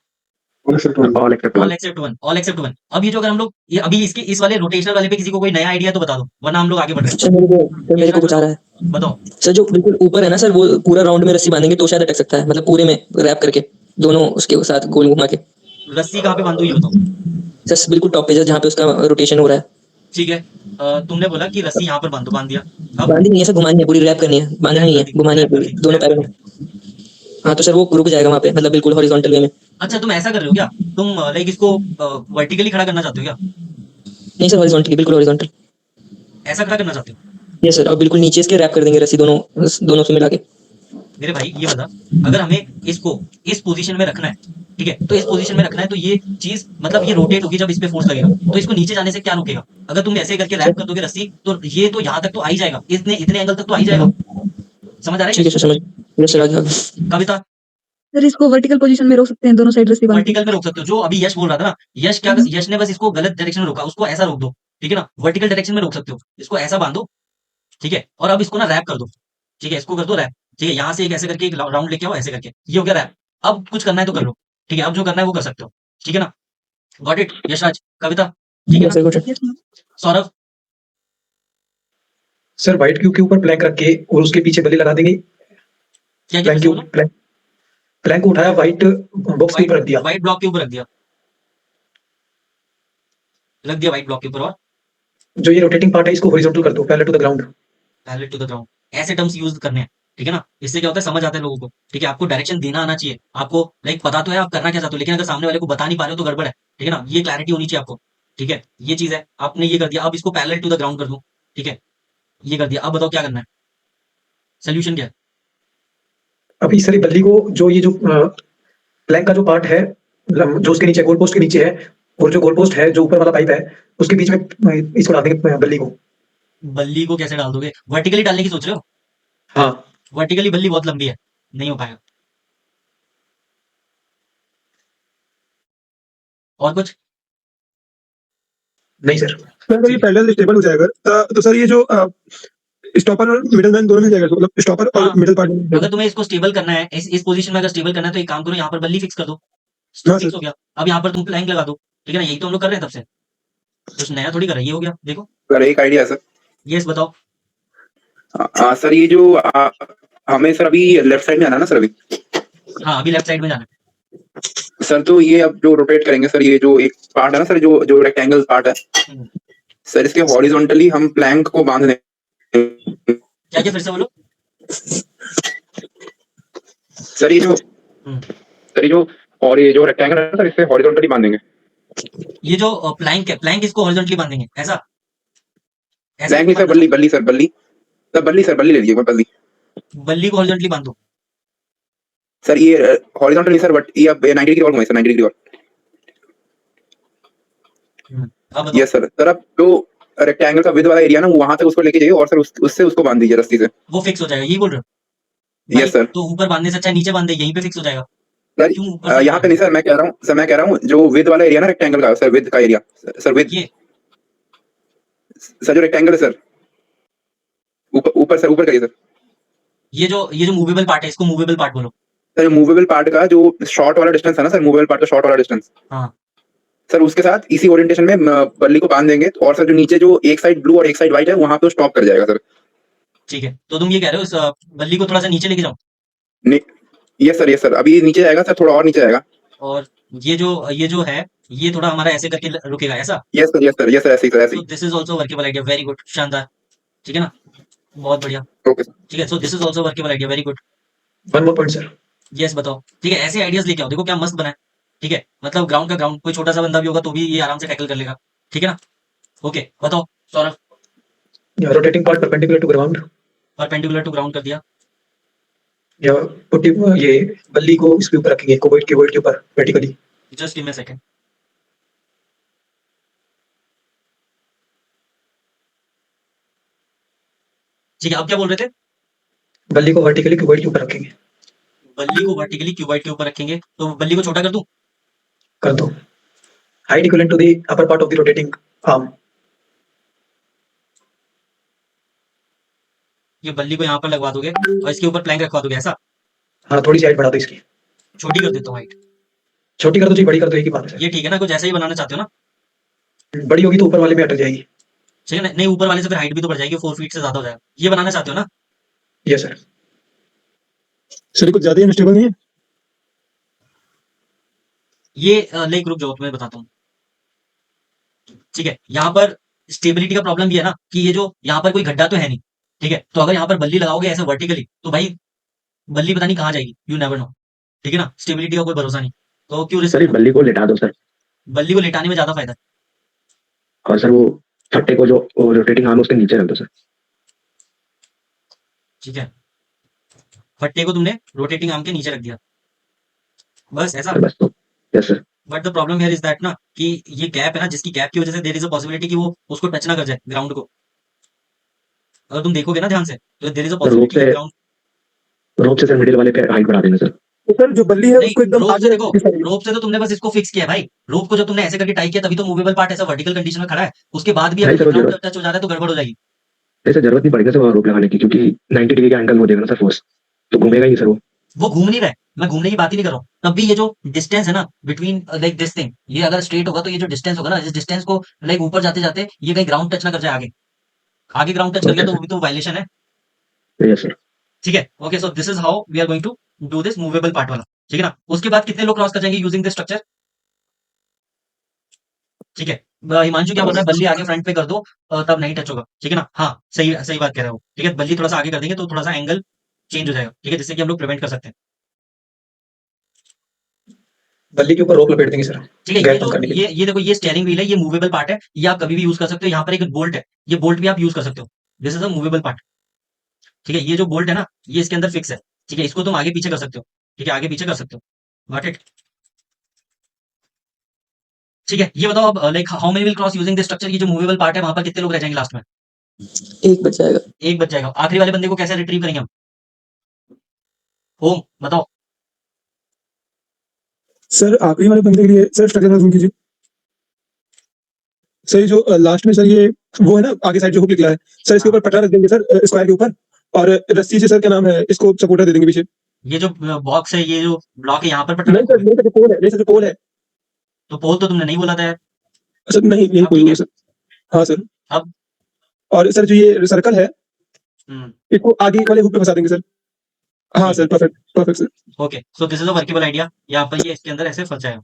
All except all except one, all except one. अब ये जो अगर हम लोग ये अभी इसके इस वाले रोटेशनल वाले पे किसी को कोई नया आइडिया तो बता दो, वरना हम लोग आगे बढ़ रहे हैं। सर मेरे को कुछ आ रहा है। बताओ। सर जो बिल्कुल ऊपर है ना सर, वो पूरा राउंड में रस्सी बांधेंगे तो शायद अटक सकता है, मतलब पूरे में रैप करके दोनों उसके साथ गोल घुमा के। रस्सी कहाँ पे बांधू ये बताओ? सर बिल्कुल टॉप पे जहाँ पे उसका रोटेशन हो रहा है। ठीक है, तुमने बोला कि रस्सी यहाँ पर बांधो, बांध दिया, अब बांधी नहीं है सर, घुमानी है, पूरी रैप करनी है, बांधना नहीं है, घुमानी है पूरी दोनों पैरों में। हाँ तो सर वो रुक जाएगा वहाँ पे, मतलब बिल्कुल हॉरिजॉन्टल वे में। अच्छा तुम ऐसा कर रहे हो क्या, तुम लाइक इसको वर्टिकली खड़ा करना चाहते हो क्या? नहीं सर, हॉरिजॉन्टली, बिल्कुल हॉरिजॉन्टल। ऐसा खड़ा करना चाहते हो? यस सर, और बिल्कुल नीचे इसके रैप कर देंगे रस्सी दोनों से मिला के। मेरे भाई ये बता, अगर हमें इसको इस पोजीशन में रखना है, ठीक है, तो इस पोजीशन में रखना है तो ये चीज मतलब ये रोटेट होगी जब इस पे फोर्स लगेगा, तो इसको नीचे जाने से क्या रोकेगा? अगर तुम ऐसे करके रैप कर दोगे रस्सी तो ये तो यहाँ तक तो आ ही जाएगा, इतने एंगल तक तो आ ही जाएगा, समझ आ रहा ठीक है है? सर, समझ। यस सर, आगे कविता, सर इसको वर्टिकल पोजीशन में रोक सकते हैं, दोनों साइड रस्सी बांध के। वर्टिकल में रोक सकते हो, जो अभी यश बोल रहा था ना, यश ने बस इसको गलत डायरेक्शन में रोका, उसको ऐसा रोक दो, ठीक है ना? वर्टिकल डायरेक्शन में रोक सकते हो, इसको ऐसा बांधो, ठीक है? और अब इसको ना रैप कर दो, ठीक है? इसको कर दो रैप, ठीक है? यहाँ से एक ऐसे करके एक राउंड लेके आओ, ऐसे करके, ये हो गया रैप। अब कुछ करना है तो कर लो, ठीक है? अब जो करना है वो कर सकते हो, ठीक है ना? गॉट इट यशराज, कविता, ठीक है यस सर, ना? Good sir. Saurabh, sir white cube के ऊपर प्लैंक रख के और उसके पीछे बल्ली लगा देंगे। क्या प्लैंक क्या क्यूब प्लैंक को उठाया, व्हाइट बॉक्स के ऊपर रख दिया। व्हाइट ब्लॉक के ऊपर रख दिया, व्हाइट ब्लॉक के ऊपर, और जो ये रोटेटिंग पार्ट है इसको हॉरिजॉन्टल कर दो, parallel to the ground. Parallel to the ground, ऐसे टर्म्स यूज करने हैं, ठीक है ना? इससे क्या होता है, समझ आता है लोगों को, ठीक है? आपको डायरेक्शन देना आना चाहिए, आपको लाइक पता तो है आप करना क्या चाहते हो, लेकिन अगर सामने वाले को बता नहीं पा रहे हो तो गड़बड़ है, ठीक है ना? ये क्लैरिटी होनी चाहिए आपको, ठीक है? ये चीज है, आपने ये कर दिया, अब इसको पैरेलल टू द ग्राउंड कर दो, ठीक है? ये कर दिया, अब बताओ क्या करना है, सोल्यूशन क्या है? अब इस सारी बल्ली को जो ये जो प्लैंक का जो पार्ट है, जो उसके नीचे गोल पोस्ट के नीचे है, और जो गोल पोस्ट है जो ऊपर वाला पाइप है उसके बीच में इसको डाल देंगे बल्ली को। बल्ली को कैसे डाल दोगे? वर्टिकली डालने की सोच रहे हो? हाँ वर्टिकली बल्ली बहुत लंबी है, नहीं हो पाएगा। और कुछ? नहीं सर। सर अगर ये पैरेलल स्टेबल हो जाएगा तो सर ये जो स्टॉपर और मिडल मैन दोनों मिल जाएगा, मतलब स्टॉपर और हाँ। Middle part. अगर तुम्हें इसको स्टेबल करना है, इस पोजीशन में अगर स्टेबल करना है तो एक काम करो, यहाँ पर बल्ली फिक्स कर दो, हाँ फिक्स सर। हो गया। अब यहाँ पर तुम प्लैंक लगा दो, ठीक है ना? यही तो हम लोग कर रहे हैं तब से, कुछ नया थोड़ी कर रहे हैं, ये हो गया देखो। सर एक आइडिया सर। यस बताओ। सर ये जो हमें सर अभी लेफ्ट साइड में आना है ना सर अभी। हाँ अभी लेफ्ट साइड में जाना सर तो ये अब जो रोटेट करेंगे सर, ये जो एक पार्ट है ना सर, जो जो रेक्टेंगल पार्ट है है। सर, इसके हॉरिजॉन्टली हम प्लैंक को बांध दें। क्या क्या फिर से बोलो। सर ये जो और ये जो रेक्टेंगल है सर, इससे हॉरिजॉन्टली बांधेंगे। ये जो प्लैंक है, प्लैंक इसको हॉरिजॉन्टली बांधेंगे ऐसा? प्लैंक नहीं सर, बल्ली सर, बल्ली ले लीजिए बल्ली। बल्ली को हॉरिजॉन्टली बांधो सर, ये हॉरिजॉन्टली सर, बट ये अब 90 डिग्री और घुमाइए सर, 90 डिग्री और। अब बताओ। यस सर अब जो रेक्टेंगल का विड्थ वाला एरिया ना, वहां तक उसको लेके जाइए और सर उससे उसको बांध दीजिए रस्सी से। वो फिक्स हो जाएगा, यही बोल रहे हो? Yes sir. तो ऊपर बांधने से अच्छा नीचे बांध दे, यहीं पे फिक्स हो जाएगा। क्यों ऊपर सर से यहाँ पे नहीं सर, मैं कह रहा हूँ जो विड्थ वाला एरिया ना रेक्टेंगल का, सर विड्थ का एरिया, सर विड्थ, ये सर जो रेक्टेंगल है सर, ऊपर सर, ऊपर करिए सर। ये जो मूवेबल पार्ट है, इसको मूवेबल पार्ट बोलो। सर मूवेबल पार्ट का जो शॉर्ट वाला डिस्टेंस है ना सर, मूवेबल पार्ट का शॉर्ट वाला डिस्टेंस, हाँ सर उसके साथ इसी ओरिएंटेशन में बल्ली को बांध देंगे, और सर जो नीचे जो एक साइड ब्लू और एक साइड व्हाइट है, वहां पे स्टॉप कर जाएगा सर। ठीक है, तो तुम ये कह रहे हो इस बल्ली को थोड़ा सा नीचे लेके जाओ, यस सर, अभी नीचे जाएगा सर, थोड़ा और नीचे जाएगा। और ये जो है ये थोड़ा हमारा ऐसे करके रुकेगा ऐसा? यस सर, ऐसे ही सर, ऐसे ही। This is also workable idea, very good, शानदार, ठीक है ना? बहुत बढ़िया, ओके सर। ठीक है। So this is also workable idea, very good. One more point sir. Yes बताओ। ठीक है, ऐसे आइडियाज लेके आओ, देखो क्या मस्त बना है, ठीक है? मतलब ग्राउंड का ग्राउंड, कोई छोटा सा बंदा भी होगा तो भी ये आराम से टैकल कर लेगा, ठीक है ना? ओके बताओ Saurabh. Rotating part perpendicular to ground, perpendicular to ground कर दिया। या पुट्टी ये बल्ली को इसके ऊपर रखेंगे, कोबोइड के ऊपर vertically. Just give me a second. ठीक है, अब क्या बोल रहे थे? बल्ली को वर्टिकली क्यूबॉइड के ऊपर रखेंगे। बल्ली को वर्टिकली क्यूबॉइड के ऊपर रखेंगे, तो बल्ली को छोटा कर दूं? कर दो। Height equivalent to the upper part of the rotating arm. ये बल्ली को यहाँ पर लगवा दोगे और इसके ऊपर प्लैंक रखवा दोगे ऐसा? हाँ थोड़ी सी हाइट बढ़ा दो इसकी। छोटी कर देता हूँ हाइट। छोटी कर दो जी, बड़ी कर दो, एक ही बात है ये ठीक है ना? कुछ ऐसा ही बनाना चाहते हो ना? सर। बड़ी होगी तो ऊपर वाले में अटक जाएगी। ठीक है ना? नहीं, ऊपर वाले से फिर हाइट भी तो बढ़ जाएगी, 4 फीट से ज्यादा हो जाएगा। ये बनाना चाहते हो ना? Yes sir. सर ये कुछ ज्यादा अनस्टेबल नहीं है? ये लाइक रुक जाओ, तुम्हें बताता हूँ। ठीक है, यहाँ पर स्टेबिलिटी का प्रॉब्लम भी है ना, कि ये जो यहाँ पर कोई गड्ढा तो है नहीं, ठीक है? तो अगर यहाँ पर बल्ली लगाओगे ऐसे वर्टिकली, तो भाई बल्ली पता नहीं कहाँ जाएगी, यू नेवर नो, ठीक है ना? स्टेबिलिटी का कोई भरोसा नहीं, तो क्यों रिस्क सर इस लेना? बल्ली को लेटा दो सर, बल्ली को लेटाने में ज्यादा फायदा है। और सर वो फट्टे को जो रोटेटिंग आर्म उसके नीचे रख दो सर। ठीक है, फट्टे को तुमने रोटेटिंग आर्म के नीचे रख दिया, बस ऐसा? सर बस तो yes sir. But the problem here is that ना, कि ये गैप है ना, जिसकी गैप की वजह से देयर इज अ पॉसिबिलिटी कि वो उसको टच ना कर जाए ग्राउंड को। अगर तुम देखोगे ना ध्यान से, तो there is a rope possibility से ग्राउंड। रोप से सर मिडिल वाले पे हाइट बढ़ा देना सर। तो सर जो बल्ली है नहीं, उसको एकदम रोप से आगे देखो, रखनी चाहिए। रोप से तो तुमने बस इसको फिक्स किया भाई। रोप को जब तुमने ऐसे करके टाई किया तभी तो मूवेबल पार्ट ऐसा वर्टिकल कंडीशन में खड़ा है, उसके बाद भी नहीं अगर सर, वो ग्राउंड जरूरत टच हो जा रहा है तो गड़बड़ हो जाएगी। नहीं सर, जरूरत नहीं पड़ेगी सर वहाँ रोप लगाने की, क्योंकि 90 डिग्री का एंगल वो देगा ना सर फोर्स, तो घूमेगा ही सर वो घूम नहीं रहा है, मैं घूमने की बात ही नहीं कर रहा हूँ। तब भी ये जो डिस्टेंस है ना बिटवीन लाइक दिस थिंग, ये अगर स्ट्रेट होगा तो ये जो डिस्टेंस होगा ना, इस डिस्टेंस को लाइक ऊपर जाते जाते ये कहीं ग्राउंड टच ना कर जाए आगे। आगे ग्राउंड टच कर गया तो वो भी तो वायलेशन है। Yes sir. ठीक है, okay. So this is how we are going to do this movable part वाला, ठीक है ना? उसके बाद कितने लोग क्रॉस कर जाएंगे यूजिंग दिस स्ट्रक्चर? ठीक है, हिमांशु क्या बोल रहा है? बल्ली आगे फ्रंट पे कर दो, तब नहीं टच होगा, ठीक है ना? हाँ सही सही बात कह रहे हो, ठीक है। बल्ली थोड़ा सा आगे कर देंगे तो थोड़ा सा एंगल चेंज हो जाएगा, ठीक है, जिससे कि हम लोग प्रिवेंट कर सकते हैं। बल्ली के ऊपर रोप लपेट देंगे सर। ठीक है, गैप कम करने के लिए। ये देखो, ये स्टीयरिंग व्हील है, ये मूवेबल पार्ट है, ये आप कभी भी यूज कर सकते हो। यहाँ पर एक बोल्ट है, ये बोल्ट भी आप यूज कर सकते हो, this is a movable part. ठीक है, ये जो बोल्ट है ना, ये इसके अंदर फिक्स है, ठीक है? इसको तुम आगे पीछे कर सकते हो, ठीक है, आगे पीछे कर सकते हो, गॉट इट? ठीक है, ये बताओ अब like how many will cross using this structure, ये जो मूवेबल पार्ट है वहां पर कितने लोग रह जाएंगे लास्ट में? एक बच जाएगा। एक बच जाएगा। आखिरी वाले बंदे को कैसे रिट्रीव करेंगे हम? होम बताओ। सर आखिरी वाले बंदे के लिए सर स्ट्रक्चर जूम कीजिए। सर ये जो लास्ट में सर ये वो है ना आगे साइड जो हुक निकला है सर, इसके ऊपर पटरा रख देंगे सर स्क्वायर के ऊपर, और रस्सी से सर क्या नाम है इसको सपोर्टर दे देंगे पीछे। ये जो बॉक्स है, ये जो ब्लॉक है, यहाँ पर पटरा नहीं सर, नहीं सर, जो पोल है, नहीं सर, जो पोल है। तो पोल तो तुमने नहीं बोला था यार। सर नहीं, यही अब पोल ठीक है है। सर। हाँ सर। अब और सर जो ये सर्कल है हम्म, इसको आगे वाले हुक पे फंसा देंगे सर। हाँ sir, perfect perfect sir. Okay, so this is a workable idea. यहाँ पर ये इसके अंदर ऐसे फंस जाएगा।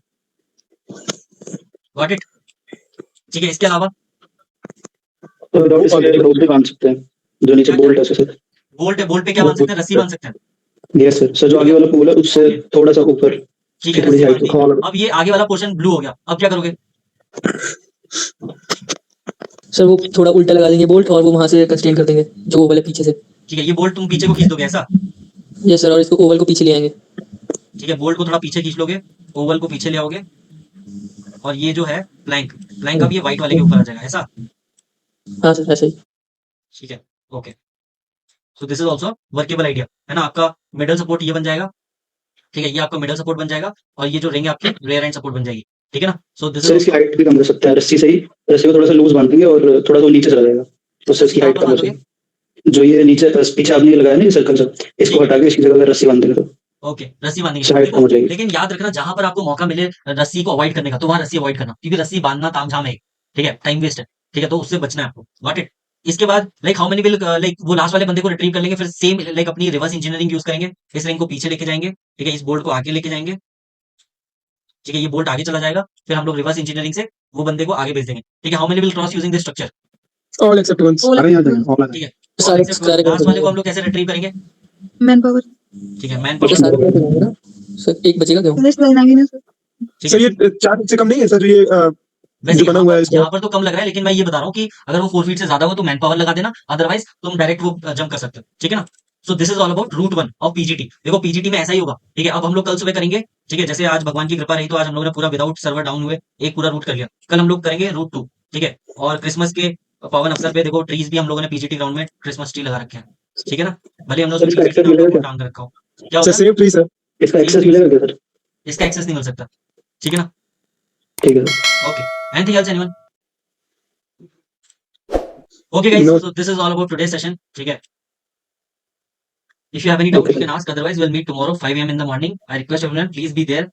Got it? ठीक है, इसके अलावा तो डॉक्टर इसके लिए रोप भी बांध सकते हैं, जो नीचे बोल्ट है उससे सर। बोल्ट है, बोल्ट पे क्या बांध सकते हैं? रस्सी बांध सकते हैं। Yes sir. सर जो आगे वाला पोल है उससे थोड़ा सा ऊपर ठीक है, थोड़ी रस्सी हाइट बांध दी। पे। अब ये आगे वाला पोर्शन ब्लू हो गया, अब क्या करोगे? सर वो थोड़ा उल्टा लगा देंगे बोल्ट, और वो वहां से कंस्ट्रेन कर देंगे जो वो वाले पीछे से। ठीक है, ये बोल्ट तुम पीछे को खींच दोगे ऐसा? यस सर, और इसको ओवल को पीछे ले आएंगे। ठीक है, बोल्ट को थोड़ा पीछे खींच लोगे, ओवल को पीछे ले आओगे, और ये जो है प्लैंक, प्लैंक अब ये व्हाइट वाले के ऊपर आ जाएगा ऐसा। हाँ सर ऐसे ही। ठीक है, okay, so this is also workable idea, है ना? आपका मिडल सपोर्ट ये बन जाएगा। ठीक है, ये आपका मिडल सपोर्ट बन जाएगा, और ये जो रिंग है आपकी रेयर एंड सपोर्ट बन जाएगी। ठीक है ना? सो दिस सर इसकी हाइट भी कम कर सकते हैं रस्सी से ही। रस्सी को थोड़ा सा लूज बांध देंगे और थोड़ा सा नीचे चला जाएगा, तो उससे इसकी हाइट कम हो जाएगी। जो ये नीचे पीछे आपने लगाया ना ये सर्कल सर, इसको हटा के इसकी जगह पे रस्सी बांध देंगे तो ओके, रस्सी बांधेंगे। हाइट कम हो जाएगी। लेकिन याद रखना, जहां पर आपको मौका मिले रस्सी को अवॉइड करने का, तो वहां रस्सी अवॉइड करना, क्योंकि रस्सी बांधना तामझाम है। ठीक है, टाइम वेस्ट है। ठीक है, तो उससे बचना है आपको। Got it? इसके बाद like how many will like वो लास्ट वाले बंदे को रिट्रीव कर लेंगे, फिर सेम लाइक अपनी रिवर्स इंजीनियरिंग यूज करेंगे। इस रिंग को पीछे लेके जाएंगे। ठीक है, इस बोल्ट को आगे लेके जाएंगे। ठीक है, ये बोल्ट आगे चला जाएगा, फिर हम लोग रिवर्स इंजीनियरिंग से वो बंदे को आगे भेज देंगे। ठीक है, how many will cross using this structure? All except once. अरे यहाँ जाएंगे ऑनलाइन। ठीक है, सारे लास्ट वाले को हम लोग कैसे रिट्रीव करेंगे? Man power. ठीक है, मैन तो पावर। सारे कर देंगे ना सर, एक बचेगा क्यों? फिनिश लाइन आ गई ना सर। ठीक सर है, ये 4 से कम नहीं है सर, जो ये वैसे जो बना हुआ है इसमें। यहाँ पर तो कम लग रहा है, लेकिन मैं ये बता रहा हूँ कि अगर वो 4 फीट से ज्यादा हो तो मैन पावर लगा देना, अदरवाइज तुम डायरेक्ट वो जंप कर सकते हो। ठीक है ना? So this is all about route 1 of PGT. देखो पीजीटी में ऐसा ही होगा। ठीक है, अब हम लोग कल सुबह करेंगे। ठीक है, जैसे आज भगवान की कृपा रही तो आज हम लोगों ने पूरा विदाउट सर्वर डाउन हुए एक पूरा रूट कर लिया। कल हम लोग करेंगे रूट 2। ठीक है, और क्रिसमस के पावन अवसर पे देखो ट्रीज भी हम लोगों ने पीजीटी ग्राउंड में क्रिसमस ट्री लगा रखे हैं। ठीक है ना? भले हम लोग सर इसका PGT एक्सेस ग्राउंड मिलेगा में क्या? टांग रखा हो। क्या सर होता है? Safe tree sir. इसका एक्सेस मिलेगा क्या सर? इसका एक्सेस नहीं मिल सकता। ठीक है ना? ठीक है sir. Okay, anything else anyone? Okay guys, No. so this is all about today's session. ठीक है, if you have any doubt Okay, you can ask, otherwise we'll meet tomorrow 5 AM in the morning. I request everyone please be there.